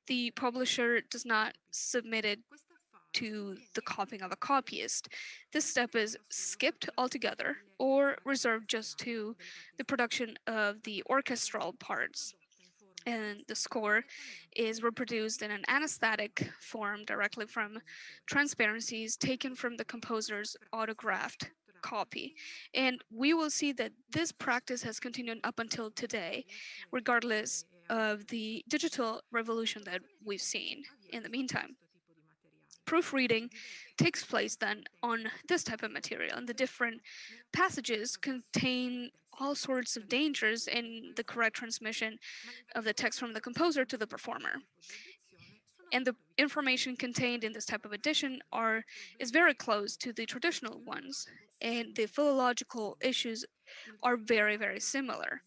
the publisher does not submit it to the copying of a copyist. This step is skipped altogether or reserved just to the production of the orchestral parts. And the score is reproduced in an anesthetic form directly from transparencies taken from the composer's autographed copy. And we will see that this practice has continued up until today, regardless of the digital revolution that we've seen in the meantime. Proofreading takes place then on this type of material, and the different passages contain all sorts of dangers in the correct transmission of the text from the composer to the performer. And the information contained in this type of edition is very close to the traditional ones, and the philological issues are very, very similar.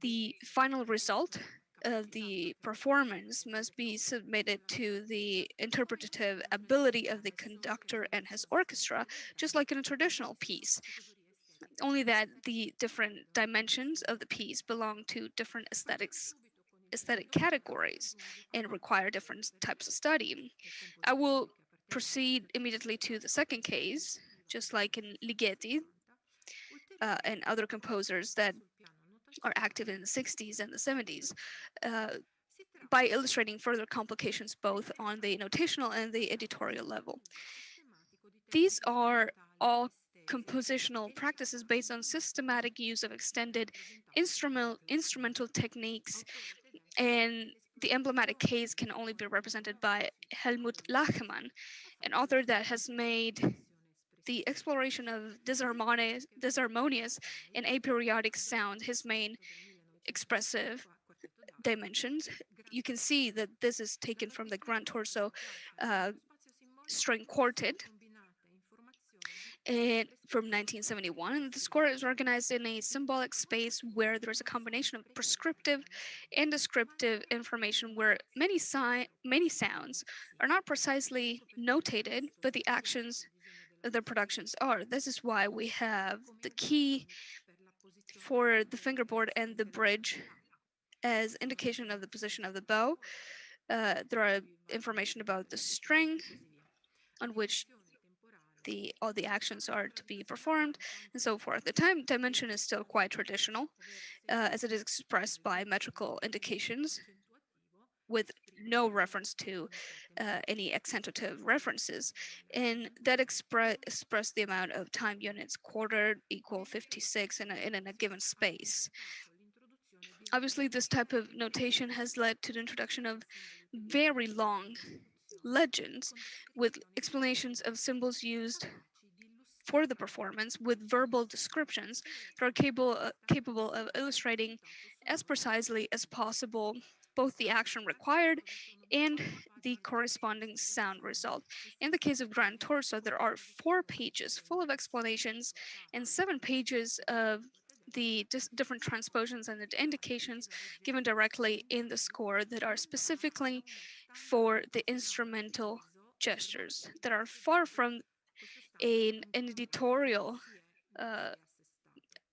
The final result of the performance must be submitted to the interpretative ability of the conductor and his orchestra, just like in a traditional piece. Only that the different dimensions of the piece belong to different aesthetic categories and require different types of study. I will proceed immediately to the second case, just like in Ligeti and other composers that are active in the 60s and the 70s, by illustrating further complications both on the notational and the editorial level. These are all compositional practices based on systematic use of extended instrumental techniques, and the emblematic case can only be represented by Helmut Lachmann, an author that has made the exploration of disharmonious and aperiodic sound his main expressive dimensions. You can see that this is taken from the Grand Torso string quartet and from 1971. The score is organized in a symbolic space where there's a combination of prescriptive and descriptive information, where many sounds are not precisely notated, but the actions of the productions are. This is why we have the key for the fingerboard and the bridge as indication of the position of the bow. There are information about the string on which all the actions are to be performed, and so forth. The time dimension is still quite traditional, as it is expressed by metrical indications with no reference to any accentuative references, and that express the amount of time units quartered equal 56 in a given space. Obviously, this type of notation has led to the introduction of very long legends with explanations of symbols used for the performance, with verbal descriptions that are capable of illustrating as precisely as possible both the action required and the corresponding sound result. In the case of Grand Torso, there are 4 pages full of explanations and 7 pages of the different transpositions and the indications given directly in the score that are specifically for the instrumental gestures, that are far from an editorial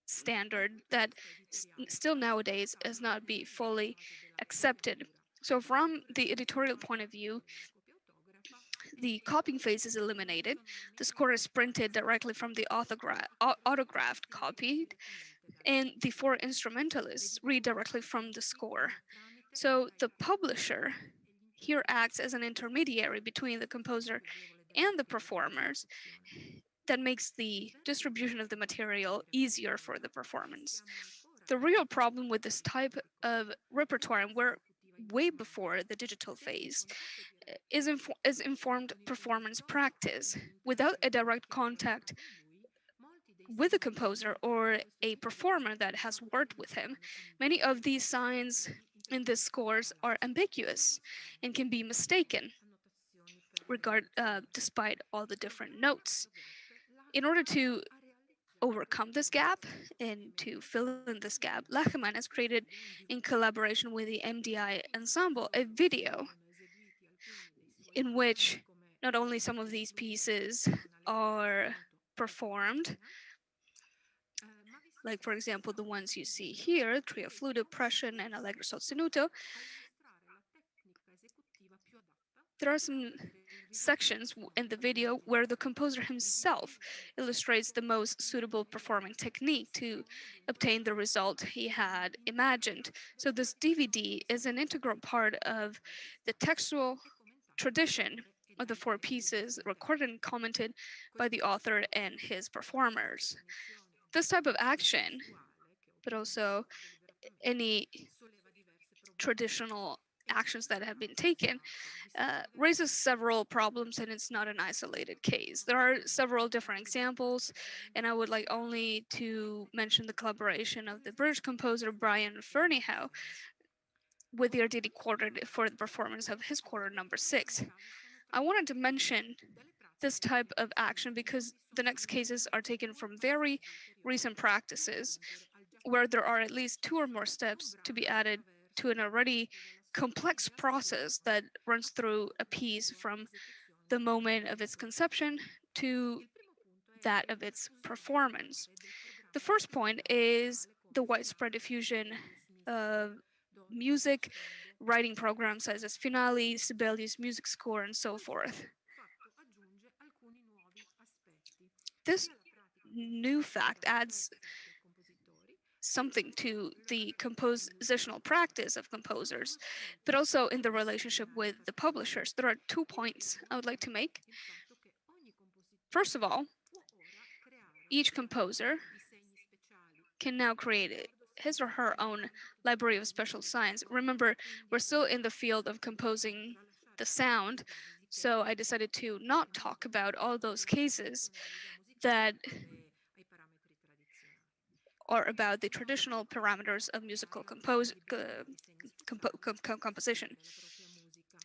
standard that still nowadays is not be fully accepted. So from the editorial point of view, the copying phase is eliminated. The score is printed directly from the autographed copy, and the 4 instrumentalists read directly from the score. So the publisher here acts as an intermediary between the composer and the performers that makes the distribution of the material easier for the performance. The real problem with this type of repertoire, and we're way before the digital phase, is informed performance practice. Without a direct contact with a composer or a performer that has worked with him, many of these signs in the scores are ambiguous and can be mistaken despite all the different notes. In order to overcome this gap and to fill in this gap, Lachmann has created, in collaboration with the MDI Ensemble, a video in which not only some of these pieces are performed, like for example the ones you see here, Trio Fluto, Prussian, and Allegro sostenuto, There are some sections in the video where the composer himself illustrates the most suitable performing technique to obtain the result he had imagined. So this DVD is an integral part of the textual tradition of the four pieces recorded and commented by the author and his performers. This type of action, but also any traditional actions that have been taken, raises several problems, and it's not an isolated case. There are several different examples, and I would like only to mention the collaboration of the British composer Brian Ferneyhough with the Arditi Quartet for the performance of his quartet number 6. I wanted to mention this type of action because the next cases are taken from very recent practices where there are at least 2 or more steps to be added to an already complex process that runs through a piece from the moment of its conception to that of its performance. The first point is the widespread diffusion of music, writing programs such as Finale, Sibelius Music Score, and so forth. This new fact adds something to the compositional practice of composers, but also in the relationship with the publishers. There are 2 points I would like to make. First of all, each composer can now create his or her own library of special signs. Remember, we're still in the field of composing the sound, so I decided to not talk about all those cases that are about the traditional parameters of musical composition.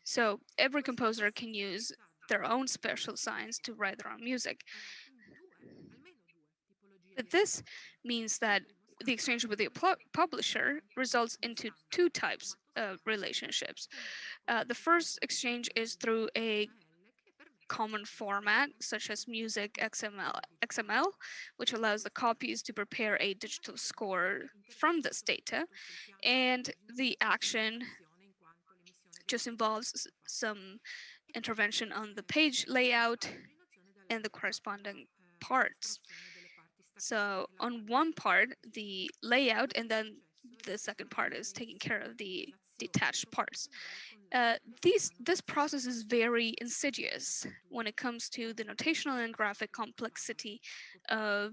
So every composer can use their own special signs to write their own music. But this means that the exchange with the publisher results into 2 types of relationships. The first exchange is through a common format, such as music XML, which allows the copies to prepare a digital score from this data. And the action just involves some intervention on the page layout and the corresponding parts. So on one part, the layout, and then the second part is taking care of the detached parts. This process is very insidious when it comes to the notational and graphic complexity of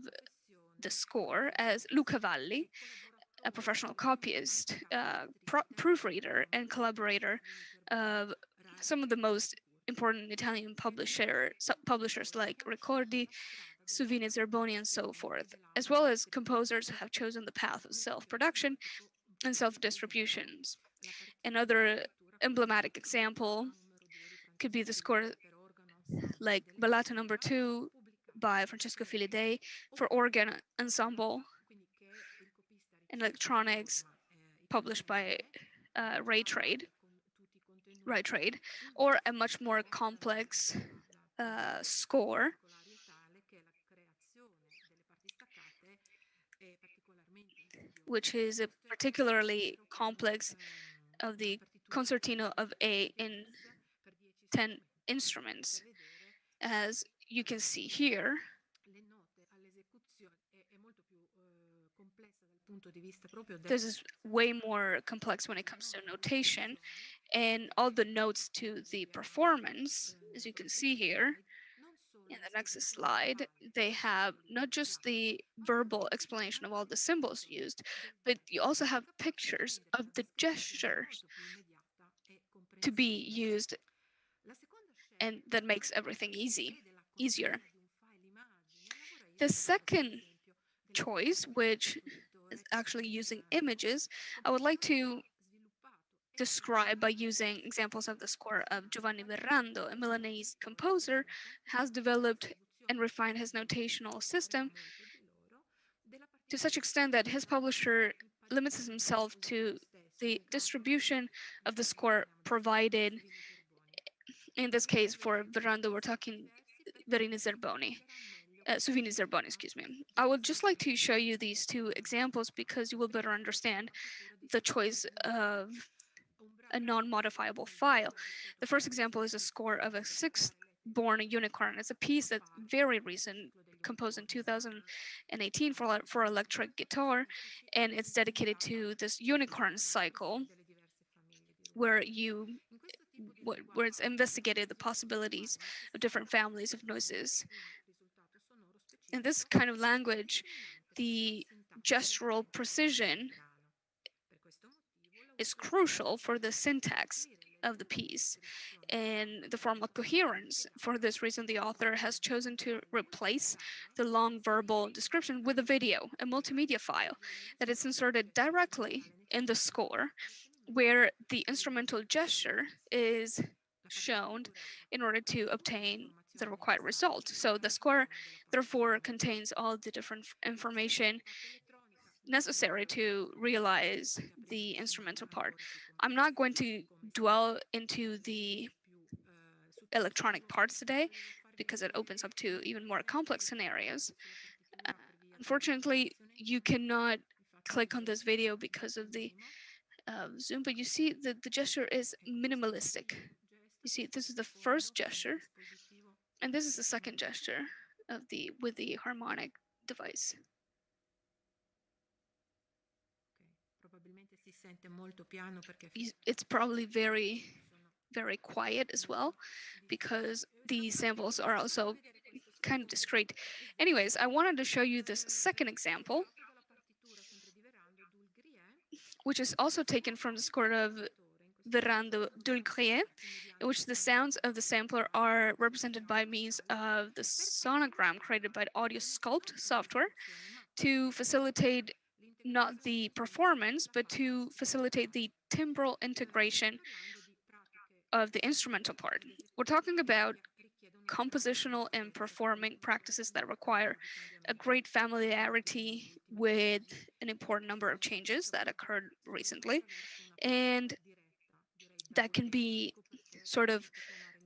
the score, as Luca Valli, a professional copyist, proofreader, and collaborator of some of the most important Italian publishers like Ricordi, Suvini Zerboni, and so forth, as well as composers have chosen the path of self-production and self-distributions. Another emblematic example could be the score like Ballata No. 2 by Francesco Filidei for organ ensemble and electronics, published by Ray Trade, or a much more complex score which is a particularly complex of the concertino of A in 10 instruments. As you can see here, this is way more complex when it comes to notation, and all the notes to the performance, as you can see here in the next slide, they have not just the verbal explanation of all the symbols used, but you also have pictures of the gestures to be used, and that makes everything easier. The second choice, which is actually using images, I would like to describe by using examples of the score of Giovanni Verrando, a Milanese composer, has developed and refined his notational system to such extent that his publisher limits himself to the distribution of the score provided. In this case, for Verrando, we're talking Suvini Zerboni, excuse me. I would just like to show you these 2 examples because you will better understand the choice of a non-modifiable file. The first example is a score of a sixth-born unicorn. It's a piece that's very recent, composed in 2018 for electric guitar, and it's dedicated to this unicorn cycle where where it's investigated the possibilities of different families of noises. In this kind of language, the gestural precision is crucial for the syntax of the piece and the formal coherence. For this reason, the author has chosen to replace the long verbal description with a video, a multimedia file that is inserted directly in the score, where the instrumental gesture is shown in order to obtain the required result. So the score therefore contains all the different information necessary to realize the instrumental part. I'm not going to dwell into the electronic parts today because it opens up to even more complex scenarios. Unfortunately, you cannot click on this video because of the Zoom, but you see that the gesture is minimalistic. You see, this is the first gesture, and this is the second gesture of with the harmonic device. It's probably very, very quiet as well, because the samples are also kind of discrete. Anyways, I wanted to show you this second example, which is also taken from the score of Verrando d'Ulgrier, in which the sounds of the sampler are represented by means of the sonogram created by Audio Sculpt software to facilitate not the performance, but to facilitate the timbral integration of the instrumental part. We're talking about compositional and performing practices that require a great familiarity with an important number of changes that occurred recently, and that can be sort of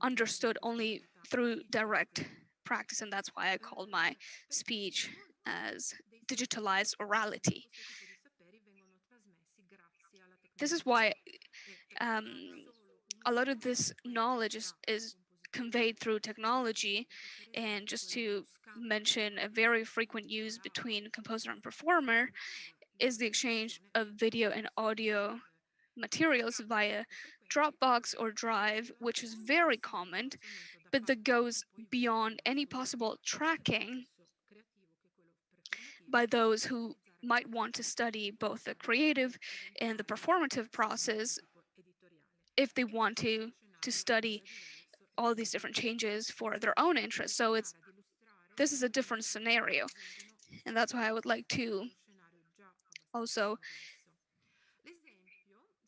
understood only through direct practice, and that's why I called my speech as digitalized orality. This is why a lot of this knowledge is conveyed through technology. And just to mention, a very frequent use between composer and performer is the exchange of video and audio materials via Dropbox or Drive, which is very common, but that goes beyond any possible tracking by those who might want to study both the creative and the performative process if they want to study all these different changes for their own interests. So this is a different scenario, and that's why I would like to also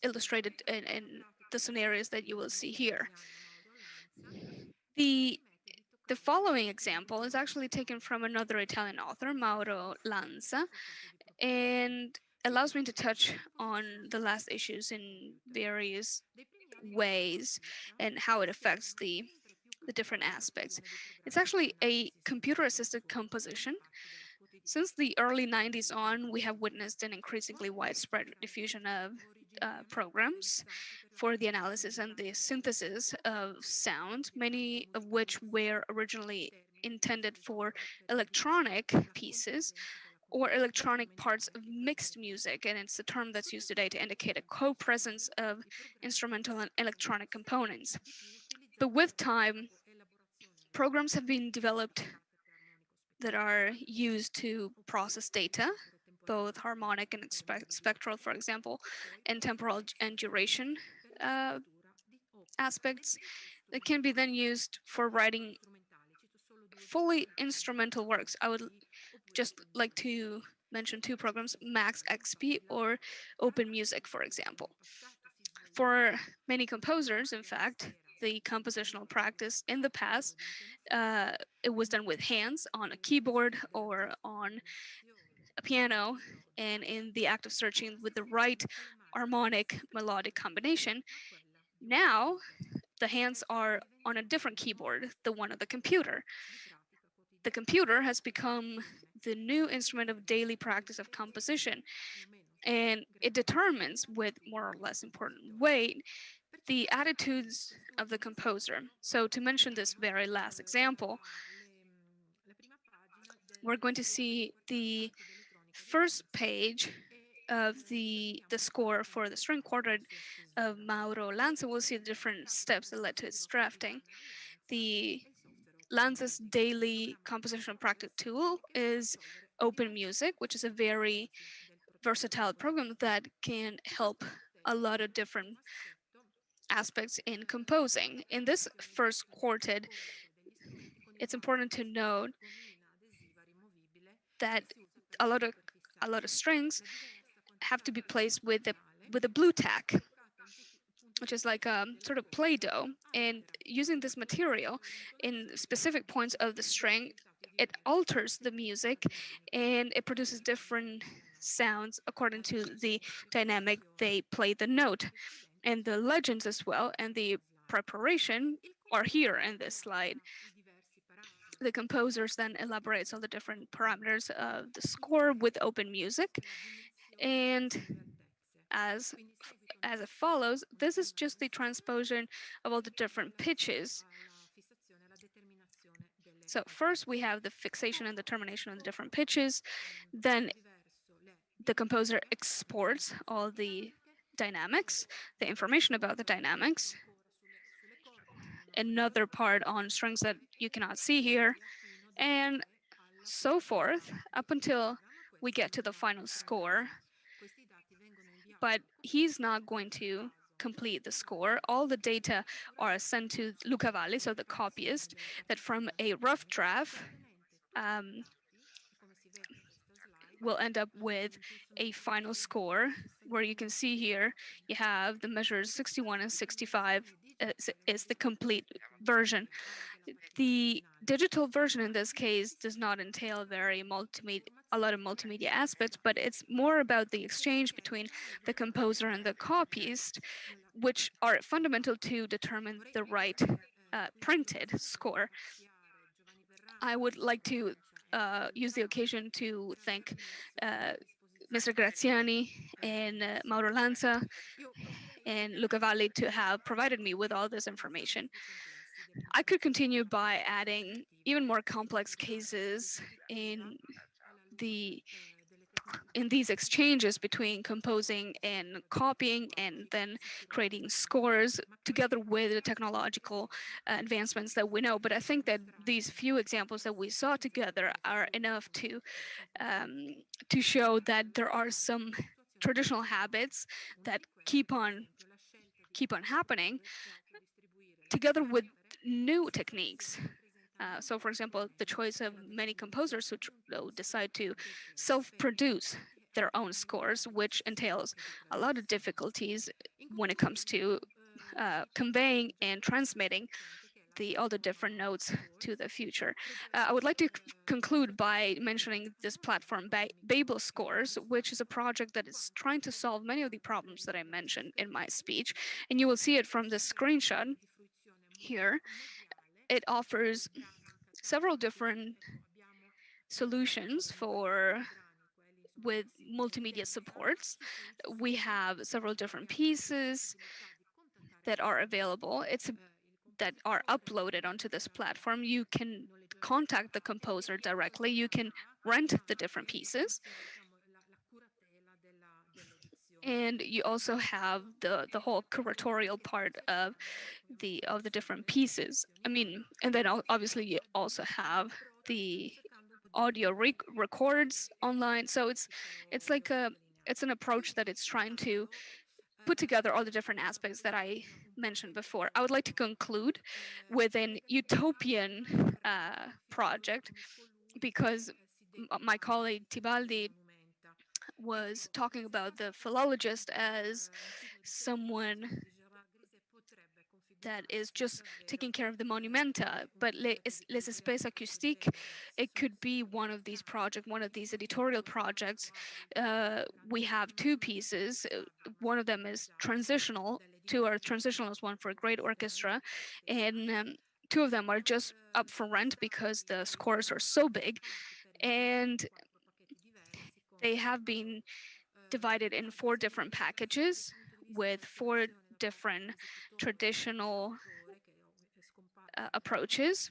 illustrate it in the scenarios that you will see here. The following example is actually taken from another Italian author, Mauro Lanza, and allows me to touch on the last issues in various ways and how it affects the different aspects. It's actually a computer-assisted composition. Since the early 90s on, we have witnessed an increasingly widespread diffusion of programs for the analysis and the synthesis of sound, many of which were originally intended for electronic pieces or electronic parts of mixed music, and it's a term that's used today to indicate a co-presence of instrumental and electronic components. But with time, programs have been developed that are used to process data, both harmonic and spectral, for example, and temporal and duration aspects that can be then used for writing fully instrumental works. I would just like to mention two programs, Max XP or Open Music, for example. For many composers, in fact, the compositional practice in the past, it was done with hands on a keyboard or on a piano, and in the act of searching with the right harmonic melodic combination. Now, the hands are on a different keyboard, the one of the computer. The computer has become the new instrument of daily practice of composition, and it determines with more or less important weight the attitudes of the composer. So to mention this very last example, we're going to see the first page of the score for the string quartet of Mauro Lanza. We'll see the different steps that led to its drafting. The Lanza's daily composition practice tool is Open Music, which is a very versatile program that can help a lot of different aspects in composing. In this first quartet, it's important to note that a lot of strings have to be placed with a blue tack, which is like a sort of Play-Doh. And using this material in specific points of the string, it alters the music and it produces different sounds according to the dynamic they play the note. And the legends as well and the preparation are here in this slide. The composers then elaborates on the different parameters of the score with open music. And as it follows, this is just the transposition of all the different pitches. So first we have the fixation and determination of the different pitches. Then the composer exports all the dynamics, the information about the dynamics. Another part on strings that you cannot see here, and so forth up until we get to the final score. But he's not going to complete the score. All the data are sent to Luca Valli, so the copyist, that from a rough draft will end up with a final score where you can see here you have the measures 61 and 65 is the complete version. The digital version in this case does not entail a lot of multimedia aspects, but it's more about the exchange between the composer and the copyist, which are fundamental to determine the right printed score. I would like to use the occasion to thank Mr. Graziani and Mauro Lanza and Luca Valli to have provided me with all this information. I could continue by adding even more complex cases in these exchanges between composing and copying and then creating scores together with the technological advancements that we know. But I think that these few examples that we saw together are enough to show that there are some traditional habits that keep on happening together with new techniques. So, for example, the choice of many composers who decide to self-produce their own scores, which entails a lot of difficulties when it comes to conveying and transmitting all the different notes to the future. I would like to conclude by mentioning this platform, Babel Scores, which is a project that is trying to solve many of the problems that I mentioned in my speech. And you will see it from the screenshot here. It offers several different solutions with multimedia supports. We have several different pieces that are available. That are uploaded onto this platform. You can contact the composer directly. You can rent the different pieces. And you also have the whole curatorial part of the different pieces. I mean, and then obviously you also have the audio records online. So it's like it's an approach that it's trying to put together all the different aspects that I mentioned before. I would like to conclude with an utopian project, because my colleague Tibaldi was talking about the philologist as someone that is just taking care of the monumenta, but Les Espèces Acoustiques, it could be one of these projects, one of these editorial projects. We have two pieces. One of them is transitional. Two are transitional as one for a great orchestra, and two of them are just up for rent because the scores are so big, and they have been divided in 4 different packages with 4 different traditional approaches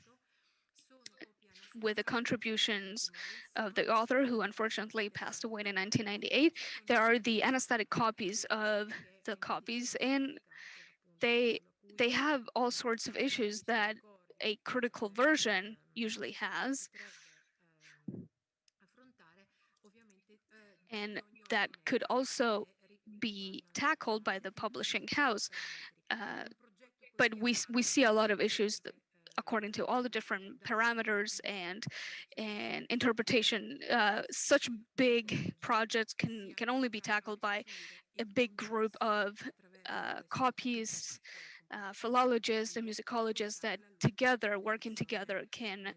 with the contributions of the author, who unfortunately passed away in 1998. There are the anesthetic copies of the copies, and they have all sorts of issues that a critical version usually has, and that could also be tackled by the publishing house. But we see a lot of issues according to all the different parameters and interpretation. Such big projects can only be tackled by a big group of copyists, philologists, and musicologists that together, working together, can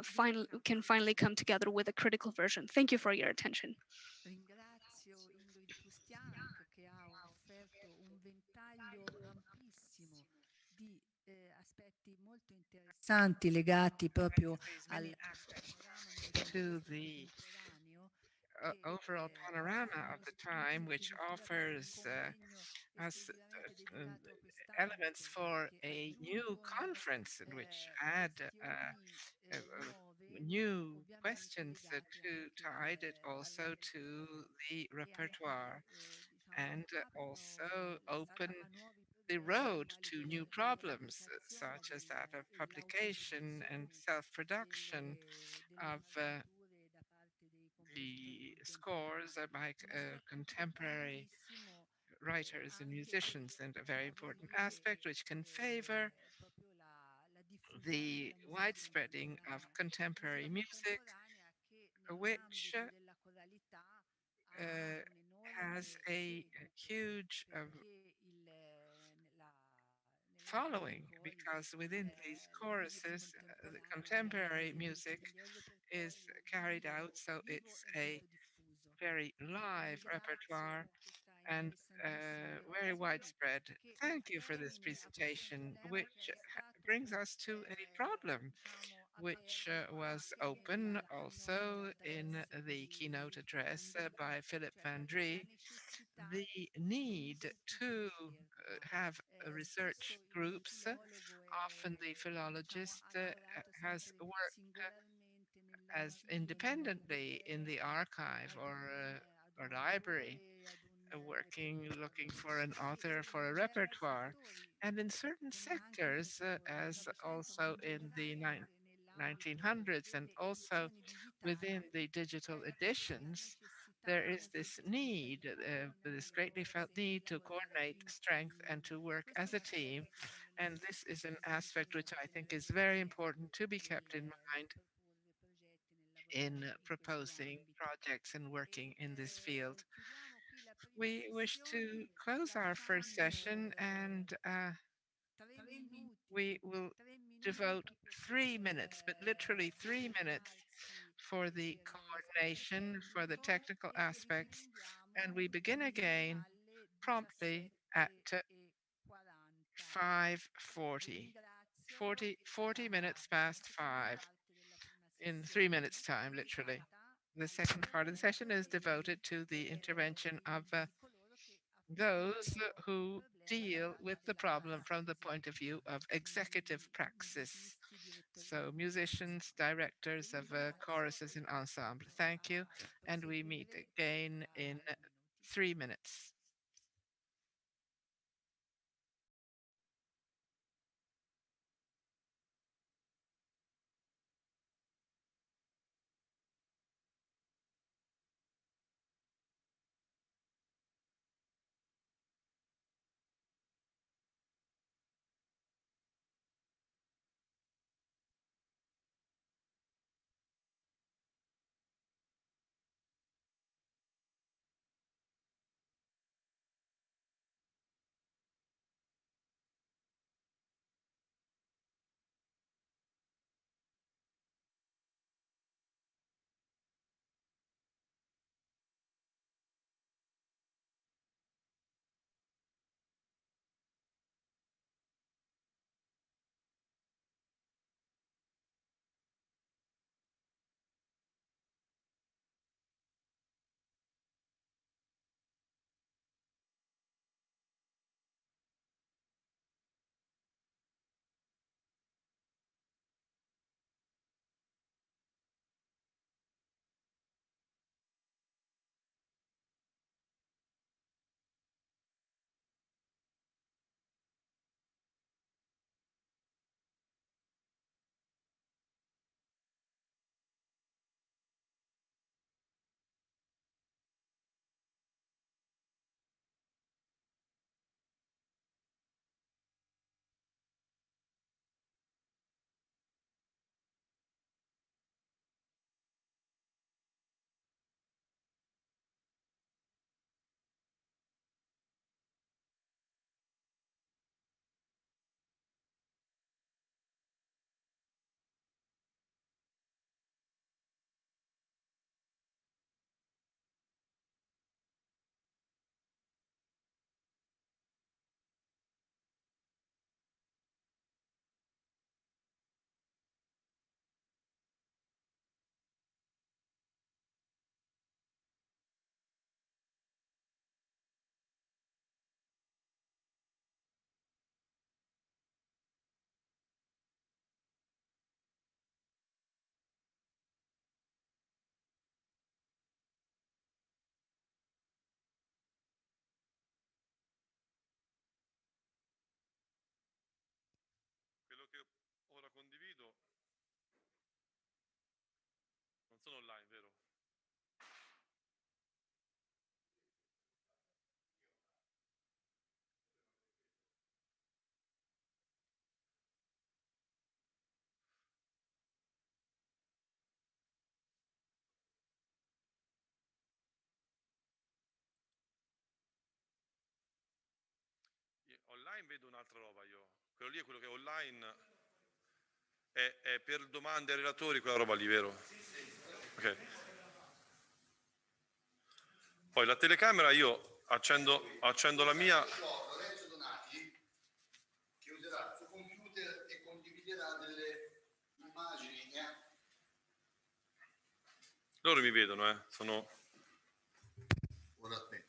finally come together with a critical version. Thank you for your attention. Ringrazio Ingrid Pustianach che ha offerto un ventaglio amplissimo di aspetti molto interessanti legati proprio al panorama to the overall panorama of the time, which offers us elements for a new conference in which add new questions to tied it also to the repertoire and also open the road to new problems such as that of publication and self-production of the scores by contemporary writers and musicians, and a very important aspect which can favor the widespreading of contemporary music, which has a huge following, because within these choruses, the contemporary music is carried out, so it's a very live repertoire and very widespread. Thank you for this presentation, which brings us to a problem which was open also in the keynote address by Philip Van Drie, the need to have research groups. Often the philologist has worked as independently in the archive or library, looking for an author for a repertoire. And in certain sectors, as also in the 1900s and also within the digital editions, there is this need, this greatly felt need to coordinate strength and to work as a team. And this is an aspect which I think is very important to be kept in mind in proposing projects and working in this field. We wish to close our first session, and we will devote 3 minutes, but literally 3 minutes, for the coordination, for the technical aspects, and we begin again promptly at 5:40, 40 minutes past 5, in 3 minutes time, literally. The second part of the session is devoted to the intervention of those who deal with the problem from the point of view of executive praxis. So musicians, directors of choruses and ensemble. Thank you, and we meet again in 3 minutes. vedo un'altra roba io. Quello lì è quello che è online, è per domande ai relatori quella roba lì, vero? Ok. Poi la telecamera io accendo la mia. Lorenzo Donati, che userà il suo computer e condividerà delle immagini. Loro mi vedono, sono... Ora aspetta.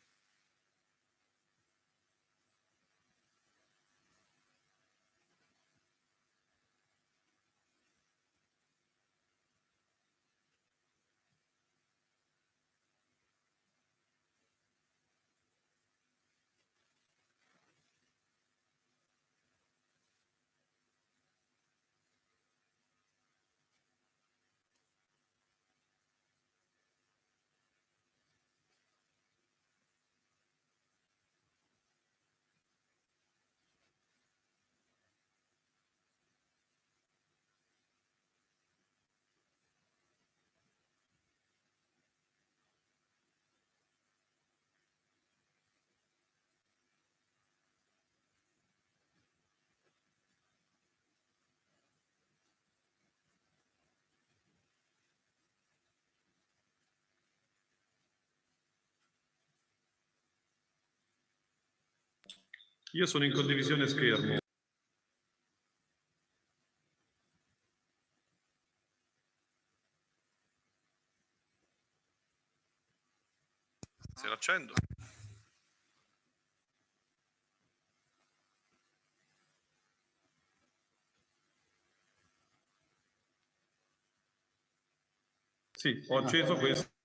Io sono in condivisione schermo. Se l'accendo. Sì, ho acceso questo.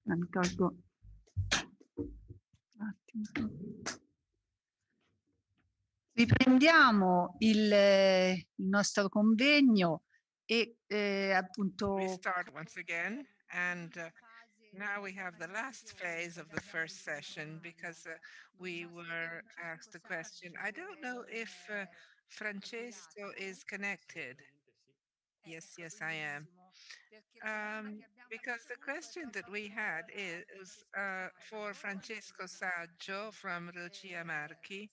Mi tolgo un attimo. Riprendiamo il nostro convegno e appunto. We start once again, and now we have the last phase of the first session because we were asked a question. I don't know if Francesco is connected. Yes, I am. Because the question that we had is for Francesco Saggio from Lucia Marchi,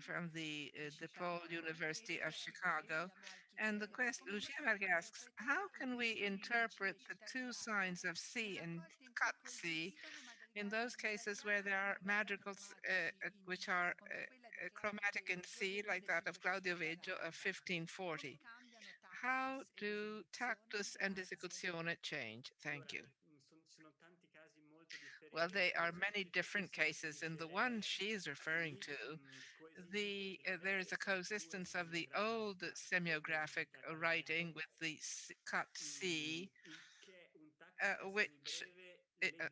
from the DePaul University of Chicago. And the question, Lucia Marchi asks, how can we interpret the two signs of C and cut C in those cases where there are madrigals which are chromatic in C, like that of Claudio Veggio of 1540? How do tactus and esecuzione change? Thank you. Well, there are many different cases. In the one she is referring to, there is a coexistence of the old semiographic writing with the cut C, which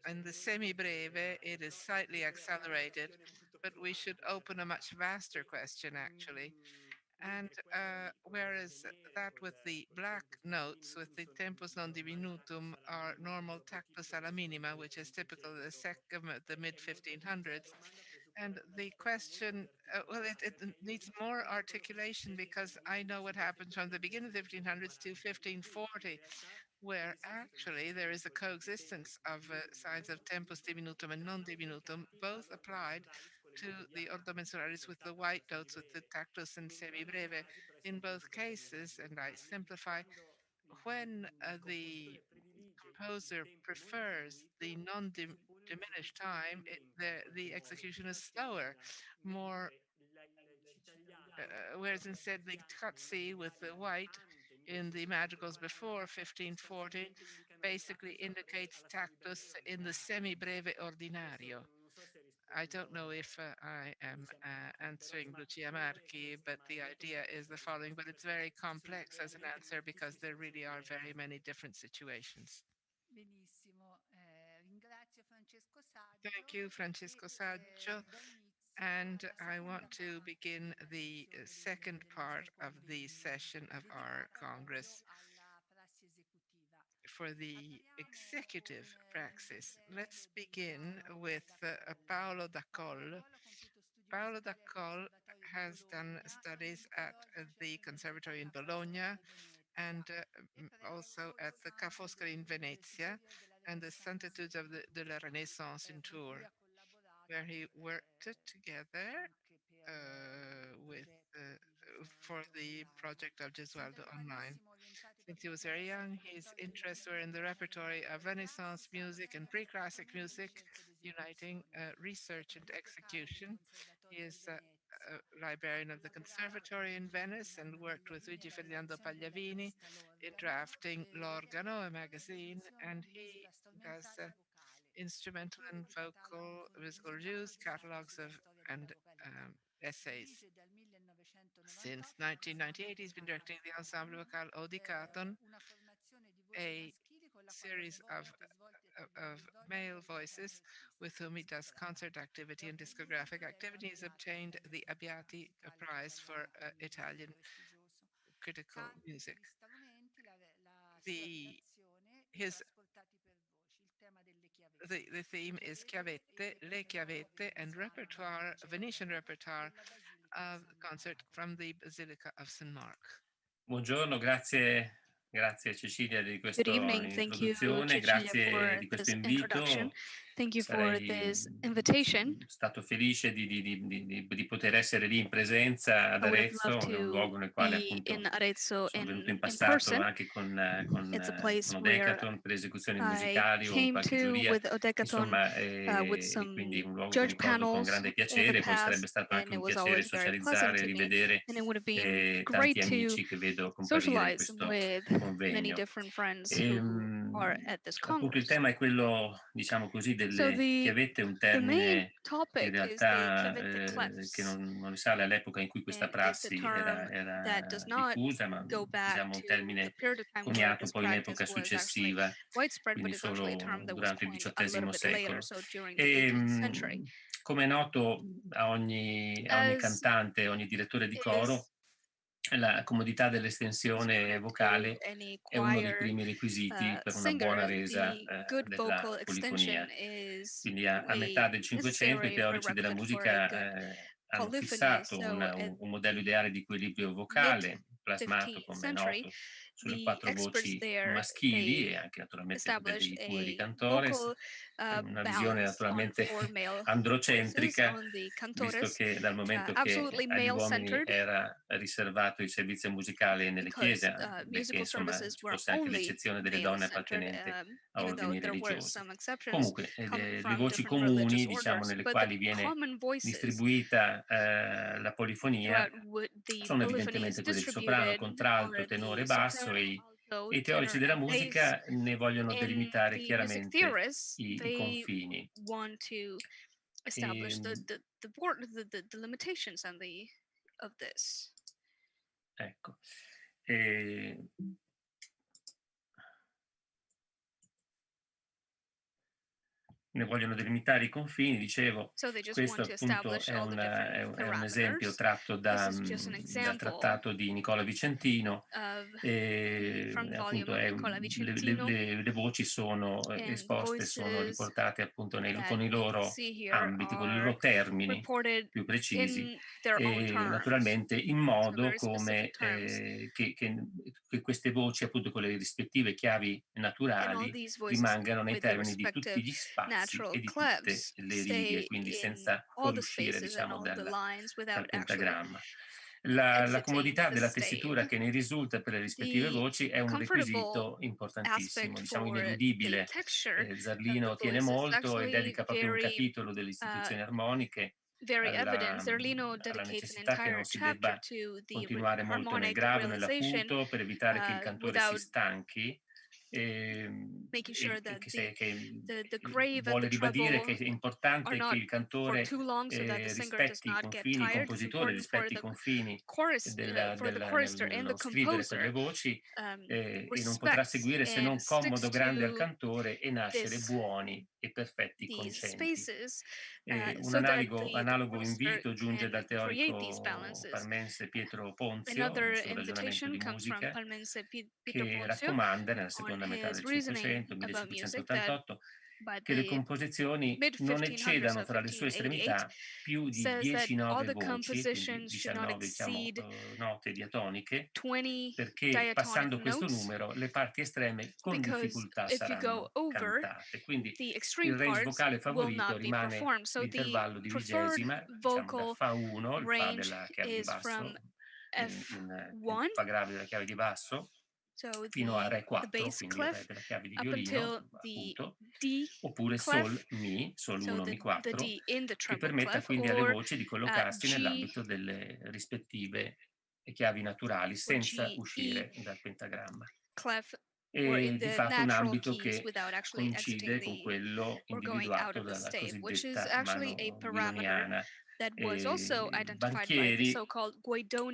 in the semi-breve it is slightly accelerated, but we should open a much vaster question actually. And whereas that with the black notes, with the tempus non diminutum, are normal tactus alla minima, which is typical of the mid-1500s. And the question, well, it needs more articulation because I know what happened from the beginning of the 1500s to 1540, where actually there is a coexistence of signs of tempus diminutum and non diminutum, both applied to the ordo mensuralis with the white notes, with the tactus and semi-breve. In both cases, and I simplify, when the composer prefers the non-diminished time, the execution is slower, more, whereas instead the cut C with the white in the madrigals before 1540 basically indicates tactus in the semi-breve ordinario. I don't know if I am answering Lucia Marchi, but the idea is the following, but it's very complex as an answer because there really are very many different situations. Thank you, Francesco Saggio. And I want to begin the second part of the session of our Congress for the executive praxis. Let's begin with Paolo Dacolle. Paolo Dacolle has done studies at the Conservatory in Bologna and also at the Ca' Foscari in Venezia and the Sanctitudes of de la Renaissance in Tours, where he worked together for the project of Gesualdo Online. Since he was very young, his interests were in the repertory of Renaissance music and pre-classic music, uniting research and execution. He is a librarian of the Conservatory in Venice and worked with Luigi Ferdinando Pagliavini in drafting L'Organo, a magazine, and he does instrumental and vocal musical reviews, catalogs and essays. Since 1998, he's been directing the Ensemble Vocale Audicaton, a series of male voices with whom he does concert activity and discographic activity. He's obtained the Abbiati Prize for Italian critical music. The theme is chiavette, le chiavette, and repertoire, Venetian repertoire of concert from the Basilica of St. Mark. Buongiorno, grazie Cecilia di questa introduzione, grazie di questo invito. Thank you for this invitation. Stato felice di poter essere lì in presenza ad Arezzo, un luogo nel quale appunto sono venuto in passato anche con Odecaton per esecuzioni musicali o qualche giuria, insomma, quindi un luogo che ricordo con grande piacere. Poi sarebbe stato anche un piacere socializzare, rivedere tanti amici che vedo comparire in questo convegno. appunto il tema è quello, diciamo così, delle chiavette, un termine in realtà che non risale all'epoca in cui questa prassi era diffusa, ma diciamo un termine coniato poi in epoca successiva, quindi solo durante il XVIII secolo. E, come è noto a ogni cantante, a ogni direttore di coro, la comodità dell'estensione vocale è uno dei primi requisiti per una buona resa della polifonia. Quindi a metà del Cinquecento i teorici della musica hanno fissato un modello ideale di equilibrio vocale, plasmato, come è noto, sulle 4 voci maschili e anche naturalmente quelle dei pueri cantores, una visione naturalmente androcentrica, visto che dal momento che agli uomini era riservato il servizio musicale nelle chiese, benché insomma ci fosse anche l'eccezione delle donne appartenenti a ordini religiosi. Comunque, le voci comuni, diciamo, nelle quali viene distribuita la polifonia sono evidentemente quelle di soprano, contralto, tenore, basso e i teorici della musica ne vogliono delimitare chiaramente i confini. Ecco. Ne vogliono delimitare i confini, dicevo, questo appunto è un esempio tratto dal trattato di Nicola Vicentino, e appunto le voci sono esposte, sono riportate appunto con i loro ambiti, con i loro termini più precisi e naturalmente in modo come che queste voci appunto con le rispettive chiavi naturali rimangano nei termini di tutti gli spazi e di tutte le righe, quindi senza fuoriuscire, diciamo, dal pentagramma. La comodità della tessitura che ne risulta per le rispettive voci è un requisito importantissimo, diciamo ineludibile. Zarlino tiene molto e dedica proprio un capitolo delle istituzioni armoniche alla necessità che non si debba continuare molto nel grave o nell'acuto per evitare che il cantore si stanchi. Che vuole ribadire che è importante che il cantore rispetti i confini, il compositore rispetti i confini nello scrivere per le voci e non potrà seguire se non comodo grande al cantore e nascere buoni e perfetti concenti. Un analogo invito giunge dal teorico parmense Pietro Ponzio nel suo ragionamento di musica, che raccomanda nella seconda metà del Cinquecento, 1588, che le composizioni non eccedano tra le sue estremità più di 10 9 voci, quindi 19 diciamo, note diatoniche, perché passando questo numero le parti estreme con difficoltà saranno cantate. Quindi il range vocale favorito rimane l'intervallo di vigesima, diciamo da Fa1, il Fa della chiave di basso, in Fa grave della chiave di basso, fino a Re 4, quindi il Re della chiave di violino, appunto, oppure Sol Mi, Sol 1 Mi 4, che permetta quindi alle voci di collocarsi nell'ambito delle rispettive chiavi naturali senza uscire dal pentagramma. E di fatto un ambito che coincide con quello individuato dalla cosiddetta mano guidoniana. Banchieri in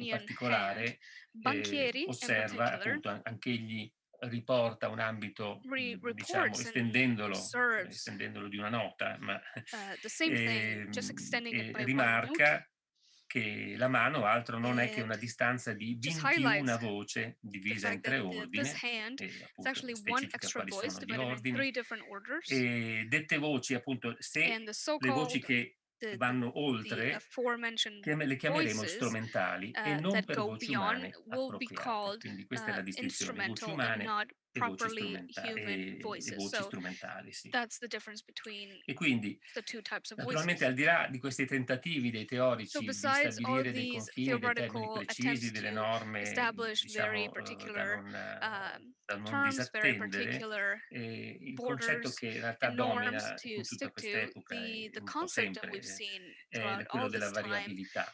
particolare osserva appunto anch'egli riporta un ambito, diciamo, estendendolo di una nota, ma rimarca che la mano altro non è che una distanza di 21 voci divisa in 3 ordini, e appunto specifica quali sono gli ordini, e dette voci appunto, se le voci che vanno oltre le chiameremo strumentali e non per voci umane appropriate, quindi questa è la distinzione, voci umane e voci strumentali, sì. E quindi naturalmente al di là di questi tentativi dei teorici di stabilire dei confini, dei termini precisi, delle norme diciamo da non disattendere, il concetto che in realtà domina in tutta questa epoca e un po' sempre è quello della variabilità.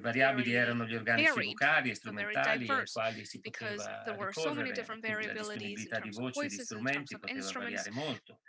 Variabili erano gli organici vocali e strumentali ai quali si poteva ricorrere different quindi la variabilities in disponibilità di terms of voci e di voices, in terms strumenti of poteva instruments, variare molto.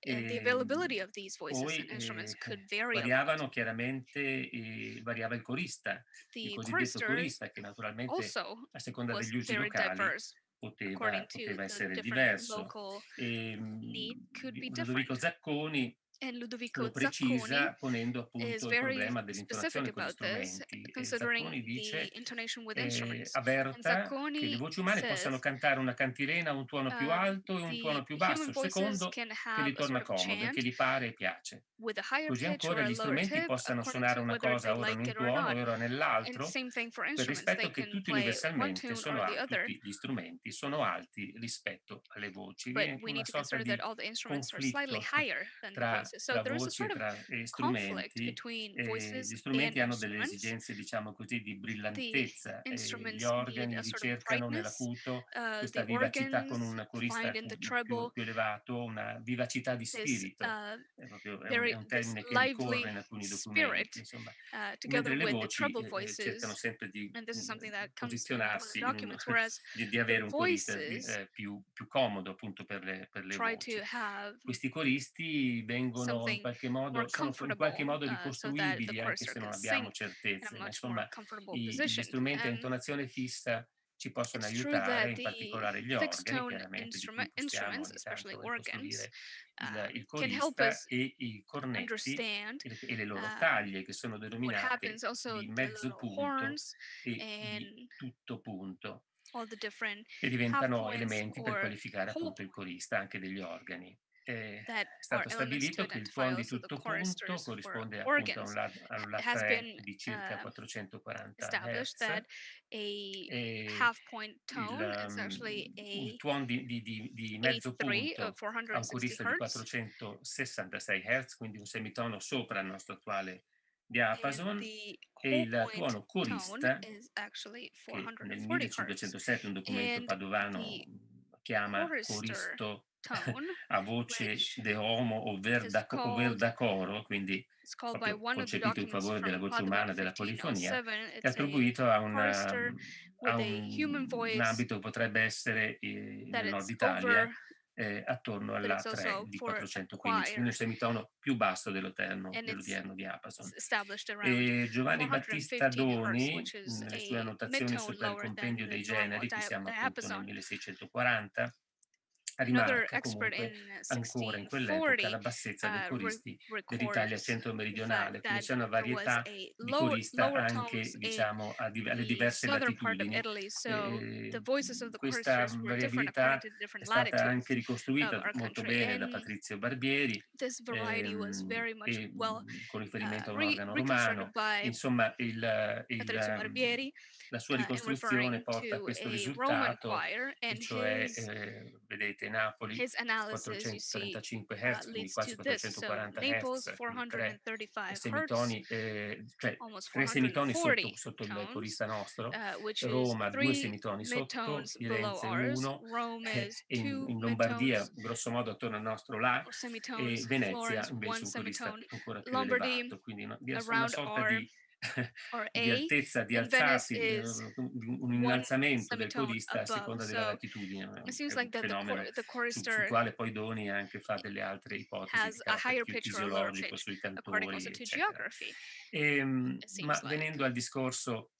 and the availability of these voices and instruments could vary a lot. Variavano chiaramente, variava il corista, il The cosiddetto chorister corista, che naturalmente also a seconda was degli usi very locali diverse. According to poteva the essere different diverso. local need could be Ludovico different. Zacconi And Ludovico lo Zacconi precisa ponendo is appunto il very problema specific dell'intonazione con gli about this, strumenti. considering Zacconi the dice, intonation with instruments. And avverta che le Zacconi voci umane possano says cantare una cantilena a un tuono più alto e un tuono the più basso, human il voices secondo can che gli have a torna sort of comodo e che chant gli pare e piace. with a higher Così pitch or ancora a gli lower strumenti tip, possano according suonare to una whether cosa they ora in like un it or tuono not. e ora And nell'altro, same thing for per instruments. They rispetto che can tutti play one universalmente tune or the other, tutti gli strumenti sono alti rispetto alle voci. but Viene we una need to sorta consider that di all the instruments are slightly conflitto higher than the voices. So tra there is a voci e sort of tra conflict strumenti. between Gli voices strumenti and hanno delle instruments. esigenze, diciamo così, di The brillantezza, gli instruments need organi a sort of ricercano brightness. nell'acuto questa The vivacità con organs un corista find in the treble più elevato, una vivacità di this spirito. È very un this termine che ricorre in lively alcuni documenti, spirit, insomma. together Mentre le with the voci treble cercano voices, sempre di and this is something that comes in one of the posizionarsi documents, whereas di avere the un corista voices più comodo appunto per le try voci. to have Questi coristi vengono in something qualche more modo, sono in qualche comfortable, modo so that the ricostruibili, anche chorister se non can abbiamo sing in a certezze, ma much more insomma comfortable gli position. strumenti a And intonazione fissa ci possono it's true aiutare, that in the particolare gli fixed organi, tone chiaramente, di cui possiamo instruments, ogni especially tanto organs, ricostruire il can help corista us e i cornetti understand e le loro taglie, che sono what denominate happens. Also, di the mezzo little punto horns e di and tutto punto, all the different che half diventano points elementi per or qualificare whole appunto il corista anche degli organi. È that are stato elements to stabilito che il identify tuono di also the tutto punto choristers for corrisponde appunto organs. a un It has La3 been di circa 440 established Hz, that a e half point tone is actually il a tuono di mezzo A3 of punto ha un 460 corista di hertz, 466 Hz, quindi un semitono sopra il nostro attuale and diapason, the e whole il point tuono tone corista, is actually che nel 440 hertz. 1507 un documento And padovano the chiama chorister coristo tone, a voce which de homo o is da coro, quindi called by proprio one of the concepito in documents favore della from voce Padua umana e della polifonia, 1507. è It's a attribuito a chorister with a human un voice ambito che potrebbe essere that nel nord it's Italia, over, attorno but it's alla 3 also di for a 415, quindi choir, un semitono più basso and it's dell'odierno diapason. established around Giovanni Battista 415 hertz, Doni, which is nelle sue a annotazioni mid-tone sopra il lower than compendio the dei normal generi, qui siamo appunto nel diapason. 1640, Another rimarca expert comunque in ancora in quell'epoca 1640 la bassezza dei coristi dell'Italia records the fact centro-meridionale, quindi that c'è una there was varietà a di corista lower anche, tones in diciamo, alle the diverse southern part of latitudini. Italy, so the voices of the Questa choristers were different according variabilità to the è different stata latitudes anche of ricostruita our molto country, bene da and Patrizio Barbieri, this variety was very much well con riferimento a un organo reconstructed romano. by Insomma, Patrizio Barbieri la sua in ricostruzione referring porta a to questo a Roman risultato, choir, e and cioè, vedete, Napoli his analysis, you see, 435 Hz, quindi leads to quasi this. So 440 Naples, Hz, quindi tre 435 hertz, semitoni, cioè almost tre semitoni 440 sotto il tones, corista nostro, which is Roma 2 three semitoni sotto, midtones below Firenze ours. 1, Rome is e two in Lombardia, midtones grosso modo attorno al nostro là, or e semitones. Venezia Florence, invece one un corista semitone. ancora più Lombardy elevato, quindi una around sorta R or di A, altezza, di and Venice alzarsi, is un one innalzamento del semitone corista a above. seconda della So latitudine. it È seems un like that fenomeno the sul chorister quale poi Doni anche fa delle altre ipotesi di has a carattere higher più pitch or a lower fisiologico pitch, sui according cantori, also to eccetera. geography, it Ma seems like. venendo al discorso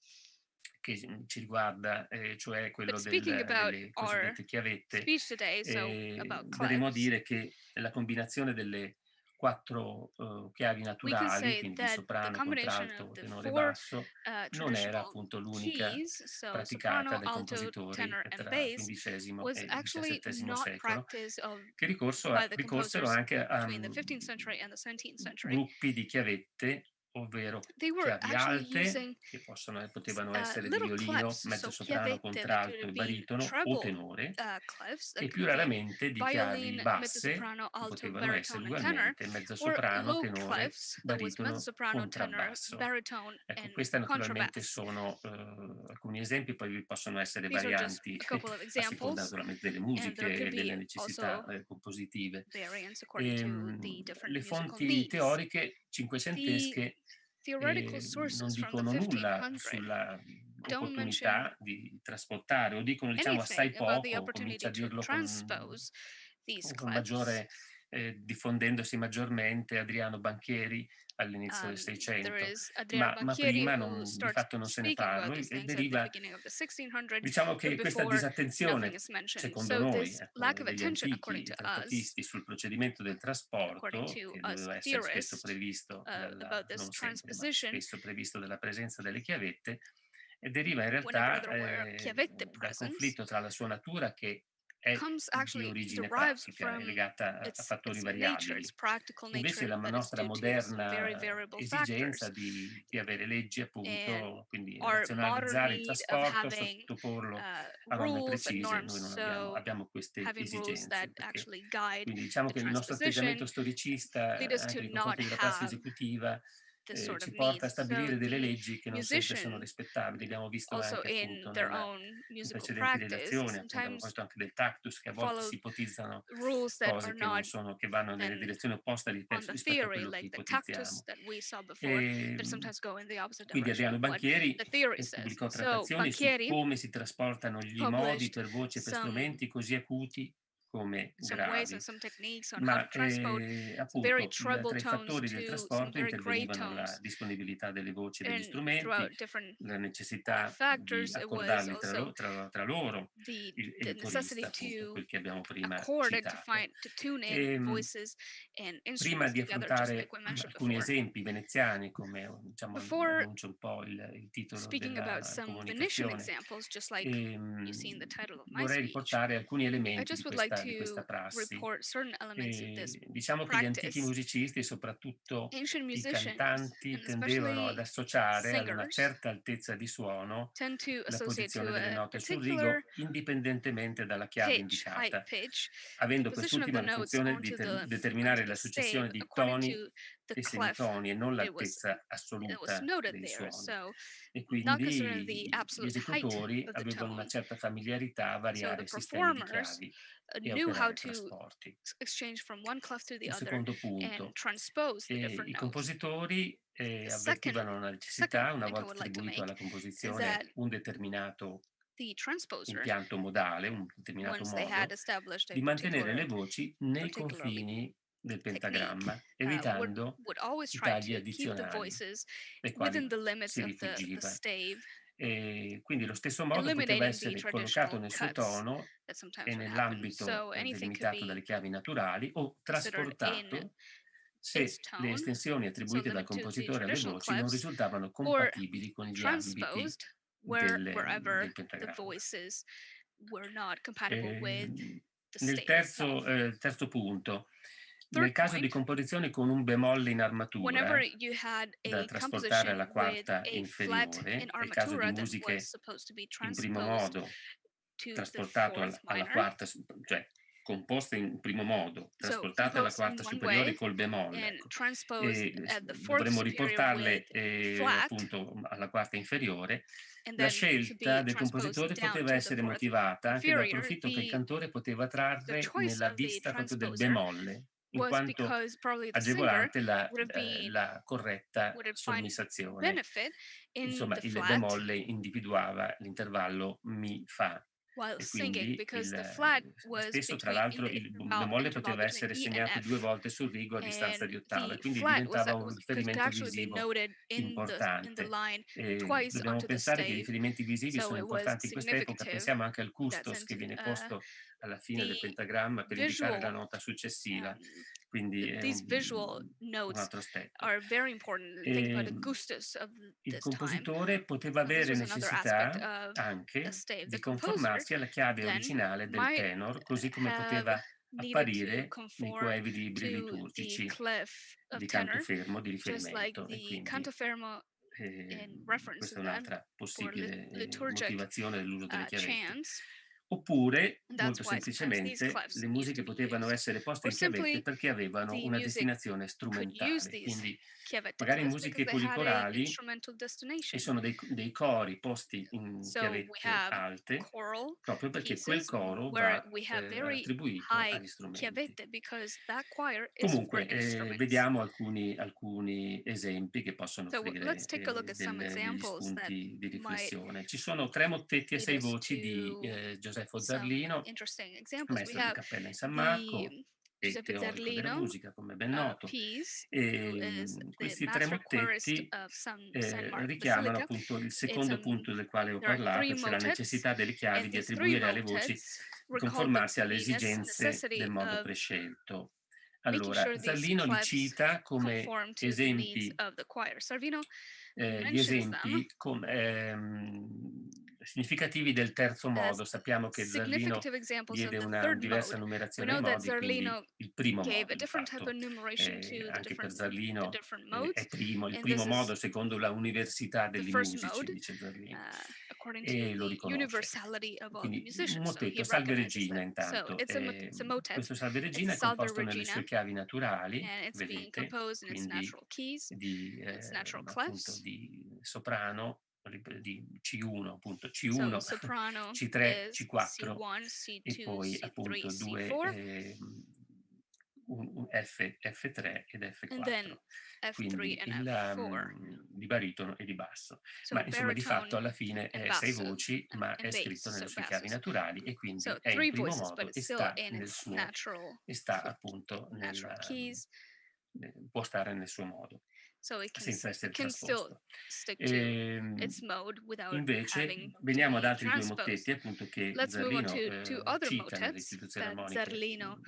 che ci riguarda, cioè quello But speaking about delle our cosiddette chiavette, speech today, so about verremo a clefs, dire che la combinazione delle 4 chiavi we can naturali, say quindi di that the soprano, combination of contralto, the tenore, four basso, non era traditional appunto l'unica keys, so praticata soprano, dai alto, compositori tenor, and tra il bass, XV was e il actually XVII not secolo, practiced che by the ricorsero composers anche a between the 15th century and the 17th century. gruppi di chiavette, ovvero They were chiavi actually alte, using che potevano essere di little violino, clefs, mezzo so soprano, chiavette that contralto could e have been baritono o treble tenore, clefs e that più could be raramente di chiavi violin, basse, mezzo-soprano, che alto, potevano essere baritone, and tenor, ugualmente mezzo or soprano, low tenore, clefs that was baritono, mezzo-soprano, tenor, contrabbasso. baritone, Ecco, and queste naturalmente contrabass. sono alcuni esempi, poi vi possono essere These are just varianti a couple of a seconda examples, naturalmente delle and musiche there could e delle be necessità also compositive. variants according to the different Le musical fonti needs. teoriche The cinquecentesche theoretical non sources from the dicono nulla 1500 opportunità di trasportare, o dicono diciamo assai poco, comincia a dirlo con maggiore, diffondendosi maggiormente Adriano Banchieri all'inizio del Seicento, ma prima di fatto non se ne parla, e deriva, diciamo che questa disattenzione, secondo noi, degli antichi trattatisti sul procedimento del trasporto, che doveva essere spesso previsto, non sempre, ma spesso previsto dalla presenza delle chiavette, e deriva in realtà dal conflitto tra la sua natura, che è di origine pratica, è legata a fattori variabili. Invece la nostra moderna esigenza di avere leggi, appunto, quindi razionalizzare il trasporto, sottoporlo a norme precise, noi non abbiamo queste esigenze. Quindi diciamo che il nostro atteggiamento storicista, anche nei confronti della prassi esecutiva, ci porta a stabilire delle leggi che non sempre sono rispettabili. Abbiamo visto anche appunto in precedenti relazioni, appunto, a proposito anche del tactus, che a volte si ipotizzano cose che non sono, che vanno nelle direzioni opposte rispetto a quello che ipotizziamo. Quindi Adriano Banchieri pubblicò trattazioni su come si trasportano gli modi per voce e per strumenti così acuti come gravi, ma appunto tra i fattori del trasporto intervenivano la disponibilità delle voci e degli strumenti, la necessità di accordarli tra loro, il corista, appunto, quel che abbiamo prima citato. Prima di affrontare alcuni esempi veneziani, come diciamo annuncio un po' il titolo della comunicazione, vorrei riportare alcuni elementi di questa prassi. Diciamo che gli antichi musicisti, e soprattutto i cantanti, tendevano ad associare ad una certa altezza di suono la posizione delle note sul rigo, indipendentemente dalla chiave indicata, avendo quest'ultima la funzione di determinare la successione di toni e semitoni e non l'altezza assoluta dei suoni. E quindi gli esecutori avevano una certa familiarità a variare sistemi di chiavi e a operare trasporti. Il secondo punto, i compositori avvertivano la necessità, una volta attribuito alla composizione un determinato impianto modale, un determinato modo, di mantenere le voci nei confini del pentagramma, evitando i tagli addizionali nei quali si rifuggiva. E quindi lo stesso modo poteva essere collocato nel suo tono e nell'ambito delimitato dalle chiavi naturali, o trasportato se le estensioni attribuite dal compositore alle voci non risultavano compatibili con gli ambiti del pentagramma. Nel terzo punto, nel caso di composizione con un bemolle in armatura da trasportare alla quarta inferiore, nel caso di musiche in primo modo trasportato alla quarta, cioè composte in primo modo, trasportate alla quarta superiore col bemolle, dovremmo riportarle appunto alla quarta inferiore. La scelta del compositore poteva essere motivata anche dal profitto che il cantore poteva trarre nella vista proprio del bemolle, in quanto agevolante la corretta sommissazione. Insomma, il bemolle individuava l'intervallo mi-fa. E quindi spesso, tra l'altro, il bemolle poteva essere segnato 2 volte sul rigo a distanza di ottava, quindi diventava un riferimento visivo importante. Dobbiamo pensare che i riferimenti visivi sono importanti in quest'epoca. Pensiamo anche al custos che viene posto alla fine del pentagramma per indicare la nota successiva, quindi è un altro step. Il compositore poteva avere necessità anche di conformarsi alla chiave originale del tenor, così come poteva apparire nei coevi di libri liturgici di canto fermo di riferimento, e quindi questa è un'altra possibile motivazione dell'uso delle chiavette. Oppure, And molto that's why sometimes these semplicemente, clefs le used musiche to be potevano used. essere poste Or in chiavette simply perché avevano the una music destinazione could use strumentale. these Quindi chiavette magari clefs because musiche they had a policorali instrumental e destination. sono dei cori posti in So we chiavette have alte choral proprio perché quel pieces coro where va we have very attribuito high agli strumenti. chiavette because that choir is for Comunque, instruments. vediamo alcuni esempi che possono So let's offrire take a look at some degli examples that spunti di might riflessione. Ci sono 3 mottetti a lead 6 us voci di to Gioseffo some Zarlino, interesting examples. We maestro di have cappella in San the Marco e Giuseppe teorico della Zarlino musica, come ben noto. piece, who E is the questi 3 master choirist mottetti of San Mark richiamano Basilica. appunto il secondo punto del quale ho There are 3 parlato, cioè la motets, necessità delle chiavi and di these 3 attribuire alle voci motets di recall conformarsi alle the esigenze necessity del modo of prescelto. making Allora, sure these Zallino li clefs cita come conform to the needs esempi, of the choir. Sarvino gli mentions them esempi significativi del terzo as modo. Sappiamo che Zallino significant examples of diede the una third diversa mode. We numerazione know ai that modi, quindi Zarlino il primo gave modo a di different type fatto. of numeration to Anche per the Zallino different è modes. il And primo this modo is secondo la Università the degli first musici, mode, dice Zallino, according to e lo the riconosce. universality of all the Quindi un musicians. So he motetto, Salve recognizes Regina that. So intanto. it's a motet. Questo Salve It's Regina è Salve composto nelle Regina, sue chiavi naturali, and it's being vedete, composed in its quindi natural keys, di, its natural appunto clefs. di soprano, di C1, appunto So C1, soprano C3, is C4 C1, e C2, poi C3, appunto due C4, un F3 ed and then F4, F3 quindi and F4. di baritono e di basso. So Ma insomma di fatto baritone alla fine and è 6 basso voci, ma è and bass, scritto nelle so sue chiavi bassos. naturali e quindi So è in 3 primo voices, but modo it's e still sta in nel its suo, e sta appunto natural keys. può stare nel suo modo, So it senza essere can still trasposto. stick to its mode without Invece having to veniamo ad be altri 2 transposed. motetti appunto che Let's move on Zarlino to other cita nelle motets istituzioni that armoniche Zarlino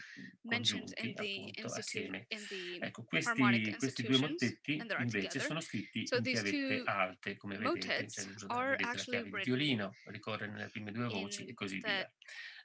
mentioned congiunti, in the appunto, institute assieme. in the Ecco, harmonic questi 2 institutions, motetti and they are invece together. sono scritti So in these chiavette 2 alte, come vedete, c'è motets l'uso are vedete la actually chiave di written violino, ricorre nelle prime 2 voci e in così the via.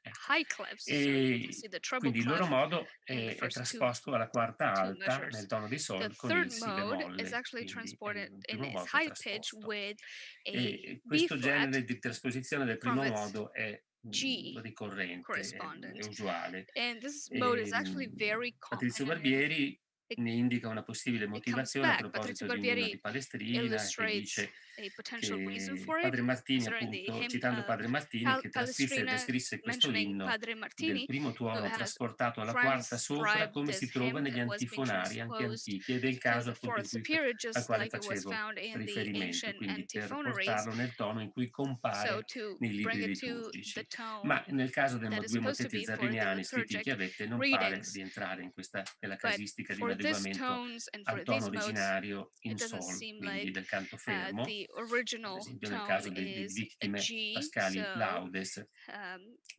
Ecco. high clefs. So you can see E the treble quindi il loro clef modo in the è first trasposto alla quarta 2 alta nel measures. tono di The sol con third il si mode is bemolle, actually quindi è transported il in primo its modo high pitch trasposto. with a E B questo flat genere di trasposizione del from primo its modo è G ricorrente, è correspondent. usuale. And this mode is actually very Patrizio common, and Barbieri ne indica una possibile it comes motivazione a back. Patrizio proposito di Nino di Barbieri Palestrina, che illustrates dice a potential reason che for it, Padre Martini, considering the appunto, hymn citando of Padre Martini, che trascrisse e Palestrina, descrisse questo mentioning inno Padre del Martini, primo who tuono has trasportato alla quarta sopra, transcribed come this si trova hymn negli that was being antifonari anche transposed antichi, ed è il to caso the appunto fourth superior, al just quale like it was facevo found in the riferimento, ancient quindi per antiphonaries. portarlo nel tono in cui So compare to nei libri bring it to liturgici. the tone Ma nel caso dei that is 2 supposed to motetti be for the zarliniani scritti in liturgic chiavette non pare readings. rientrare nella But casistica di un for these adeguamento tones and al for tono these modes, originario in it doesn't sol, seem quindi like del canto fermo, the ad original esempio nel tone caso delle is a vittime G. pascali So laudes.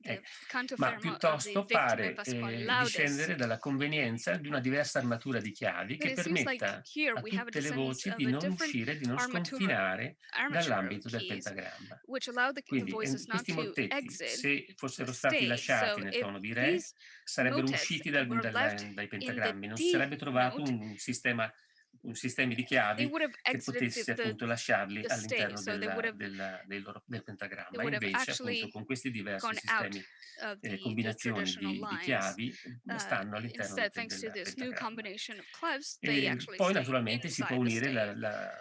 the canto Ma fermo of the piuttosto Victime pare Pasquale Laudes. discendere dalla convenienza di una diversa armatura di chiavi But che it seems like permetta here a we have a tutte le descendance voci of di a non different uscire, di non armature sconfinare of dall'ambito del keys, pentagramma. which allow the Quindi voices not questi to mottetti, exit se the fossero stati stage. lasciati So nel if tono di re, these sarebbero motets usciti were left dai in the pentagrammi, non si D sarebbe trovato note, un sistema di they chiavi would have che exited potesse appunto lasciarli the stage. all'interno So del they pentagramma. would have Invece, appunto, actually con questi diversi gone out sistemi, of the combinazioni traditional di lines. chiavi, stanno all'interno Instead, thanks to del this new pentagramma. combination of clefs, they E actually poi stay naturalmente si può inside the unire stage. la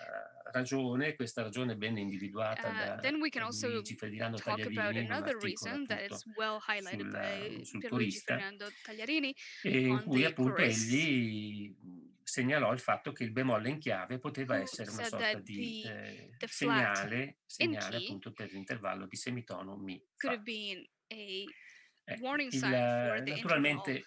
ragione, questa ragione venne individuata da Then we can also Luigi Ferdinando talk about Tagliavini in un another articolo reason that appunto it's well highlighted by sul Pierluigi corista, Fernando Tagliarini in on cui the appunto chorus, egli segnalò il fatto che il bemolle in chiave poteva who essere una said that sorta di the flat in segnale key appunto per l'intervallo di semitono mi could have fa. been a Ecco, warning sign for the interval naturalmente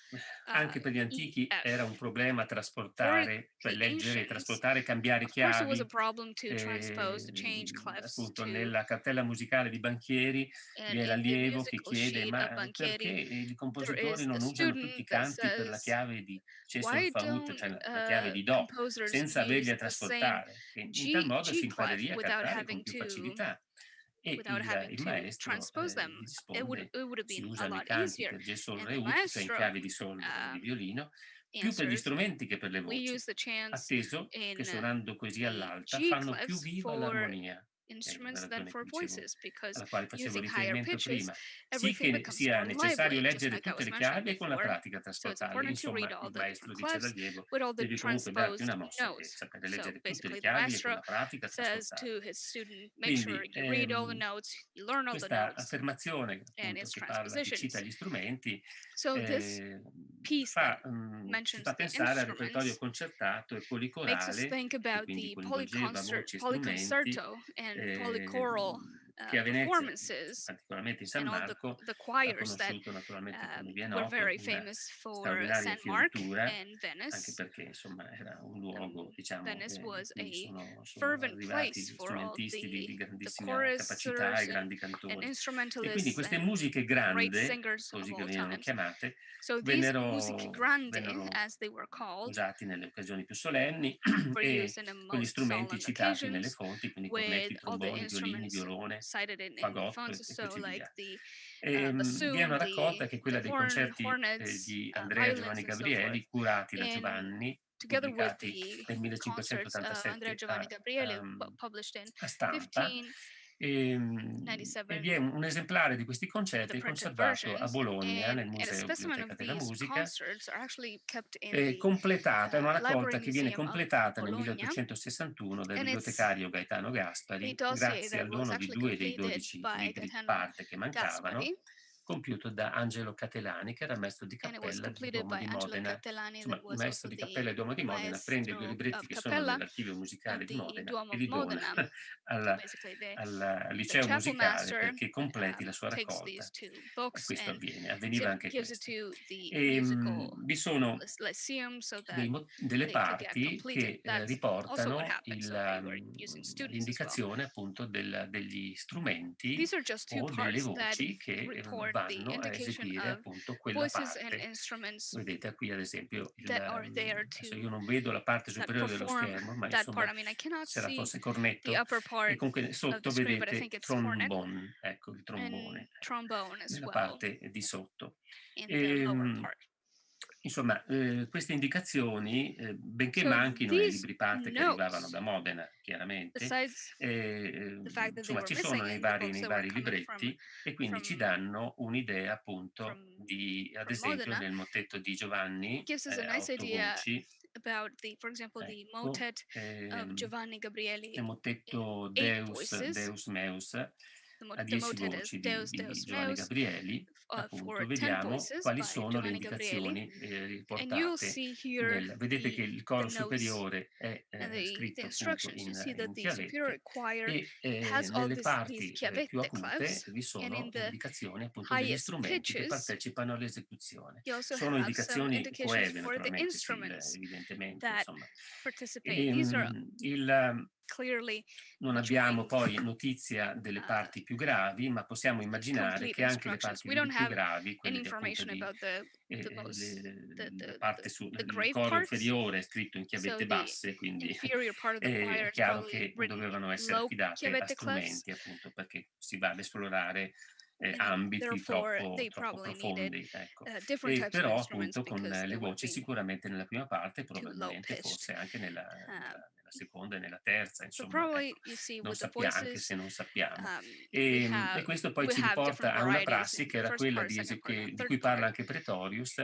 anche per gli antichi era un EF. problema For trasportare, cioè the leggere, ancients, trasportare, cambiare of course, it was a chiavi. problem to transpose, to change clefs, Appunto to nella cartella musicale di Banchieri vi and è in the l'allievo che musical chiede sheet of ma perché Banchieri, i there compositori is non a usano tutti i student that canti per la says, chiave di Ce sol why fa ut, don't cioè la chiave di Do, composers senza averli use a the same trasportare? E in tal modo si G clef impareria a cantare con più facilità. E il maestro transpose them? gli risponde: It would have si been a usano i lot canti easier. per Ge sol And re the ut, cioè in maestro chiave di sol di violino, più per gli answers, strumenti che per le we voci, use the chants atteso che in suonando così the all'alta G fanno più clefs viva for l'armonia. instruments than for voices, because alla quale facevo using higher riferimento pitches, prima, sì everything che becomes sia more necessario lively, just leggere like I tutte was le mentioning chiavi e con la before. pratica So it's trasportarle. important to read Insomma, all il the maestro different dice clefs all'allievo, with all the devi comunque darti una transposed mossa e notes. sapere So leggere tutte le basically, the chiavi e con maestro la pratica says trasportarle. to his student, make sure Quindi you read all the notes, you learn all the questa notes, affermazione and appunto its che parla, che cita transpositions. gli strumenti, So this piece that ci mentions fa the pensare al repertorio instruments concertato e makes us policorale, think che about quindi the coinvolgeva voci e strumenti, polyconcerto and polychoral che a Venezia, performances, particolarmente in San and all Marco, the ha choirs that conosciuto naturalmente, come vi è were noto, very una famous for straordinaria St. Mark fioritura, and Venice. anche perché insomma era un luogo, diciamo, Venice in was cui a sono fervent arrivati place for all strumentisti di the grandissima capacità e choristers grandi and cantori. E quindi instrumentalists queste and musiche great grande, singers of così che all venivano times. chiamate, So these musiche grande, as they were called, usati nelle occasioni più solenni were e used in the con gli most strumenti solemn citati nelle occasions fonti, quindi with cornetti, all the tromboni, violini, instruments violone, cited in the fagotto fonts, e so così like via. the Vi è bassoon, una raccolta che è quella the dei concerti hornets, di Andrea violins, Giovanni and so forth. Gabrieli, curati da And Giovanni, together with pubblicati the nel concerts of Andrea 1587 Giovanni Gabrieli, published in a stampa. 1597, E vi è un esemplare di questi the concerti printed conservato a versions, Bologna, nel and a Museo specimen of Biblioteca della these Musica, concerts are actually kept in the completata, è una Library raccolta che viene Museum of completata nel Bologna, 1861 dal and it's bibliotecario Gaetano a Gaspari, dossier grazie that al was dono di actually 2 dei completed 12 by libri di Gaetano parte che mancavano, Gaspari, compiuto da Angelo Catelani, che era maestro di and it was cappella del completed Duomo by di Angelo Modena. Catellani, Insomma, that il was maestro also di the cappella del Duomo di Modena prende i due maestro libretti of che sono cappella nell'archivio musicale of di the Modena Duomo e of li dona Modena. al The liceo chapel musicale master perché completi la sua takes raccolta. these two E books questo and avveniva anche gives it questo. to the musical Vi sono lyceum so that delle they could get parti completed. che That's also what riportano happened. So they were using students as well. l'indicazione appunto degli strumenti These are just two o delle parts that voci che report the vanno a indication eseguire of appunto quella voices and parte. instruments Vedete qui ad esempio, that are there adesso to io non vedo la parte that superiore dello perform schermo, ma that part. insomma I mean, I cannot sarà see forse the cornetto, upper e part comunque of sotto the screen, but I vedete think it's hornet trombone, ecco il and trombone, trombone as nella well parte di sotto. in the lower part. Insomma, queste indicazioni, benché So manchino nei these libri parte che arrivavano notes, da Modena, chiaramente, besides the fact that they insomma were ci sono missing in the books nei that were vari coming libretti e quindi ci danno un'idea appunto di, ad esempio, Modena, nel motetto di Giovanni, gives us a a nice 8 idea voci, about the, for example, the ecco, motet of Giovanni Gabrieli nel motetto in 8 Deus, voices. Deus Meus, a The 10 motet is voci Deus di Deus Giovanni Meus Gabrieli, appunto, for 10 vediamo voices quali by sono le Giovanni Gabrieli. indicazioni And you'll riportate see here vedete che il coro the notes superiore è and the scritto appunto instructions. You see in that un the superior chiavette choir e has all nelle these parti più chiavette acute clefs, vi and in sono the indicazioni appunto degli highest strumenti che pitches, partecipano all'esecuzione. you also Sono have some indicazioni indications coeve for the naturalmente, sì, instruments evidentemente, that insomma. participate. These are clearly Non abbiamo poi notizia delle parti più gravi, ma possiamo immaginare complete che anche le instructions. parti We don't più have gravi, any quelle di appunto information about la parte the il grave coro parts. inferiore è scritto in So chiavette the basse, quindi inferior part of the choir è is chiaro probably che written dovevano in essere low affidate a chiavette clefs, strumenti appunto perché si va ad esplorare and ambiti therefore they troppo probably needed profondi, ecco. different types of Però instruments appunto con because le they were voci being sicuramente nella prima parte, too low probabilmente pitched. forse anche nella seconda e nella terza, So insomma, probably ecco, you see non with the sappiamo, anche voices, se non sappiamo. we E questo poi ci have riporta different a una varieties prassi in che the era first quella part, second part, and di third cui parla part. anche Pretorius,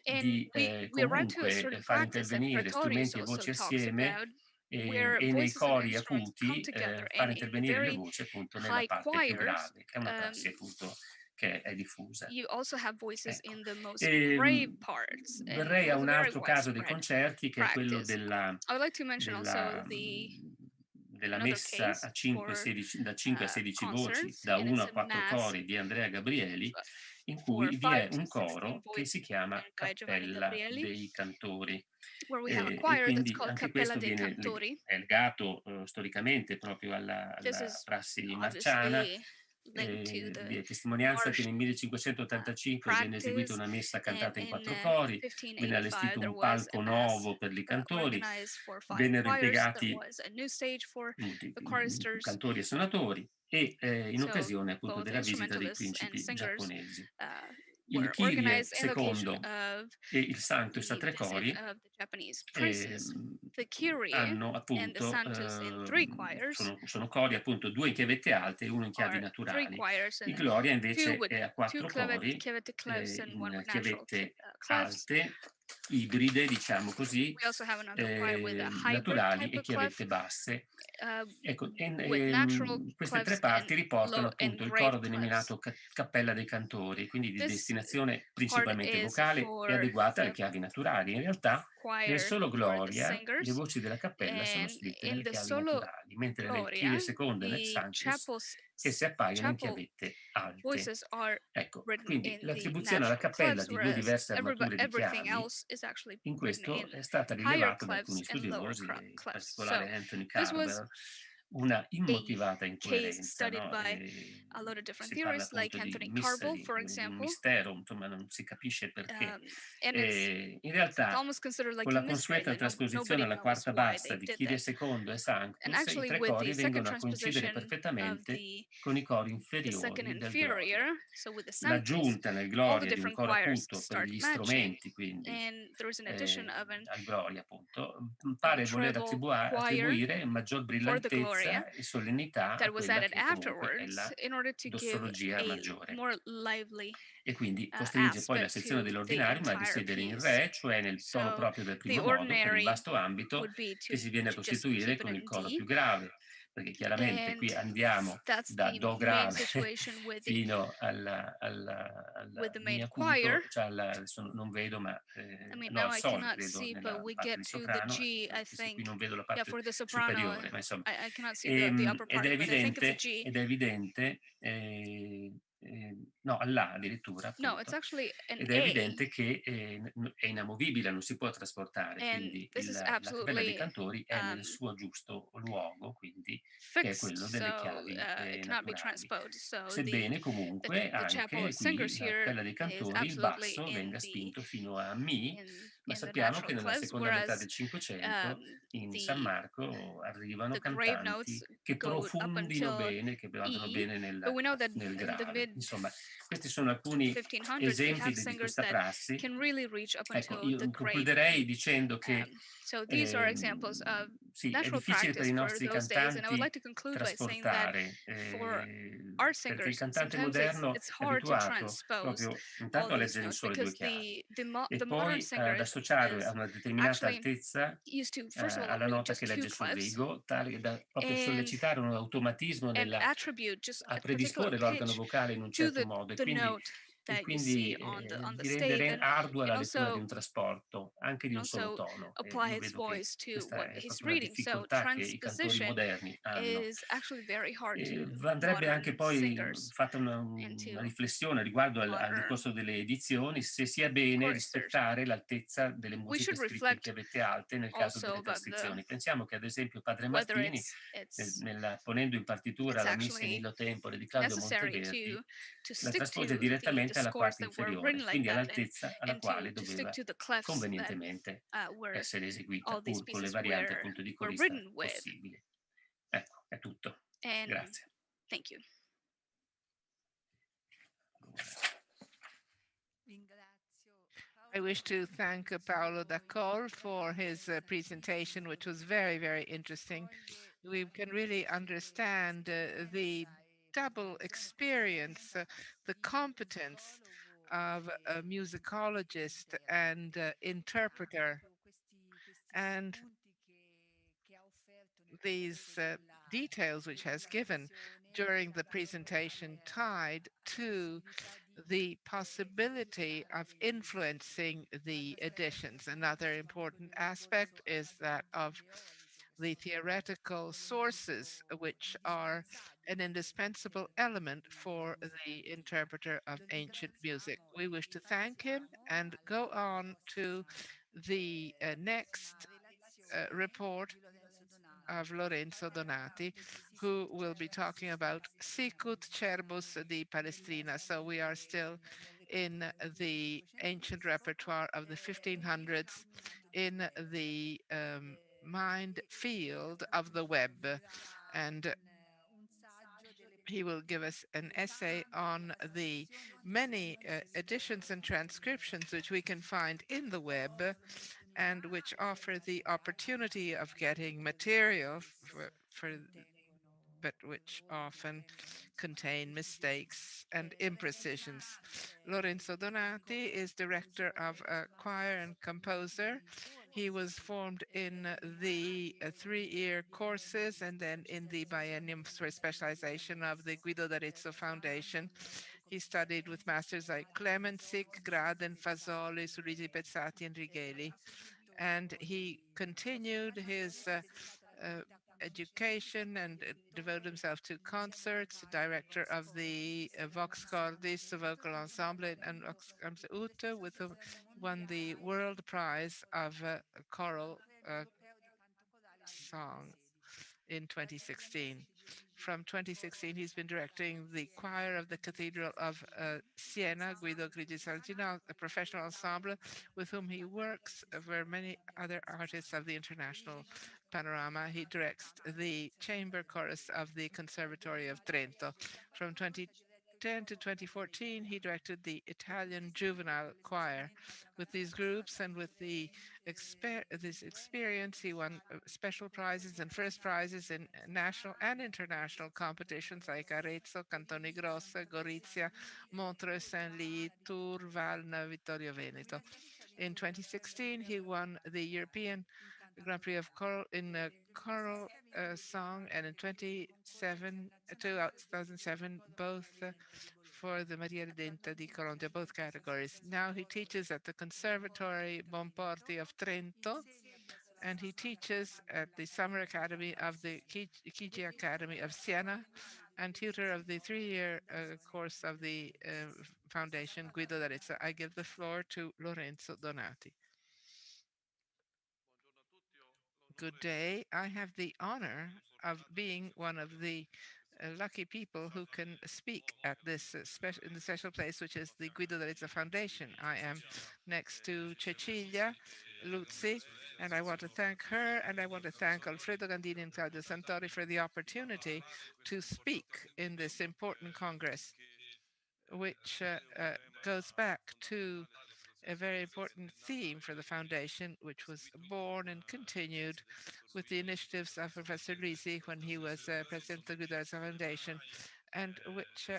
And di we arrive to a comunque certain far practice that intervenire Pretorius strumenti e also voci talks assieme about, where e nei voices and cori instruments come acuti together, far and in the intervenire le very voci appunto nella high parte più choirs, grave, che è una prassi appunto che è diffusa. you also have voices Ecco. in the most grave parts, and it Verrei a was a un very altro caso dei widespread concerti che è quello practice. I would like to mention also della another messa case a 5, for 16, da 5 a 16 voci, concerts, da and 1 it's a a 4 mass cori di Andrea Gabrieli, in for cui vi è 5 to un 16 coro che si voices chiama by Giovanni Cappella Gabrieli, dei Cantori. where we have a E choir that's quindi called anche Cappella questo dei Cantori. è legato storicamente proprio This alla is prassi marciana. obviously linked to Vi the è testimonianza che march nel 1585 venne eseguita practice, una messa and cantata in in 4 cori, venne 1585 allestito there un was a palco mass nuovo per i cantori, organized for 5 vennero choirs. There impiegati was a new stage for the choristers, cantori e suonatori e in so occasione appunto both della visita dei instrumentalists and principi singers giapponesi. il Kyrie secondo e il Sanctus a tre cori hanno appunto sono cori appunto 2 in chiavette alte e 1 in chiavi naturali. Il Gloria invece è a 4 cori in chiavette alte, ibride, diciamo così, naturali e chiavette basse. Ecco, queste tre parti riportano appunto il coro denominato Cappella dei Cantori, quindi di destinazione principalmente vocale e adeguata alle chiavi naturali. In realtà nel solo Gloria le voci della cappella sono scritte nelle chiavi naturali, mentre nel Kyrie secondo e nel Sanctus esse appaiono in chiavette alte. Ecco, quindi l'attribuzione alla cappella di 2 diverse armature di chiavi in questo è stata rilevata da alcuni studiosi, in particolare Anthony Carver, una immotivata incoerenza, no? Si parla appunto di mystery, di un mistero, insomma non si capisce perché. In realtà con la consueta trasposizione alla quarta bassa di Kyrie secondo e Sanctus, i tre cori vengono a coincidere perfettamente con i cori inferiori del Gloria. L'aggiunta nel Gloria di un coro appunto per gli strumenti, quindi al Gloria appunto, pare voler attribuire maggior brillantezza e solennità a quella che comunque è la dossologia maggiore. E quindi costringe poi la sezione dell'ordinarium a risiedere in Re, cioè nel tono proprio del primo modo, per il vasto ambito che si viene a costituire con il coro più grave, perché chiaramente qui andiamo da Do grave fino alla Mi acuto, cioè adesso non vedo, ma no, al Sol credo nella parte di soprano, qui non vedo la parte superiore, ma insomma, ed è evidente no, all'A addirittura, appunto, ed è evidente che è inamovibile, non si può trasportare, quindi la cappella dei cantori è nel suo giusto luogo, quindi che è quello delle chiavi naturali. Sebbene comunque anche qui la cappella dei cantori, il basso venga spinto fino a Mi, ma sappiamo che nella seconda metà del Cinquecento in San Marco arrivano cantanti che profondino bene, che vadano bene nel grave. Insomma, questi sono alcuni esempi di questa prassi. Ecco, io concluderei dicendo che sì, è difficile per i nostri cantanti trasportare, perché il cantante moderno è abituato proprio intanto a leggere in sole 2 chiavi e poi ad associare a una determinata altezza alla nota che legge sul rigo, tale da proprio sollecitare un automatismo a predisporre l'organo vocale in un certo modo e quindi di rendere ardua la lettura di un trasporto, anche di un solo tono. Io vedo che questa è proprio una difficoltà che i cantori moderni hanno. Andrebbe anche poi fatta una riflessione riguardo al discorso delle edizioni, se sia bene rispettare l'altezza delle musiche scritte in chiavette alte nel caso delle trascrizioni. Pensiamo che ad esempio Padre Martini, ponendo in partitura la Missa in Illo Tempore di Claudio Monteverdi, la traspose direttamente alla quarta inferiore, quindi all'altezza alla quale doveva convenientemente essere eseguita, pur con le varianti appunto di corista possibili. Ecco, è tutto. Grazie. Thank you. I wish to thank Paolo D'Acol for his presentation, which was very, very interesting. We can really understand the double experience, the competence of a musicologist and interpreter, and these details which has given during the presentation tied to the possibility of influencing the editions. Another important aspect is that of the theoretical sources, which are an indispensable element for the interpreter of ancient music. We wish to thank him and go on to the next report of Lorenzo Donati, who will be talking about Sicut Cerbus di Palestrina. So we are still in the ancient repertoire of the 1500s in the mind field of the web. And He will give us an essay on the many editions and transcriptions which we can find in the web and which offer the opportunity of getting material but which often contain mistakes and imprecisions. Lorenzo Donati is director of a choir and composer. He was formed in the 3-year courses and then in the biennium for specialization of the Guido d'Arezzo Foundation. He studied with masters like Clemencic, Graden, Fasoli, Surrisi Pezzati, and Righelli. And he continued his education and devoted himself to concerts, director of the Vox Cordis vocal ensemble and Vox Ut, with whom won the world prize of choral song in 2016. From 2016, he's been directing the choir of the Cathedral of Siena, Guido Grigi Sargina, a professional ensemble with whom he works for many other artists of the international panorama. He directs the chamber chorus of the Conservatory of Trento. From 2010 to 2014, he directed the Italian Juvenile Choir. With these groups and with this experience, he won special prizes and first prizes in national and international competitions like Arezzo, Cantoni Grosso, Gorizia, Montreux, Saint-Ly, Tours, Valna, Vittorio Veneto. In 2016, he won the European Grand Prix of Choral in choral song, and in 2007, both for the Maria Redenta di Colombia, both categories. Now he teaches at the Conservatory Bonporti of Trento, and he teaches at the Summer Academy of the Chigi Academy of Siena, and tutor of the 3-year course of the Foundation Guido d'Arezzo. I give the floor to Lorenzo Donati. Good day. I have the honor of being one of the lucky people who can speak at this in the special place, which is the Guido d'Arezzo Foundation. I am next to Cecilia Luzzi, and I want to thank her, and I want to thank Alfredo Gandini and Claudio Santori for the opportunity to speak in this important congress, which goes back to a very important theme for the foundation, which was born and continued with the initiatives of Professor Risi when he was president of the Guido Foundation, and which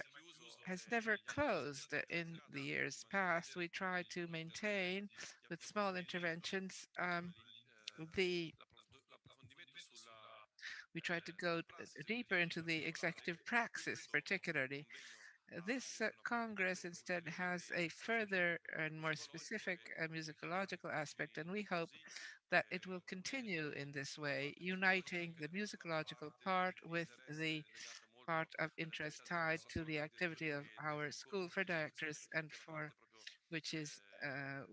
has never closed in the years past. We try to maintain, with small interventions, we try to go deeper into the executive praxis, particularly. This Congress instead has a further and more specific musicological aspect, and we hope that it will continue in this way, uniting the musicological part with the part of interest tied to the activity of our school for directors and for which is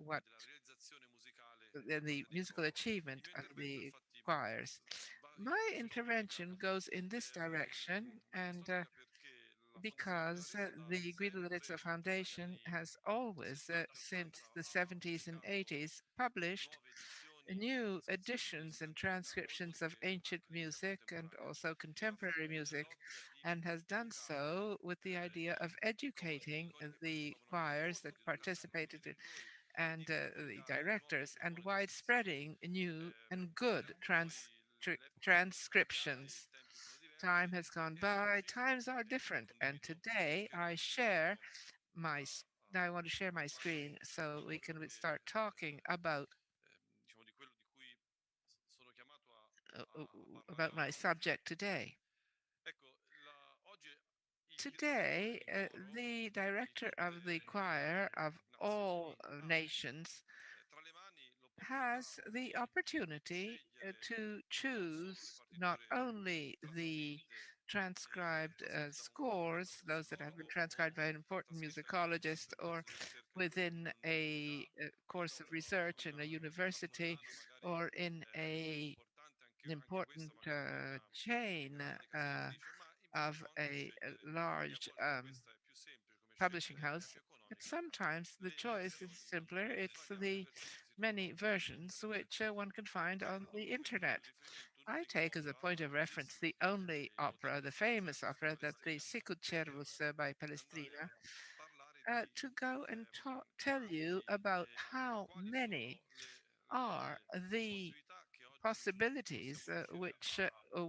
what the musical achievement of the choirs. My intervention goes in this direction, and because the Guido d'Arezzo Foundation has always, since the 70s and 80s, published new editions and transcriptions of ancient music and also contemporary music, and has done so with the idea of educating the choirs that participated in, and the directors, and widespreading new and good transcriptions. Time has gone by, times are different, and today I want to share my screen so we can start talking about my subject today. Today, the director of the choir of all nations has the opportunity to choose not only the transcribed scores, those that have been transcribed by an important musicologist or within a course of research in a university or in an important chain of a large publishing house, but sometimes the choice is simpler. It's the many versions which one can find on the internet. I take as a point of reference the only opera, the famous opera, that the Sicut Cervus by Palestrina, to go and tell you about how many are the possibilities which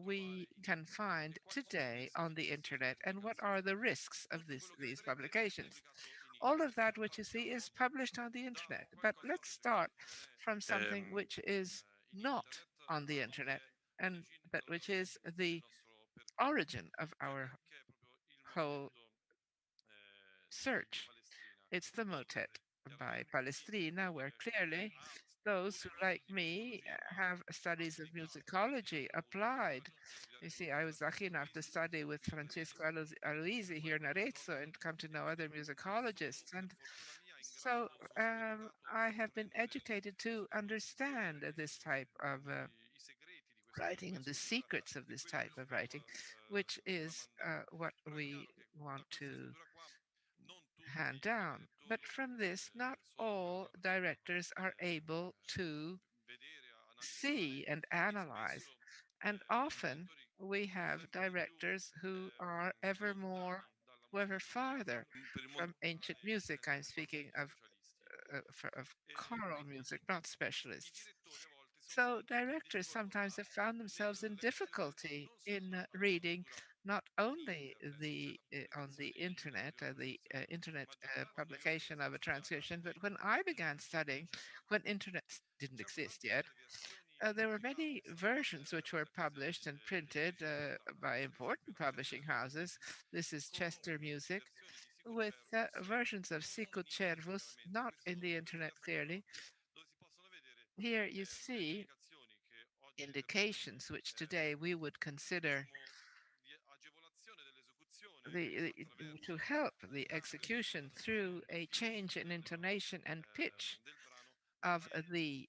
we can find today on the internet, and what are the risks of these publications. All of that which you see is published on the internet. But let's start from something which is not on the internet, and but which is the origin of our whole search. It's the motet by Palestrina, where clearly those who, like me, have studies of musicology applied. You see, I was lucky enough to study with Francesco Aloisi here in Arezzo and come to know other musicologists. And so I have been educated to understand this type of writing and the secrets of this type of writing, which is what we want to hand down. But from this, not all directors are able to see and analyze. And often we have directors who are ever farther from ancient music. I'm speaking of choral music, not specialists. So directors sometimes have found themselves in difficulty in reading not only on the internet publication of a transcription, but when I began studying, when internet didn't exist yet, there were many versions which were published and printed by important publishing houses. This is Chester Music, with versions of Sicut Cervus, not in the internet clearly. Here you see indications which today we would consider to help the execution through a change in intonation and pitch of the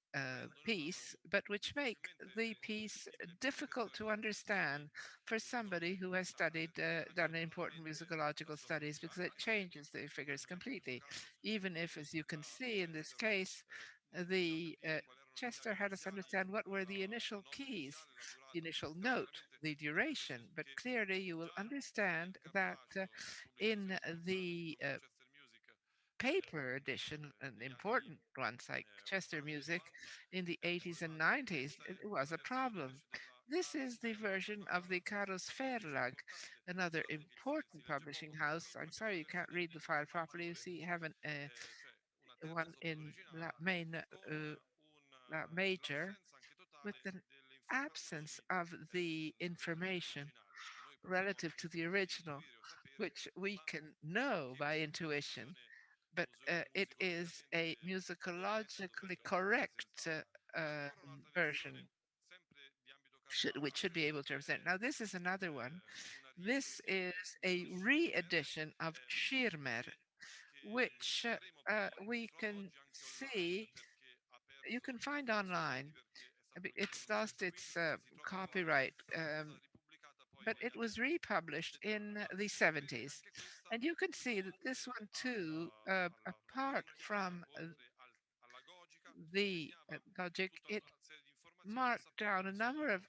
piece, but which make the piece difficult to understand for somebody who has done important musicological studies, because it changes the figures completely. Even if, as you can see in this case, the Chester had us understand what were the initial keys, the initial note, the duration, but clearly you will understand that in the paper edition, and important ones like Chester Music in the 80s and 90s, it was a problem. This is the version of the Carlos Verlag, another important publishing house. I'm sorry you can't read the file properly. You see, you have one in La Major, with an absence of the information relative to the original, which we can know by intuition, but it is a musicologically correct version, which should be able to represent. Now, this is another one. This is a re-edition of Schirmer, which we can see, you can find online. It's lost its copyright, but it was republished in the 70s. And you can see that this one too, apart from the logic, it marked down a number of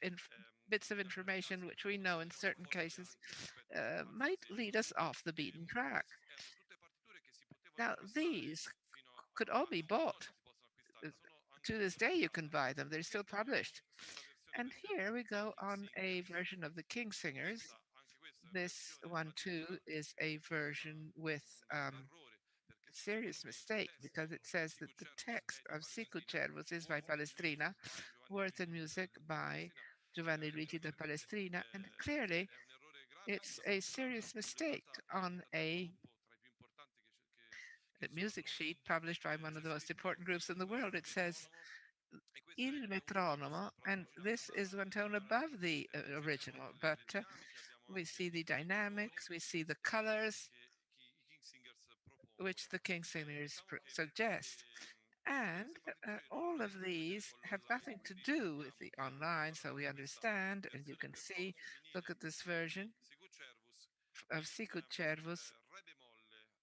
bits of information which we know in certain cases might lead us off the beaten track. Now, these could all be bought. To this day, you can buy them. They're still published. And here we go on a version of the King Singers. This one, too, is a version with a serious mistake, because it says that the text of Sicut Cervus is by Palestrina, words and music by Giovanni Luigi da Palestrina, and clearly it's a serious mistake on a music sheet published by one of the most important groups in the world. It says il metronomo, and this is one tone above the original, but we see the dynamics, we see the colors which the King Singers suggest. And all of these have nothing to do with the online, so we understand, and you can see, look at this version of Sicut Cervus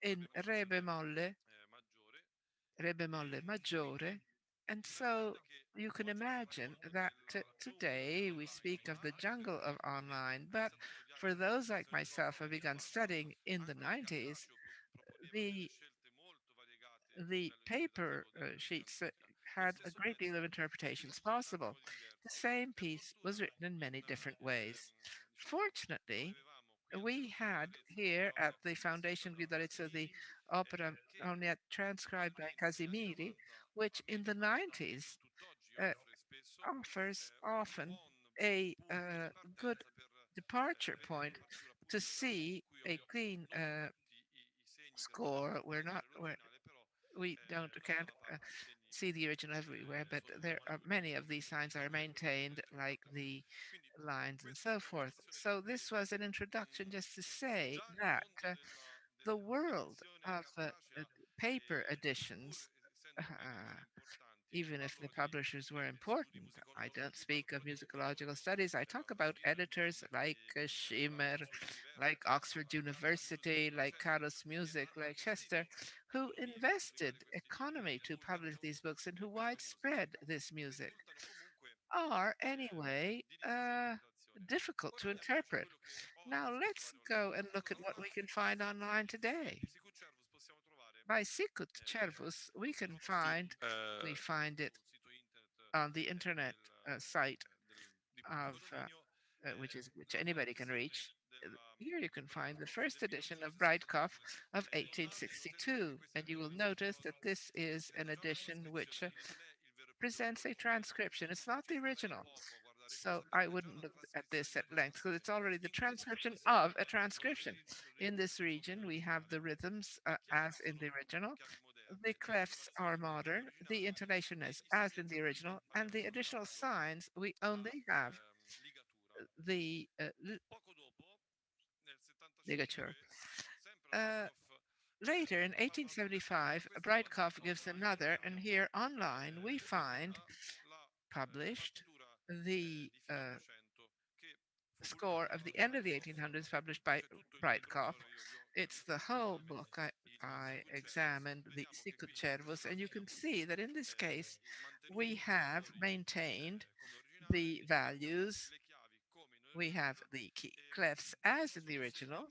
in re bemolle maggiore, And so you can imagine that today we speak of the jungle of online, but for those like myself who have begun studying in the 90s, the paper sheets had a great deal of interpretations possible. The same piece was written in many different ways. Fortunately, we had here at the Foundation Guidarizzo the opera Onia transcribed by Casimiri, which in the 90s uh, offers often a good departure point to see a clean score. We can't see the original everywhere, but there are many of these signs are maintained, like the lines and so forth. So this was an introduction just to say that the world of paper editions, even if the publishers were important, I don't speak of musicological studies. I talk about editors like Schimmer, like Oxford University, like Carlos Music, like Chester, who invested economy to publish these books and who widespread this music, are anyway difficult to interpret. Now let's go and look at what we can find online today. By Sicut Cervus, we find it on the internet site of which anybody can reach. Here you can find the first edition of Breitkopf of 1862, and you will notice that this is an edition which presents a transcription. It's not the original. So I wouldn't look at this at length because it's already the transcription of a transcription. In this region, we have the rhythms as in the original. The clefs are modern, the intonation is as in the original, and the additional signs we only have the ligature. Later, in 1875, Breitkopf gives another, and here online we find published the score of the end of the 1800s published by Breitkopf. It's the whole book I examined, the Sicut Cervus, and you can see that in this case we have maintained the values. We have the key clefs as in the original,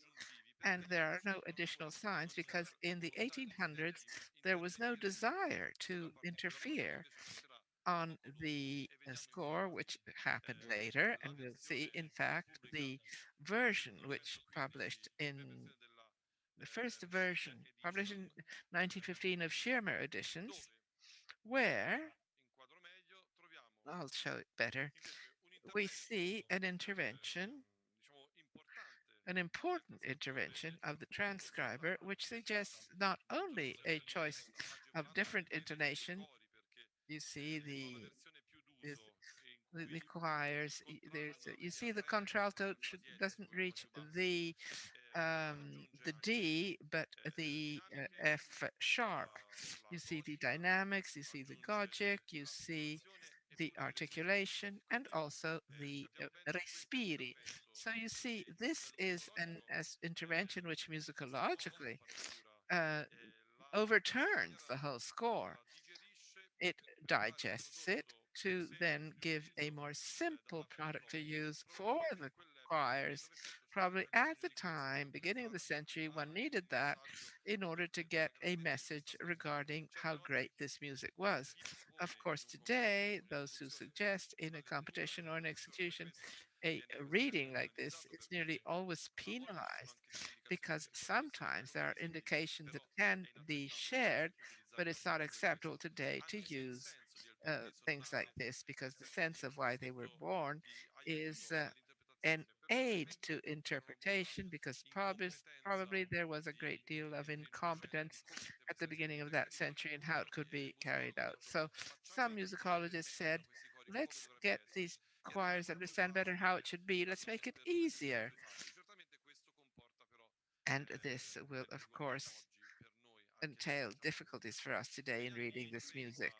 and there are no additional signs because in the 1800s there was no desire to interfere on the score, which happened later, and we'll see, in fact, the version which published in the first version, published in 1915 of Schirmer editions, where, I'll show it better, we see an intervention, an important intervention of the transcriber, which suggests not only a choice of different intonation, you see the choirs. You see the contralto doesn't reach the D, but the F sharp. You see the dynamics, you see the gogic, you see the articulation, and also the respiri. So you see, this is an intervention which musicologically overturns the whole score. It digests it to then give a more simple product to use for the choirs. Probably at the time, beginning of the century, one needed that in order to get a message regarding how great this music was. Of course, today, those who suggest in a competition or an execution a reading like this is nearly always penalized because sometimes there are indications that can be shared, but it's not acceptable today to use things like this because the sense of why they were born is an aid to interpretation because probably there was a great deal of incompetence at the beginning of that century in how it could be carried out. So some musicologists said, let's get these choirs understand better how it should be. Let's make it easier. And this will, of course, entail difficulties for us today in reading this music.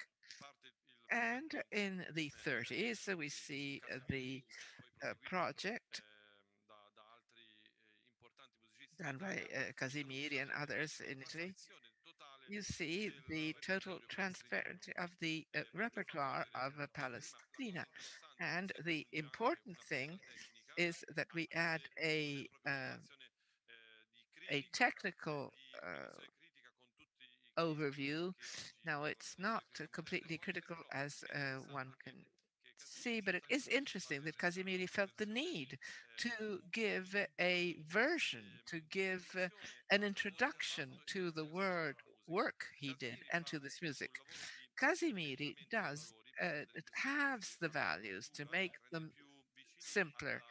And in the 30s, we see the project done by Casimiri and others in Italy you see the total transparency of the repertoire of Palestina. And the important thing is that we add a technical overview. Now, it's not completely critical as one can see, but it is interesting that Casimiri felt the need to give a version, to give an introduction to the work he did and to this music. Casimiri does it halves the values to make them simpler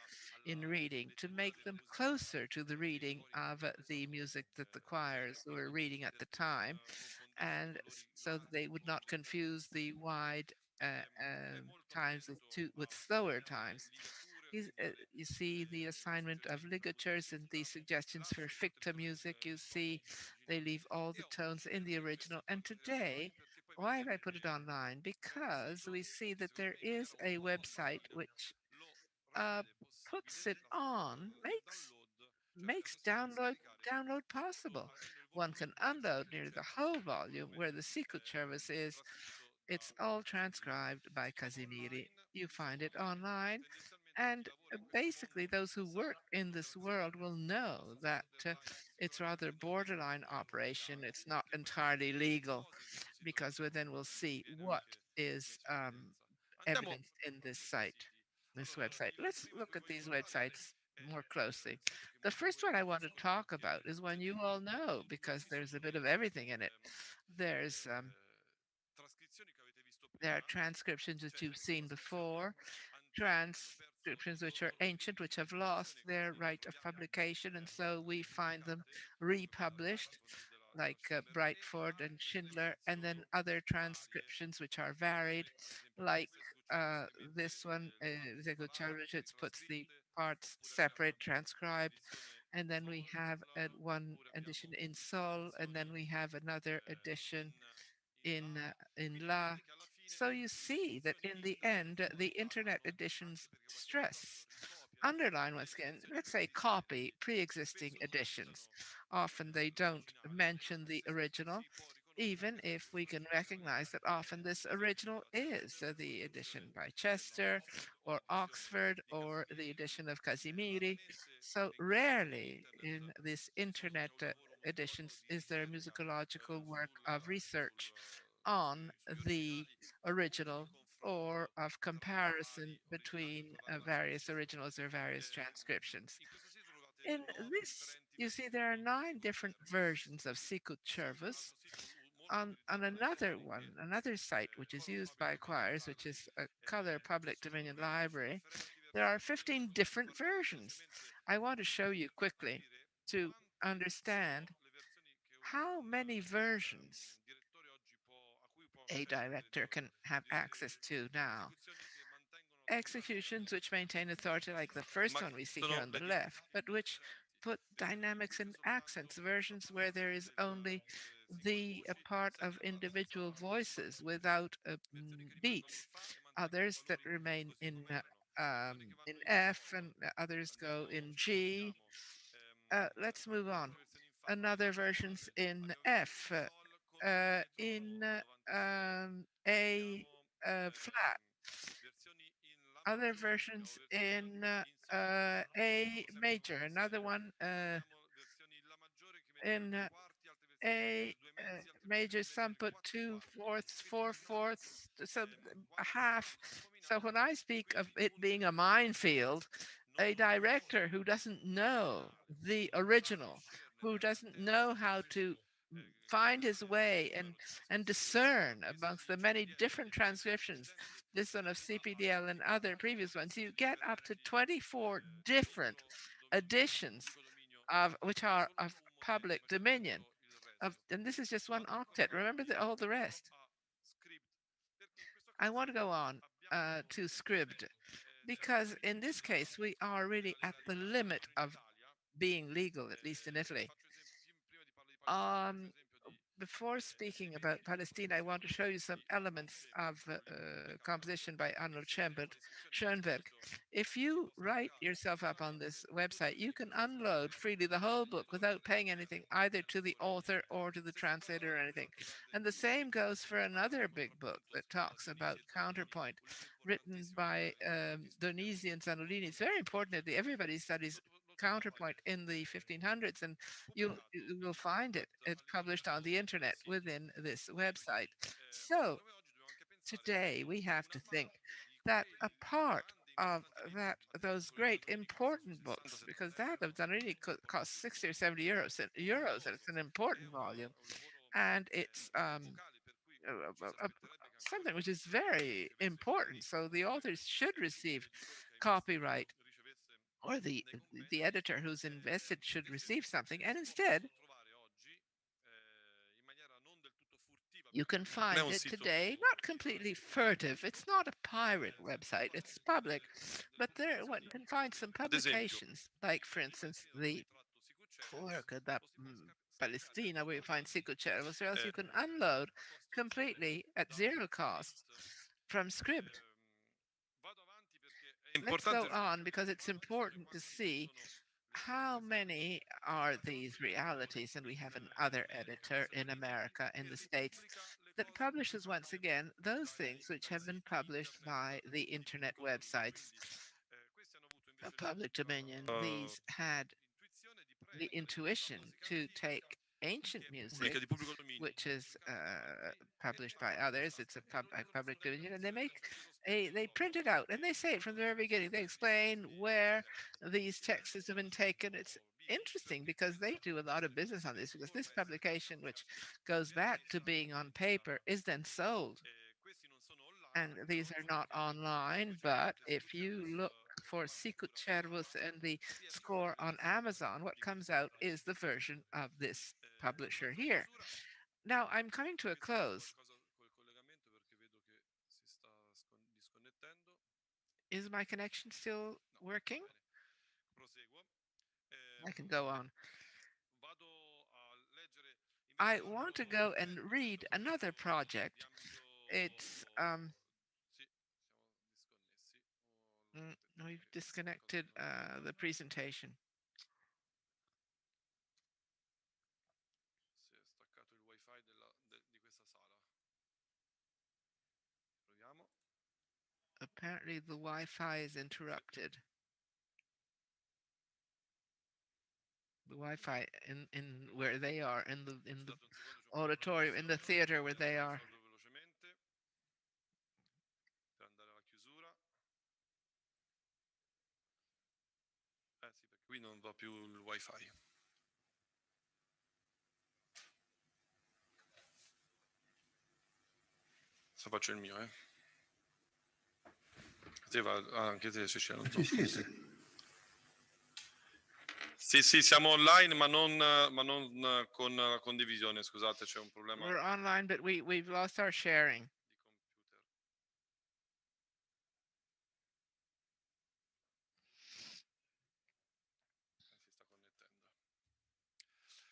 in reading, to make them closer to the reading of the music that the choirs were reading at the time, and so that they would not confuse the wide times with slower times. You see the assignment of ligatures and the suggestions for ficta music. You see they leave all the tones in the original. And today, why have I put it online? Because we see that there is a website which uh, puts it on, makes download possible. One can unload nearly the whole volume where the secret service is. It's all transcribed by Casimiri. You find it online, and basically those who work in this world will know that it's rather borderline operation. It's not entirely legal, because we then will see what is evidence in this site, this website. Let's look at these websites more closely. The first one I want to talk about is one you all know because there's a bit of everything in it. There's there are transcriptions that you've seen before, transcriptions which are ancient, which have lost their right of publication, and so we find them republished, like Brightford and Schindler, and then other transcriptions which are varied, like this one, Zeguchavich puts the parts separate, transcribed, and then we have one edition in Sol, and then we have another edition in La. So you see that in the end, the internet editions stress, underline once again, let's say copy pre-existing editions. Often they don't mention the original, even if we can recognize that often this original is the edition by Chester or Oxford or the edition of Casimiri. So rarely in this internet editions is there a musicological work of research on the original or of comparison between various originals or various transcriptions. In this, you see there are 9 different versions of Sicut Cervus. On another one, another site which is used by choirs, which is a color public domain library, there are 15 different versions. I want to show you quickly to understand how many versions a director can have access to now. Executions which maintain authority, like the first one we see here on the left, but which put dynamics and accents, versions where there is only the part of individual voices without beats, others that remain in F, and others go in G. Let's move on. Another versions in F, in A flat, other versions in A major, another one in A major, some put 2/4, 4/4, so a half. So when I speak of it being a minefield, a director who doesn't know the original, who doesn't know how to find his way and discern amongst the many different transcriptions, this one of CPDL and other previous ones, you get up to 24 different editions of which are of public dominion. And this is just one octet. Remember all the rest. I want to go on to scribd, because in this case we are really at the limit of being legal, at least in Italy. before speaking about Palestine, I want to show you some elements of composition by Arnold Schoenberg. If you write yourself up on this website, you can unload freely the whole book without paying anything, either to the author or to the translator or anything. And the same goes for another big book that talks about counterpoint, written by Dionisi and Zanolini. It's very important that everybody studies counterpoint in the 1500s, and you will find it. It's published on the internet within this website. So today we have to think that a part of those great important books, because that of Zanolini costs 60 or 70 euros, and it's an important volume, and it's something which is very important. So the authors should receive copyright, or the editor who's invested should receive something, and instead you can find it today, not completely furtive. It's not a pirate website, it's public, but there one can find some publications, like, for instance, the work of that Palestina, where you find Siku Chervos, or else you can unload completely at zero cost from Script. Let's go on, because it's important to see how many are these realities. And we have another editor in America, in the States, that publishes, once again, those things which have been published by the internet websites of public dominion. These had the intuition to take ancient music, which is published by others. It's a public dominion, and they print it out, and they say it from the very beginning. They explain where these texts have been taken. It's interesting because they do a lot of business on this, because this publication, which goes back to being on paper, is then sold. And these are not online, but if you look for Sicut Cervus and the score on Amazon, what comes out is the version of this publisher here. Now I'm coming to a close. Is my connection still working? I can go on. I want to go and read another project. It's we've disconnected the presentation. Apparently the Wi-Fi is interrupted. The Wi-Fi in where they are, in the auditorium, in the theater where they are. Qui non va più il Wi-Fi. Se faccio il mio, anche te se c'è, non so. Sì, siamo online, ma non con la condivisione, scusate, c'è un problema. We're online, but we've lost our sharing.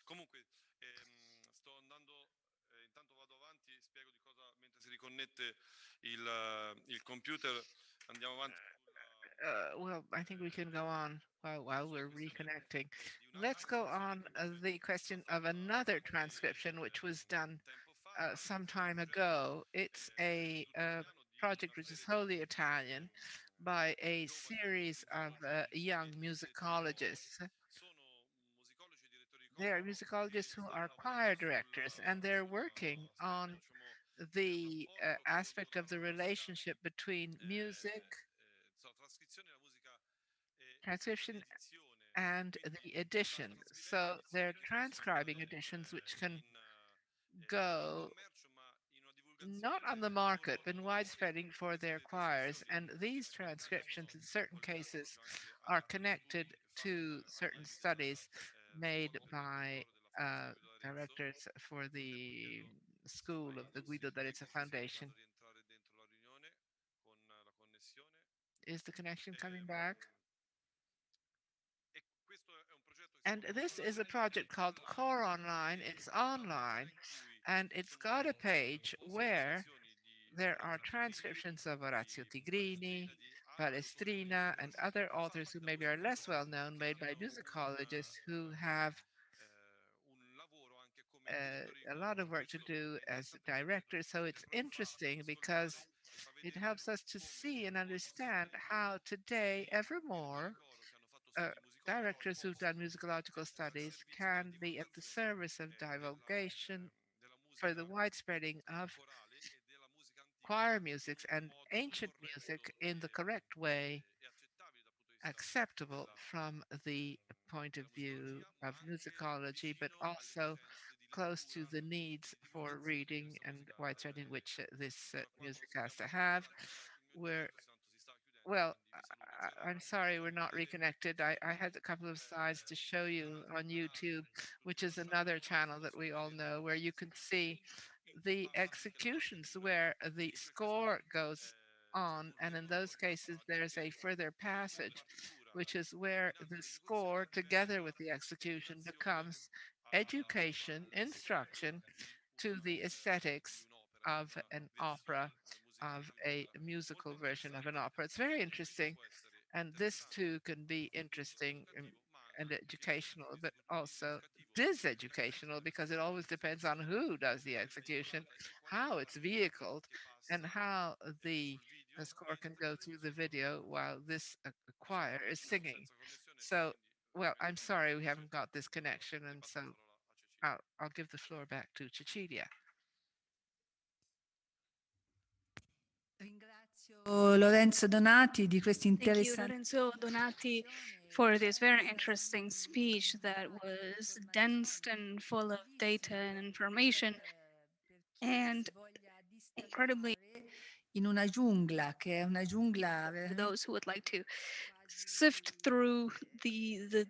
Comunque, sto andando, intanto vado avanti, spiego di cosa, mentre si riconnette il computer, andiamo avanti. Well, I think we can go on while we're reconnecting. Let's go on the question of another transcription, which was done some time ago. It's a project which is wholly Italian, by a series of young musicologists. They are musicologists who are choir directors, and they're working on the aspect of the relationship between music, transcription, and the edition. So they're transcribing editions which can go not on the market, but widespreading for their choirs. And these transcriptions, in certain cases, are connected to certain studies made by directors for the school of the Guido d'Arezzo Foundation. Is the connection coming back? And this is a project called Core Online. It's online, And it's got a page where there are transcriptions of Orazio Tigrini, Palestrina, and other authors who maybe are less well known, made by musicologists who have a lot of work to do as directors. So it's interesting because it helps us to see and understand how today, ever more, uh, directors who've done musicological studies can be at the service of divulgation for the widespreading of choir music and ancient music in the correct way, acceptable from the point of view of musicology, but also close to the needs for reading and widespreading which this music has to have. We're well, I'm sorry we're not reconnected. I had a couple of slides to show you on YouTube, which is another channel that we all know, where you can see the executions where the score goes on. And in those cases, there's a further passage, which is where the score, together with the execution, becomes education, instruction to the aesthetics of an opera, of a musical version of an opera. It's very interesting. And this too can be interesting and educational, but also diseducational, because it always depends on who does the execution, how it's vehicled, and how the score can go through the video while this choir is singing. So, well, I'm sorry we haven't got this connection, and so I'll give the floor back to Cecilia. Lorenzo Donati di questi Thank you, interessanti. Lorenzo Donati, for this very interesting speech that was dense and full of data and information, and incredibly In una giungla che è una giungla for those who would like to sift through the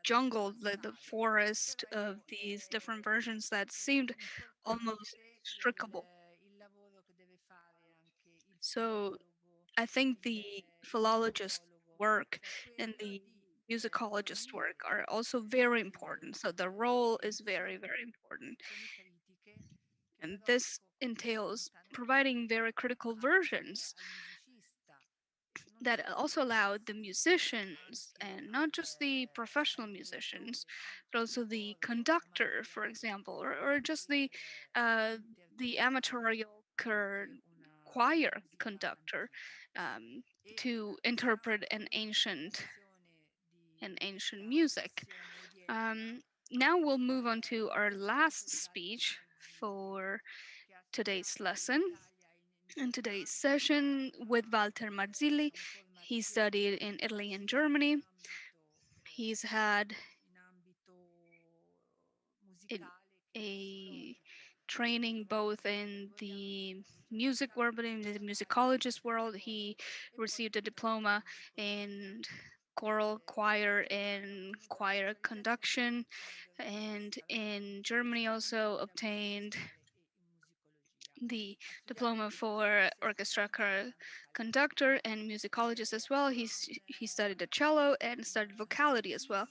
jungle, the forest of these different versions that seemed almost inextricable. So I think the philologist work and the musicologist work are also very important. So the role is very, very important. And this entails providing very critical versions that also allowed the musicians, and not just the professional musicians, but also the conductor, for example, or just the amatorial choir conductor, to interpret an ancient music. Now we'll move on to our last speech for today's lesson. In today's session with Walter Marzilli, he studied in Italy and Germany. He's had a training both in the music world, but in the musicologist world. He received a diploma in choral choir and choir conduction, and in Germany also obtained the diploma for orchestra conductor and musicologist as well. He studied the cello and studied vocality as well.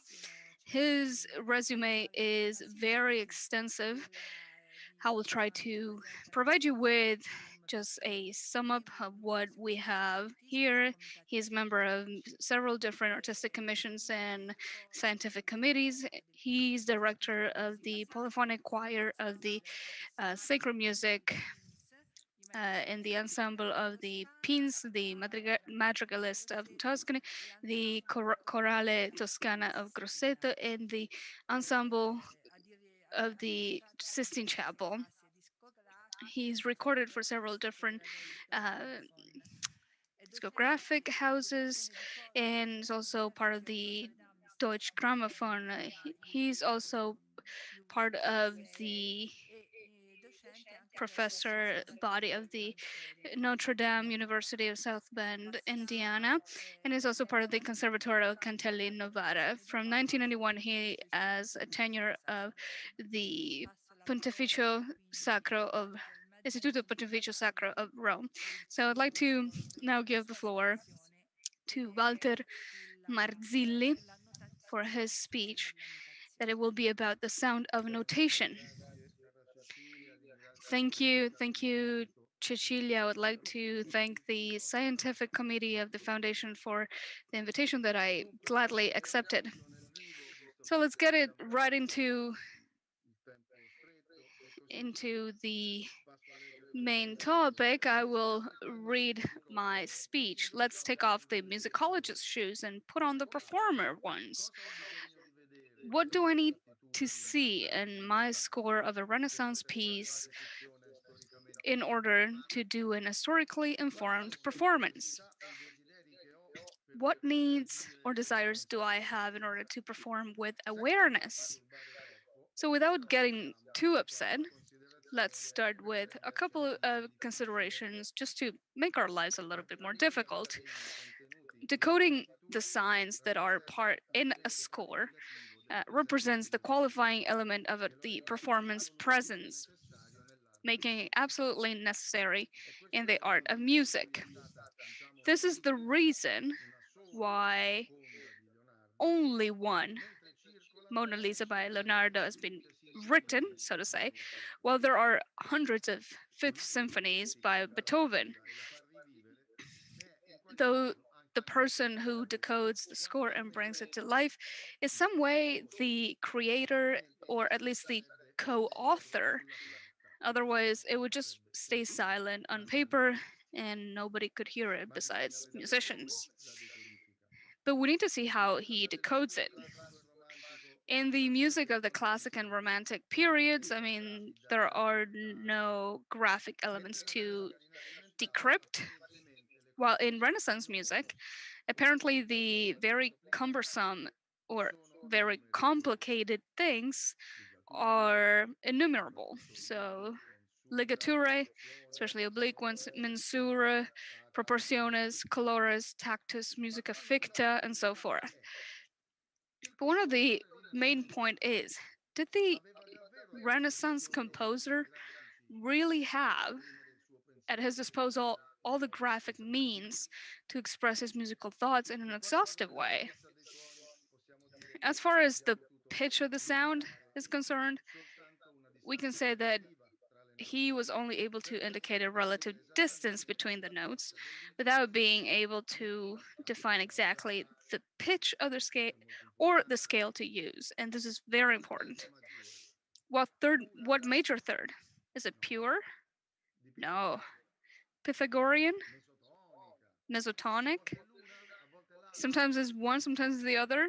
His resume is very extensive. I will try to provide you with just a sum up of what we have here. He's a member of several different artistic commissions and scientific committees. He's director of the polyphonic choir of the sacred music in the ensemble of the Pins, the Madrigalist of Tuscany, the Chorale Toscana of Grosseto, and the ensemble of the Sistine Chapel. He's recorded for several different discographic houses, and is also part of the Deutsche Grammophon. He's also part of the professor body of the Notre Dame University of South Bend, Indiana, and is also part of the Conservatorio Cantelli Novara. From 1991, he has a tenure of the Pontificio Sacro of Istituto Pontificio Sacro of Rome. So I'd like to now give the floor to Walter Marzilli for his speech. that it will be about the sound of notation. Thank you, Cecilia. I would like to thank the scientific committee of the foundation for the invitation that I gladly accepted. So let's get it right into the main topic. I will read my speech. Let's take off the musicologist shoes and put on the performer ones. What do I need to see in my score of a Renaissance piece in order to do an historically informed performance? What needs or desires do I have in order to perform with awareness? So without getting too upset, let's start with a couple of considerations just to make our lives a little bit more difficult. Decoding the signs that are part in a score represents the qualifying element of the performance presence, making it absolutely necessary in the art of music. This is the reason why only one Mona Lisa by Leonardo has been written, so to say, while there are hundreds of Fifth Symphonies by Beethoven. Though the person who decodes the score and brings it to life is some way the creator or at least the co-author. Otherwise, it would just stay silent on paper and nobody could hear it besides musicians. But we need to see how he decodes it. In the music of the classic and romantic periods, I mean, there are no graphic elements to decrypt. While in Renaissance music, apparently the very cumbersome or very complicated things are innumerable. So ligature, especially oblique ones, mensura, proporciones, colores, tactus, musica ficta, and so forth. But one of the main point is, did the Renaissance composer really have at his disposal all the graphic means to express his musical thoughts in an exhaustive way? As far as the pitch of the sound is concerned, we can say that he was only able to indicate a relative distance between the notes without being able to define exactly the pitch of the scale or the scale to use. And this is very important. What major third? Is it pure? No. Pythagorean? Mesotonic? Sometimes it's one, sometimes it's the other.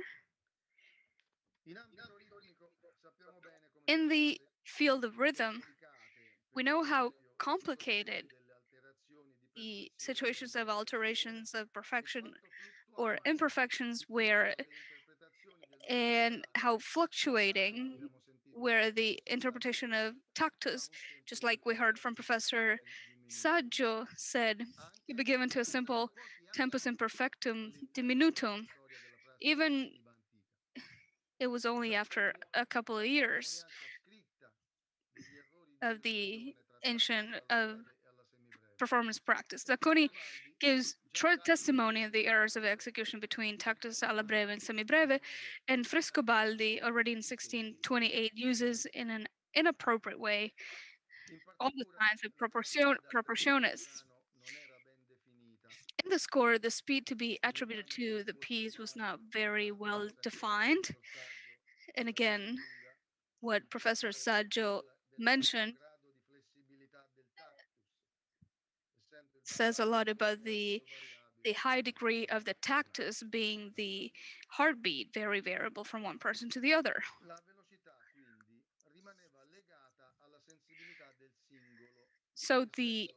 In the field of rhythm, we know how complicated the situations of alterations of perfection or imperfections were, and how fluctuating where the interpretation of tactus, just like we heard from Professor Saggio, said could be given to a simple tempus imperfectum diminutum. Even it was only after a couple of years of the ancient of performance practice. Zacconi gives testimony of the errors of execution between tactus alla breve and semibreve, and Frescobaldi, already in 1628, uses in an inappropriate way all the signs of proportiones. In the score, the speed to be attributed to the piece was not very well defined. And again, what Professor Saggio mentioned says a lot about the high degree of the tactus being the heartbeat, very variable from one person to the other. So the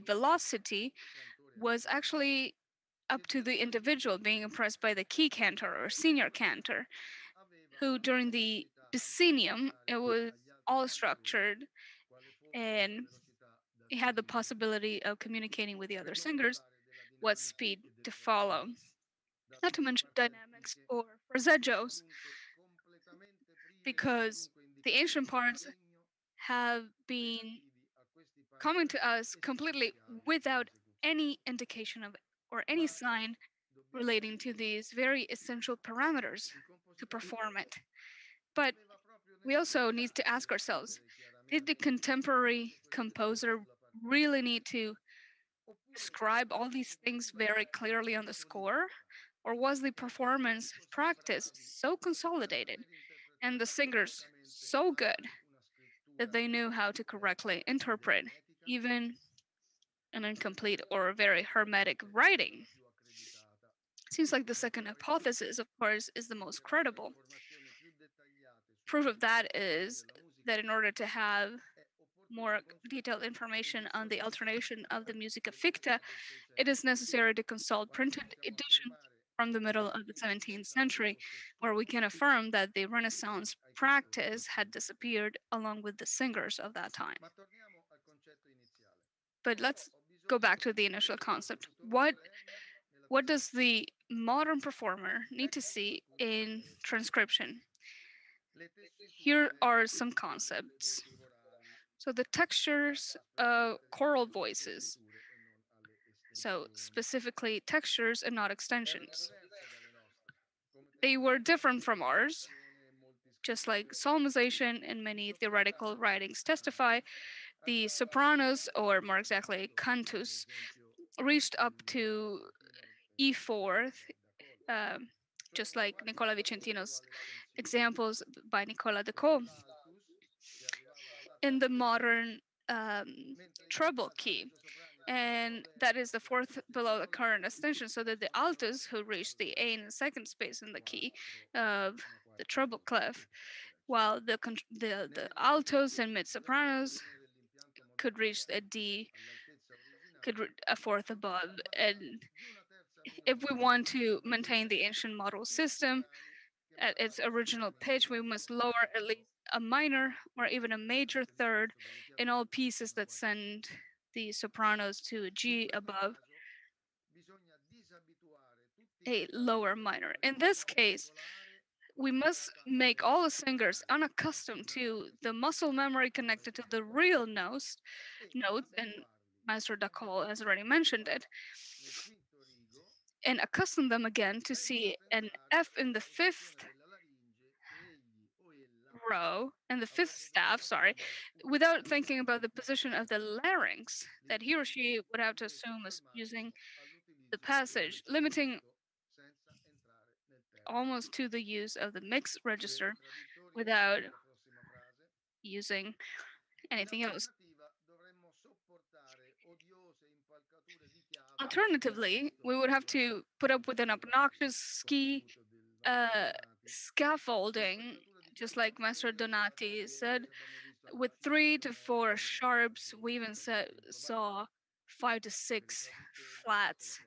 velocity was actually up to the individual being impressed by the key cantor or senior cantor, who during the decennium, it was all structured and it had the possibility of communicating with the other singers what speed to follow. Not to mention dynamics or fraseggio's, because the ancient parts have been coming to us completely without any indication of or any sign relating to these very essential parameters. to perform it. But we also need to ask ourselves, did the contemporary composer really need to describe all these things very clearly on the score? Or was the performance practice so consolidated and the singers so good that they knew how to correctly interpret even an incomplete or very hermetic writing? Seems like the second hypothesis, of course, is the most credible. Proof of that is that in order to have more detailed information on the alternation of the musica ficta, it is necessary to consult printed editions from the middle of the 17th century, where we can affirm that the Renaissance practice had disappeared along with the singers of that time. But let's go back to the initial concept. What does the modern performer need to see in transcription? Here are some concepts. So the textures of choral voices. So specifically textures and not extensions. They were different from ours, just like psalmization and many theoretical writings testify. The sopranos, or more exactly cantus, reached up to E4, just like Nicola Vicentino's examples by Nicola de Co. In the modern treble key, and that is the fourth below the current extension, so that the altos, who reach the A in the second space in the key of the treble clef, while the altos and mid sopranos could reach a D, a fourth above. And if we want to maintain the ancient model system at its original pitch, we must lower at least a minor or even a major third in all pieces that send the sopranos to G above a lower minor. In this case, we must make all the singers unaccustomed to the muscle memory connected to the real notes, and Maestro Dacol has already mentioned it, and accustom them again to see an F in the fifth row and the fifth staff, without thinking about the position of the larynx that he or she would have to assume is using the passage, limiting almost to the use of the mixed register without using anything else. Alternatively, we would have to put up with an obnoxious scaffolding, just like Maestro Donati said, with 3 to 4 sharps. We even saw 5 to 6 flats.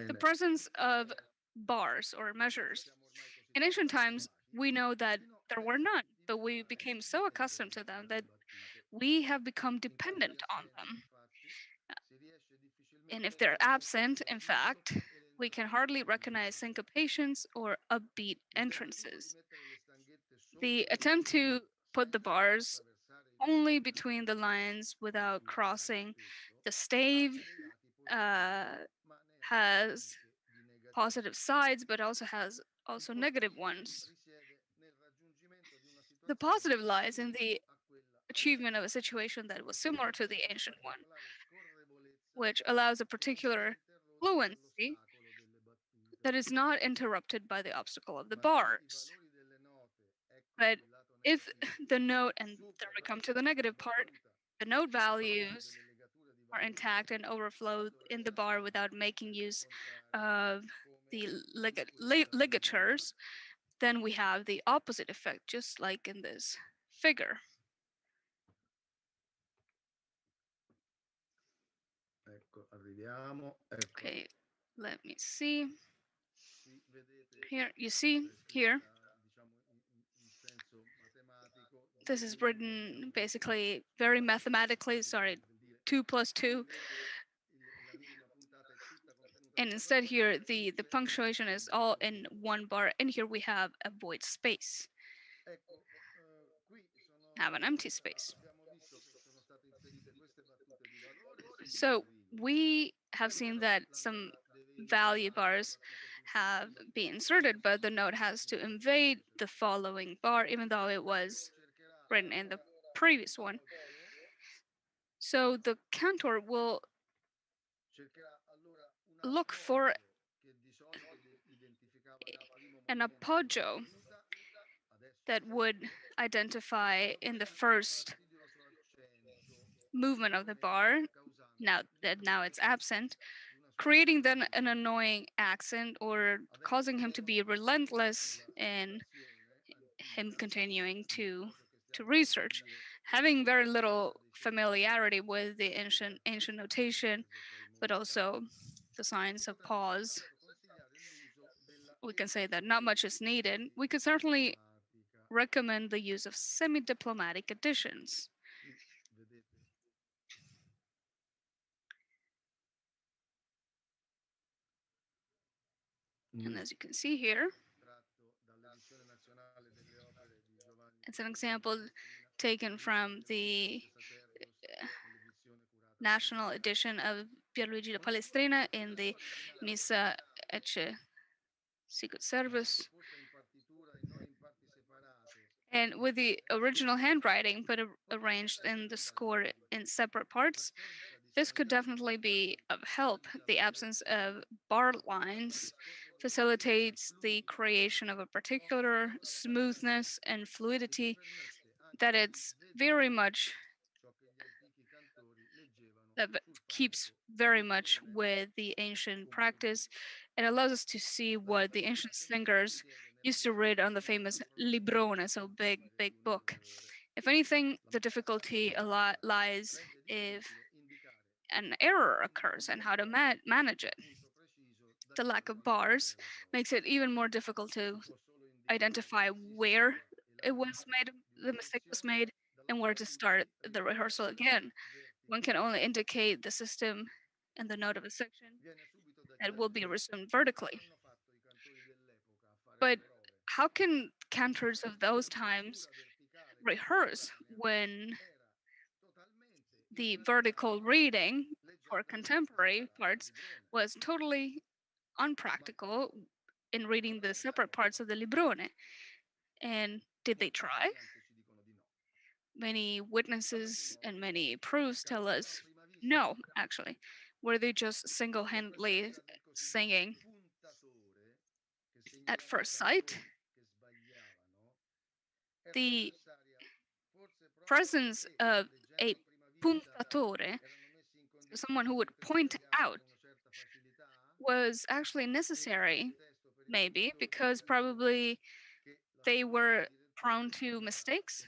The presence of bars or measures. In ancient times, we know that there were none, but we became so accustomed to them that we have become dependent on them. And if they're absent, in fact, we can hardly recognize syncopations or upbeat entrances. The attempt to put the bars only between the lines without crossing the stave has positive sides, but also has negative ones. The positive lies in the achievement of a situation that was similar to the ancient one, which allows a particular fluency that is not interrupted by the obstacle of the bars. But if the note, and there we come to the negative part, the note values are intact and overflow in the bar without making use of the ligatures, then we have the opposite effect, just like in this figure. Okay, let me see. Here, you see here, this is written basically very mathematically, 2 plus 2. And instead here, the punctuation is all in one bar, and here we have a void space. Have an empty space. So we have seen that some value bars have been inserted, but the note has to invade the following bar, even though it was written in the previous one. So the cantor will look for an appoggio that would identify in the first movement of the bar, now it's absent, creating then an annoying accent or causing him to be relentless in him continuing to research, having very little familiarity with the ancient notation, but also the signs of pause. We can say that not much is needed. We could certainly recommend the use of semi-diplomatic additions. And as you can see here, it's an example taken from the national edition of Pierluigi da Palestrina in the Missa Ecce Sicut Servus. And with the original handwriting, but arranged in the score in separate parts, this could definitely be of help. The absence of bar lines facilitates the creation of a particular smoothness and fluidity that it's very much that keeps very much with the ancient practice and allows us to see what the ancient singers used to read on the famous librone, so big book. If anything, the difficulty lies if an error occurs and how to manage it. The lack of bars makes it even more difficult to identify where it was made, the mistake was made, and where to start the rehearsal again. One can only indicate the system and the note of a section that will be resumed vertically. But how can cantors of those times rehearse when the vertical reading for contemporary parts was totally unpractical in reading the separate parts of the librone? And did they try? Many witnesses and many proofs tell us no, actually. Were they just single-handedly singing at first sight? The presence of a puntatore, someone who would point out, was actually necessary, maybe, because probably they were prone to mistakes.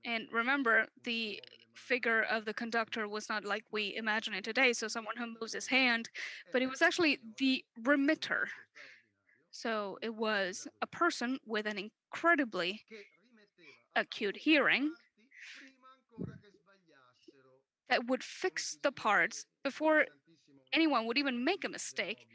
And remember, the figure of the conductor was not like we imagine it today, so someone who moves his hand, but it was actually the remitter. So it was a person with an incredibly acute hearing that would fix the parts before anyone would even make a mistake.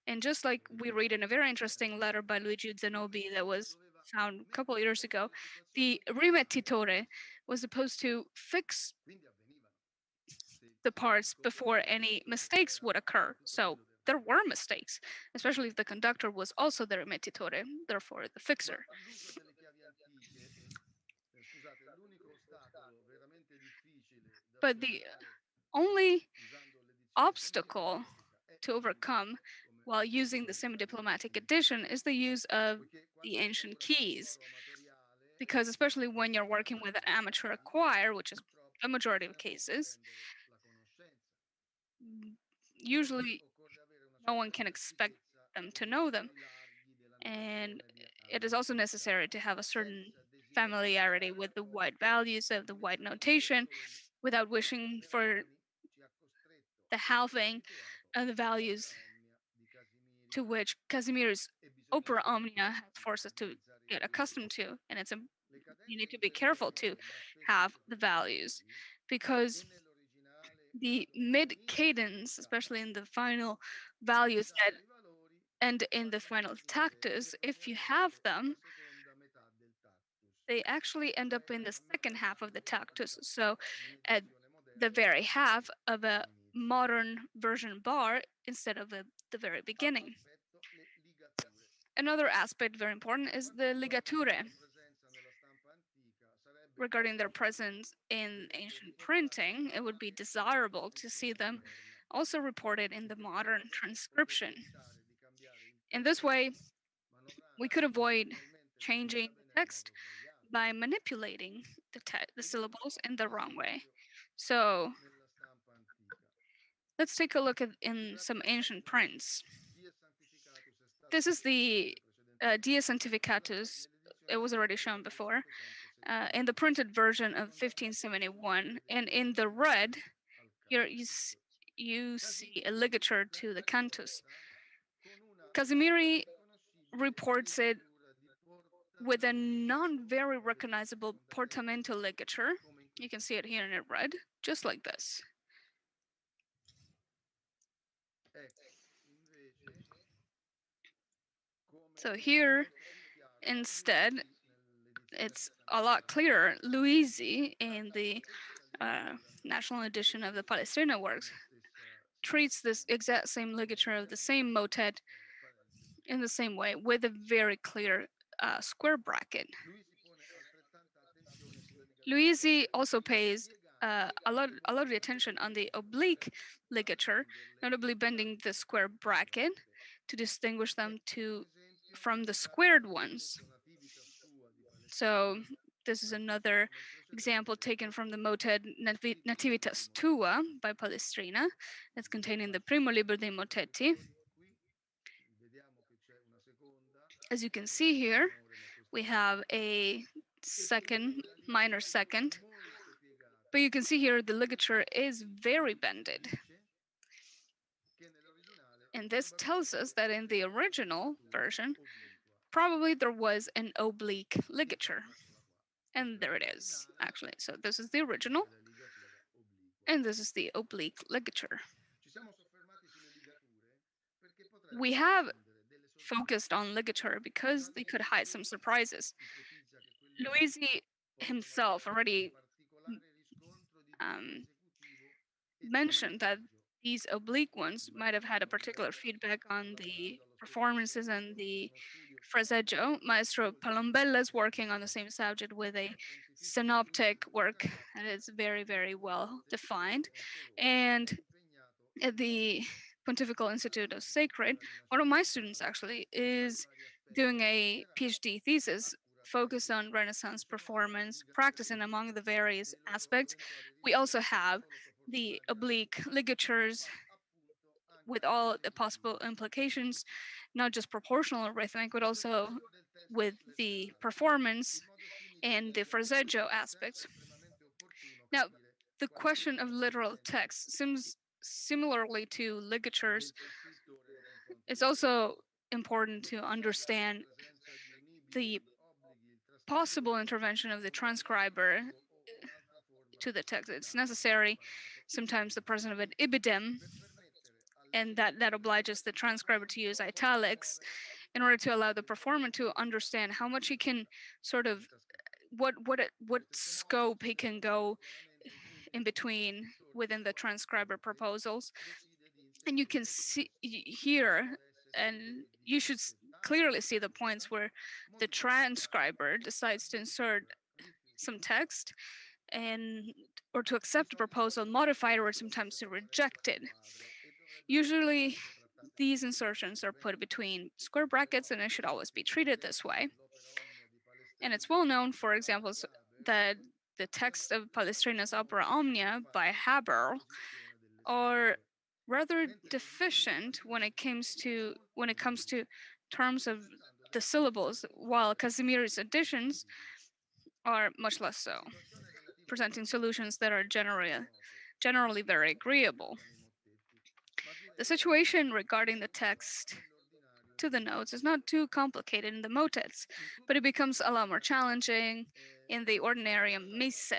And just like we read in a very interesting letter by Luigi Zanobi that was found a couple of years ago, the rimettitore was supposed to fix the parts before any mistakes would occur. So there were mistakes, especially if the conductor was also the rimettitore, therefore the fixer. But the only obstacle to overcome while using the semi-diplomatic addition is the use of the ancient keys. Because especially when you're working with an amateur choir, which is a majority of cases, usually no one can expect them to know them. And it is also necessary to have a certain familiarity with the wide values of the wide notation without wishing for the halving of the values to which Casimir's opera omnia has forced us to get accustomed to. And you need to be careful to have the values, because the mid cadence, especially in the final values that end in the final tactus, if you have them, they actually end up in the second half of the tactus. So at the very half of a modern version bar instead of the very beginning. Another aspect very important is the ligature. Regarding their presence in ancient printing, it would be desirable to see them also reported in the modern transcription. In this way, we could avoid changing the text by manipulating the syllables in the wrong way. So let's take a look at in some ancient prints. This is the Dies Sanctificatus. It was already shown before. In the printed version of 1571, and in the red, here you see a ligature to the cantus. Casimiri reports it with a non-very recognizable portamento ligature. You can see it here in red, just like this. So here, instead, it's a lot clearer. Luisi, in the national edition of the Palestrina works, treats this exact same ligature of the same motet in the same way, with a very clear square bracket. Luisi also pays a lot of the attention on the oblique ligature, notably bending the square bracket to distinguish them from the squared ones. So this is another example taken from the motet Nativitas Tua by Palestrina. It's contained in the Primo Libro dei Motetti. As you can see here, we have a minor second, but you can see here the ligature is very bended. And this tells us that in the original version, probably there was an oblique ligature. And there it is, actually. So this is the original, and this is the oblique ligature. We have focused on ligature because they could hide some surprises. Luisi himself already mentioned that these oblique ones might have had a particular feedback on the performances and the fraseggio. Maestro Palombella is working on the same subject with a synoptic work that is very, very well defined. And at the Pontifical Institute of Sacred, one of my students actually is doing a PhD thesis focused on Renaissance performance, practicing among the various aspects. We also have the oblique ligatures with all the possible implications, not just proportional or rhythmic, but also with the performance and the fraseggio aspects. Now, the question of literal text seems similarly to ligatures. It's also important to understand the possible intervention of the transcriber to the text. It's necessary, sometimes the presence of an ibidem, and that obliges the transcriber to use italics in order to allow the performer to understand how much he can sort of, what scope he can go in between within the transcriber proposals. And you can see here, and you should clearly see the points where the transcriber decides to insert some text or to accept a proposal, modify it, or sometimes to reject it. Usually these insertions are put between square brackets, and it should always be treated this way. And it's well known, for example, that the text of Palestrina's opera Omnia by Haberl are rather deficient when it comes to terms of the syllables, while Casimiri's editions are much less so, presenting solutions that are generally very agreeable. The situation regarding the text to the notes is not too complicated in the motets, but it becomes a lot more challenging in the ordinarium misse.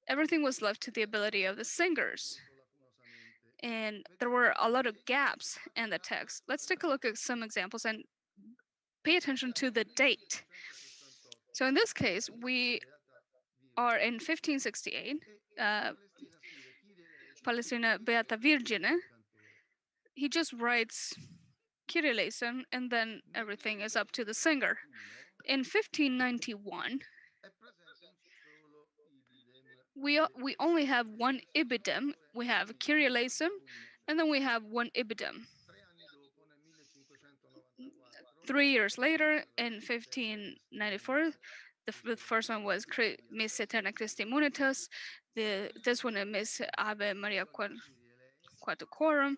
Everything was left to the ability of the singers, and there were a lot of gaps in the text. Let's take a look at some examples and pay attention to the date. So in this case, we are in 1568. Palestrina Beata Virgine, he just writes Kyrie eleison, and then everything is up to the singer. In 1591, we only have one ibidem. We have Kyrie eleison, and then we have one ibidem. 3 years later, in 1594, the first one was Miss Eterna Christi Munitas. This one is Miss Ave Maria Quattucorum.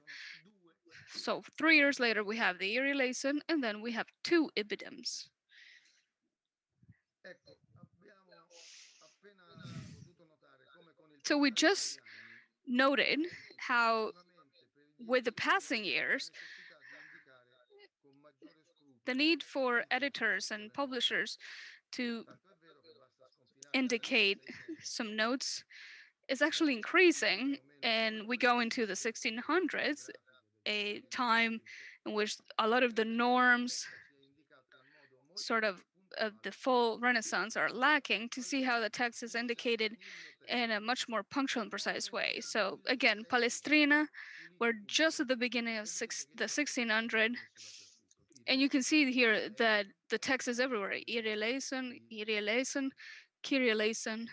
So 3 years later, we have the Kyrie eleison, and then we have two ibidems. So we just noted how, with the passing years, the need for editors and publishers to indicate some notes is actually increasing, and we go into the 1600s, a time in which a lot of the norms, sort of the full Renaissance, are lacking, to see how the text is indicated in a much more punctual and precise way. So again, Palestrina, we're just at the beginning of the 1600, and you can see here that the text is everywhere. Kyrie eleison, Kyrie eleison, Kyrie eleison.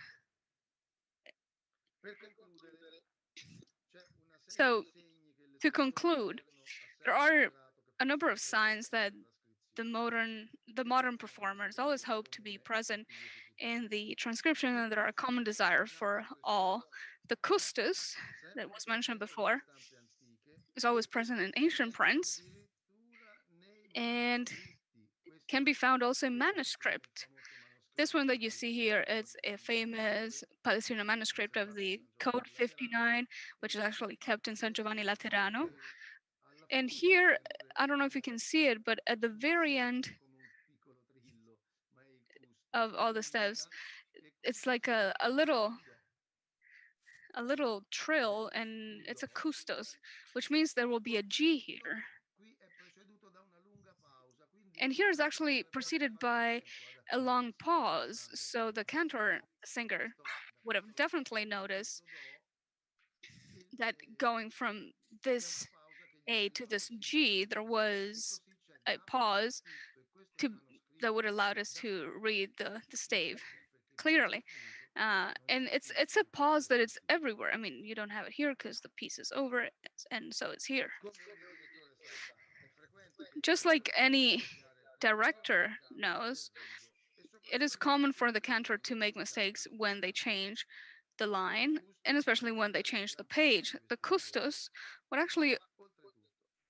So to conclude, there are a number of signs that the modern performers always hope to be present in the transcription, and there are a common desire for all. The custos that was mentioned before is always present in ancient prints and can be found also in manuscript. This one that you see here is a famous Palestrina manuscript of the Code 59, which is actually kept in San Giovanni Laterano. And here, I don't know if you can see it, but at the very end of all the steps, it's like a little trill, and it's a custos, which means there will be a G here. And here is actually preceded by a long pause, so the cantor singer would have definitely noticed that going from this A to this G, there was a pause that would allow us to read the stave clearly. And it's a pause that it's everywhere. I mean, you don't have it here because the piece is over, and so it's here. Just like any director knows, it is common for the cantor to make mistakes when they change the line, and especially when they change the page. The custos would actually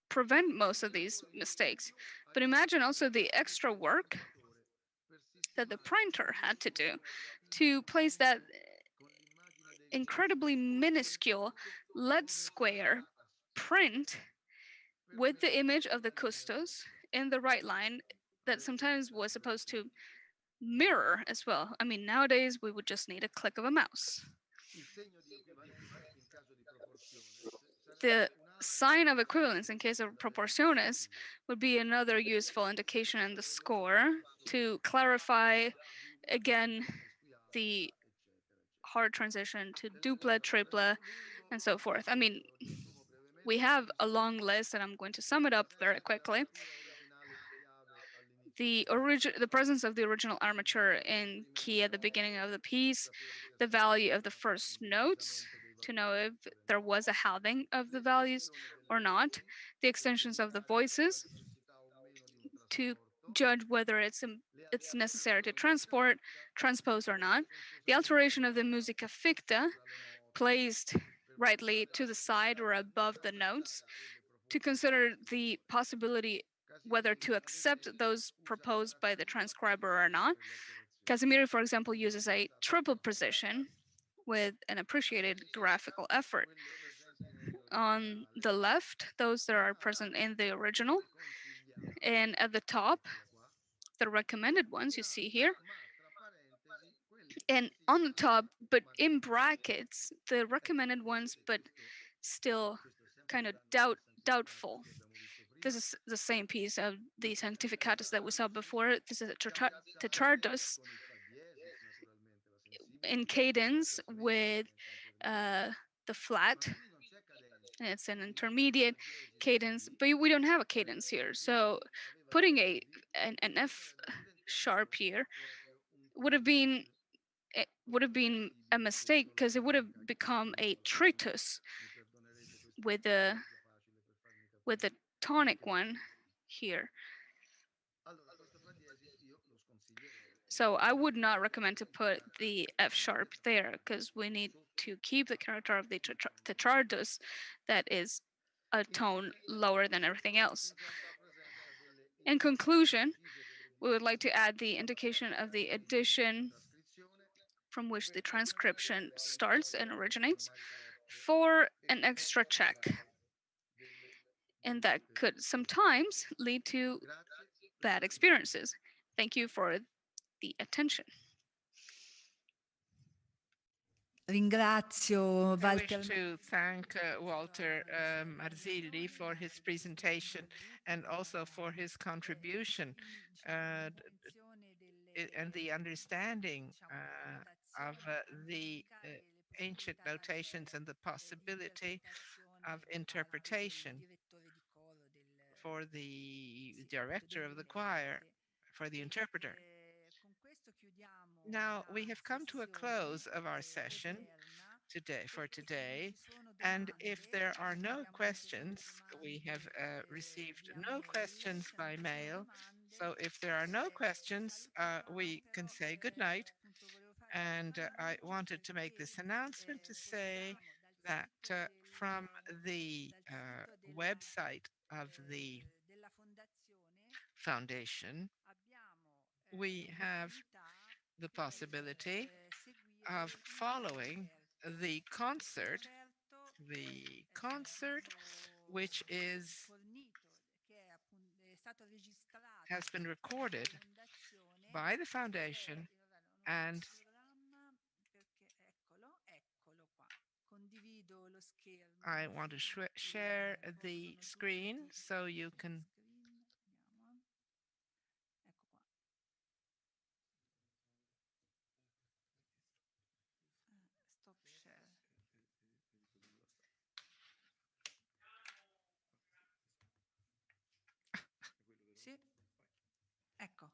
prevent most of these mistakes. But imagine also the extra work that the printer had to do to place that incredibly minuscule lead square print with the image of the custos in the right line that sometimes was supposed to mirror as well. I mean, nowadays we would just need a click of a mouse. The sign of equivalence in case of proportiones would be another useful indication in the score to clarify again the hard transition to dupla, tripla, and so forth. I mean, we have a long list, and I'm going to sum it up very quickly. The presence of the original armature in key at the beginning of the piece, the value of the first notes to know if there was a halving of the values or not, the extensions of the voices to judge whether it's necessary to transpose or not, the alteration of the musica ficta placed rightly to the side or above the notes, to consider the possibility whether to accept those proposed by the transcriber or not. Casimiri, for example, uses a triple position with an appreciated graphical effort. On the left, those that are present in the original, and at the top, the recommended ones you see here. And on the top, but in brackets, the recommended ones, but still kind of doubtful. This is the same piece of the Sanctificatus that we saw before. This is a Tetrardos in cadence with the flat and it's an intermediate cadence, but we don't have a cadence here. So putting an F sharp here would have been a mistake, because it would have become a tritus with the tonic one here. So I would not recommend to put the F sharp there, because we need to keep the character of the tetrardus that is a tone lower than everything else. In conclusion, we would like to add the indication of the edition from which the transcription starts and originates for an extra check. And that could sometimes lead to bad experiences. Thank you for the attention. Ringrazio I wish Walter. to thank Walter Marzilli for his presentation and also for his contribution and the understanding of the ancient notations and the possibility of interpretation for the director of the choir, for the interpreter. Now we have come to a close of our session today, and if there are no questions, we have received no questions by mail. So if there are no questions, we can say good night. And I wanted to make this announcement to say that from the website of the foundation, we have the possibility of following the concert, which has been recorded by the foundation, and I want to share the screen so you can Sì. Ecco.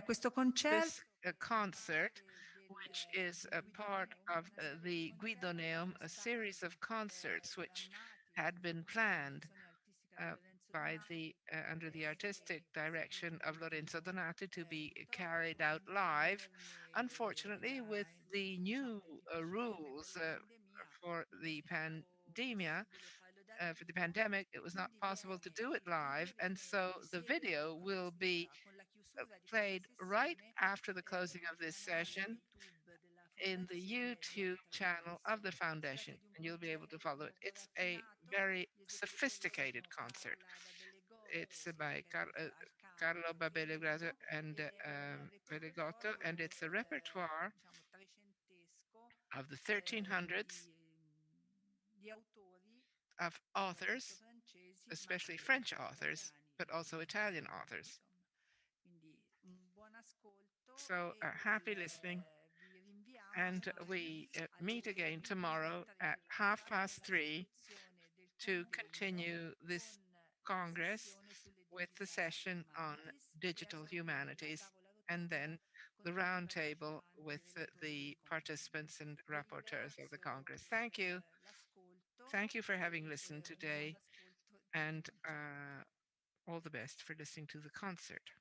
Questo concerto, this concert, which is a part of the Guidoneum, a series of concerts which had been planned by under the artistic direction of Lorenzo Donati to be carried out live. Unfortunately, with the new rules for the pandemic, it was not possible to do it live, and so the video will be played right after the closing of this session in the YouTube channel of the foundation, and you'll be able to follow it. It's a very sophisticated concert. It's by Carlo Babelegrato and Pelegotto, and it's a repertoire of the 1300s of authors, especially French authors, but also Italian authors. So happy listening, and we meet again tomorrow at 3:30 to continue this Congress with the session on digital humanities, and then the roundtable with the participants and rapporteurs of the Congress. Thank you. Thank you for having listened today, and all the best for listening to the concert.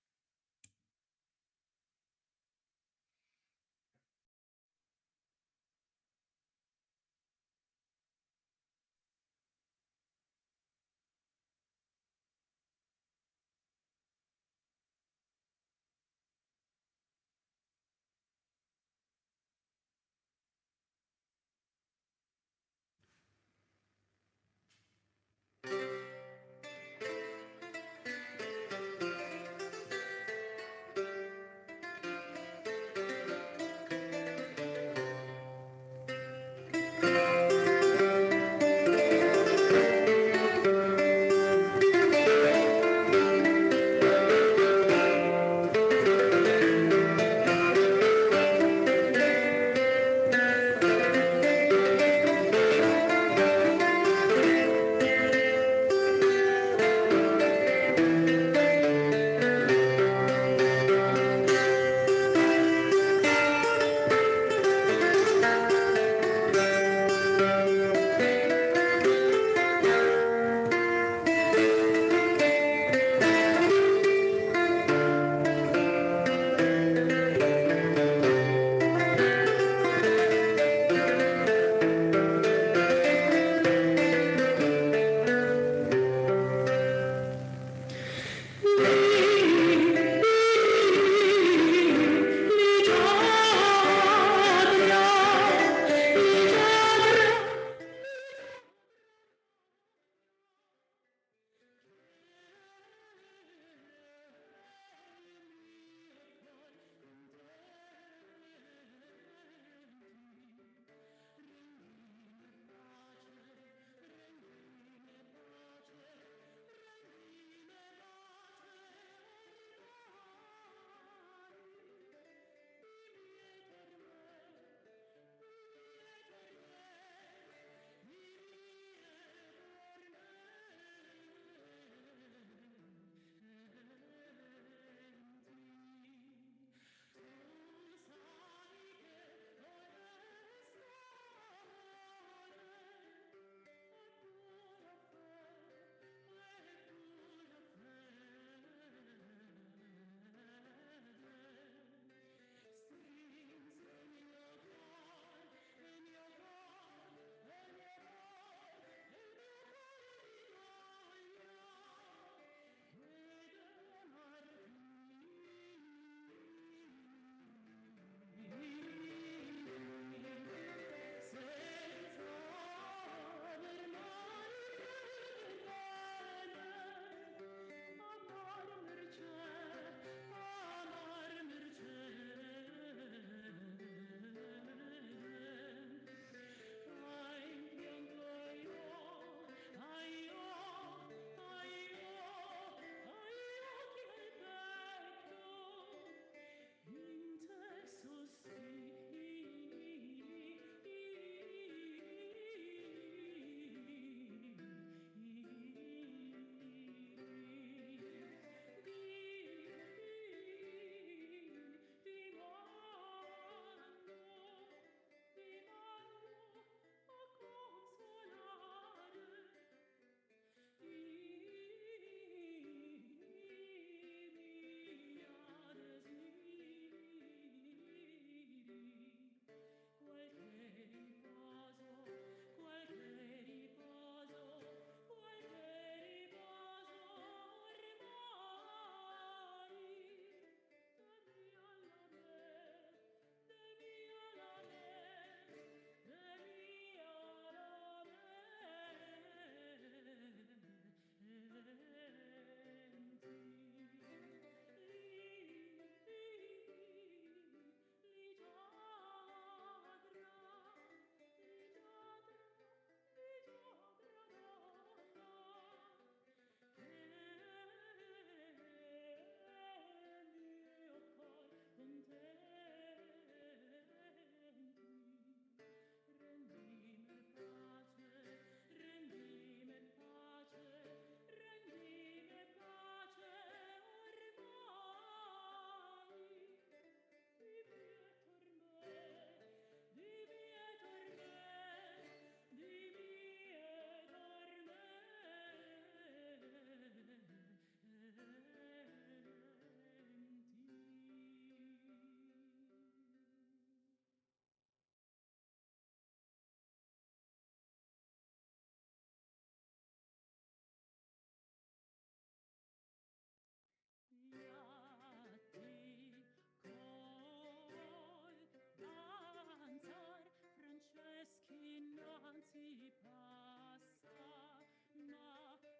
si passa,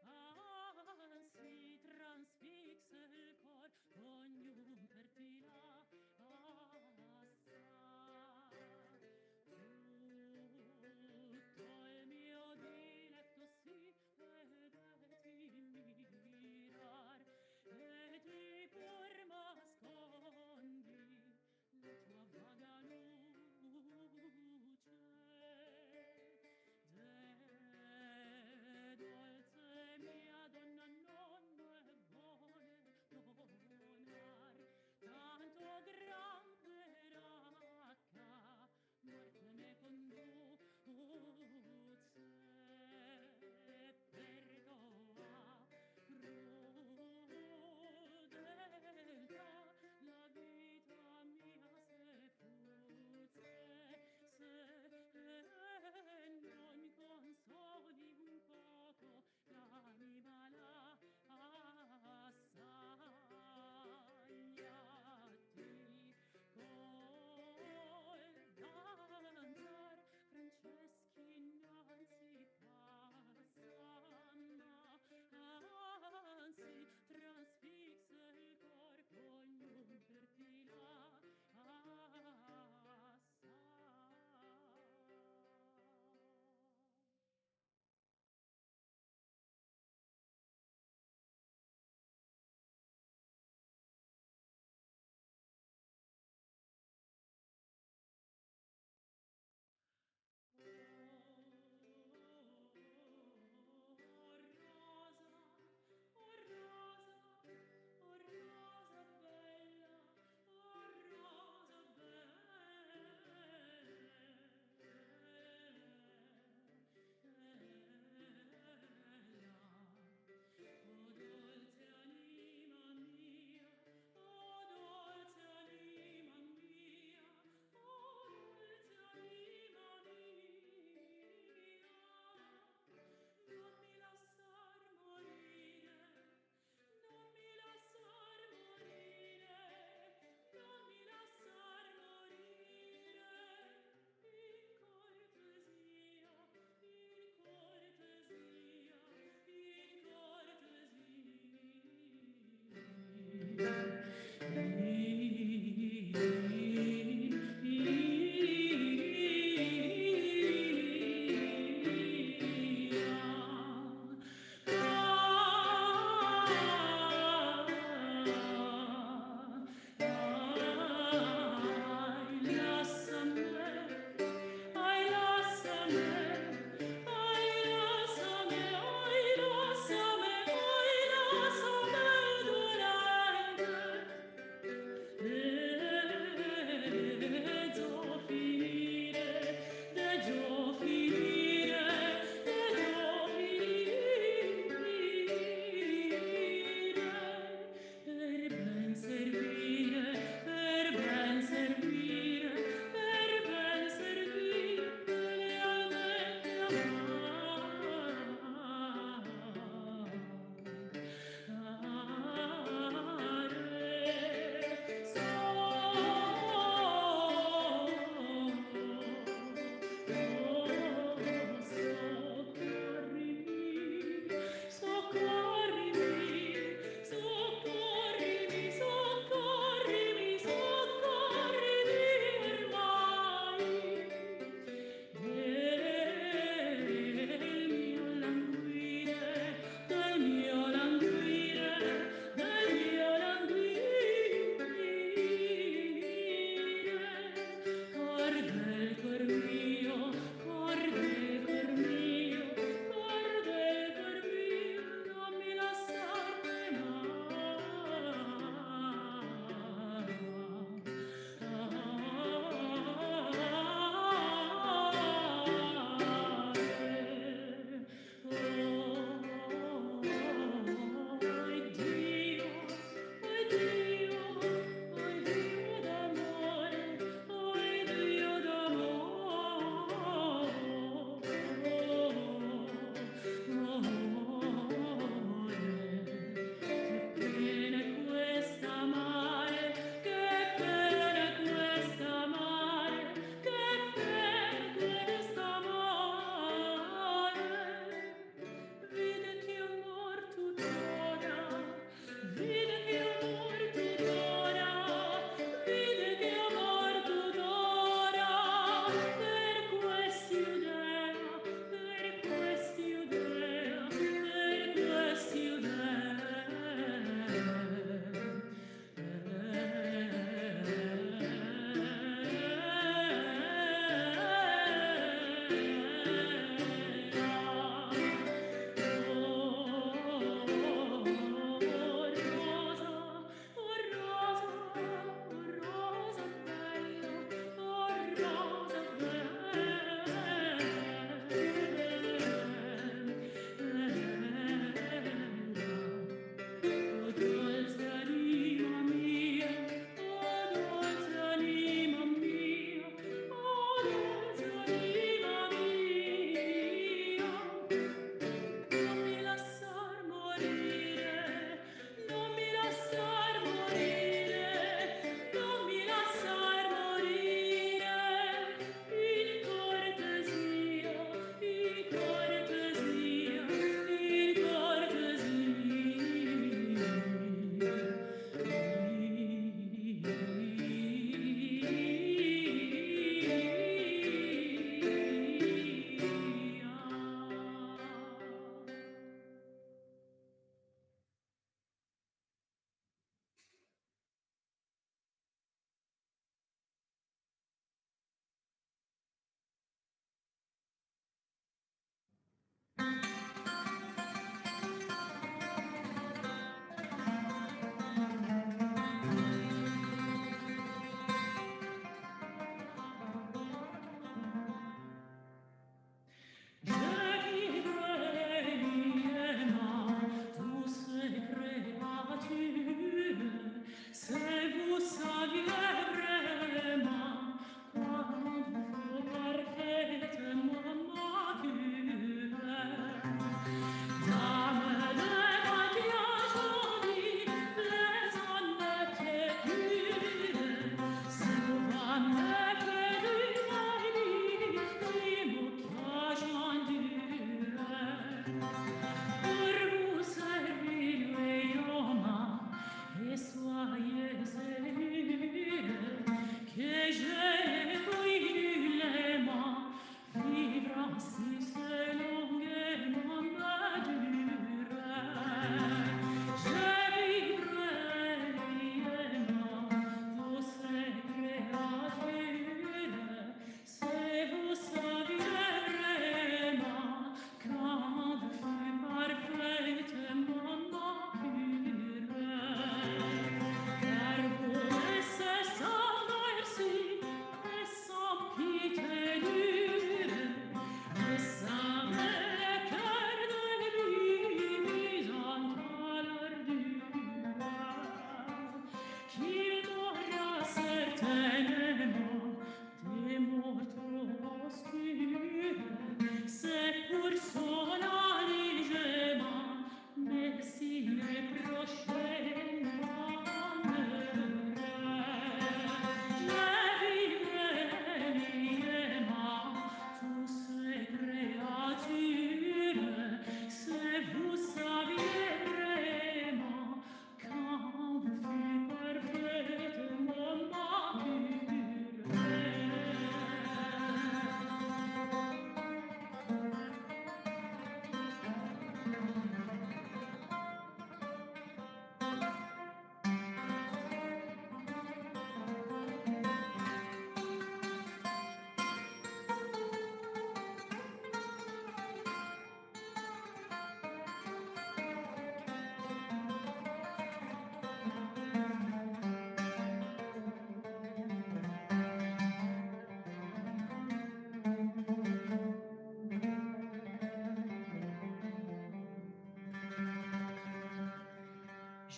ma anzi transfixe il cor, ognun per ti la passa. Tutto il mio diletto si vedeti mirar, e ti pur m'ascondi la tua vaga luce.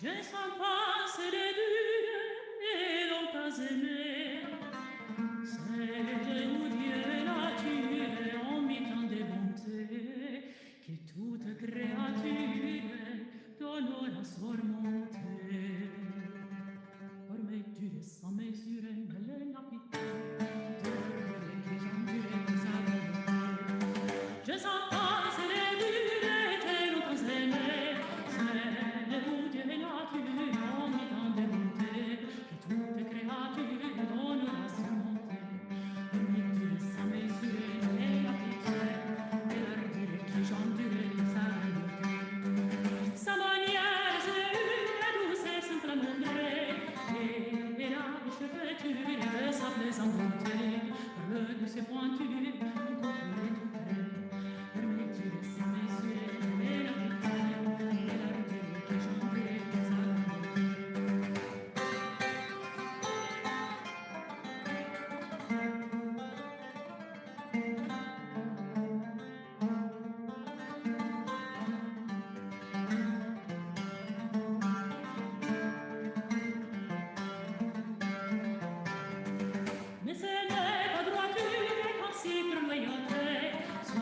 Je sens passer les dures et l'on pas aimé. C'est où Dieu nature en mi tant de bonté que toute créature d'honneur sormontée. Ormai dure sans mesure, belle la pitié, que j'endure tout ça. Je sens passer les dures et l'on pas aimé. C'est où Dieu nature en mi tant de bonté que toute créature d'honneur sormontée. Sa manière est douce et simplement vraie, et la chevelure de sa plaisante bonté, par le douce pointu, encore plus tout près. Permettez sa mesure et la pitié, et l'ardeur qui chantait de sa bonté. Mais ce n'est pas droiture, car si pour loyauté, son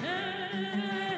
Et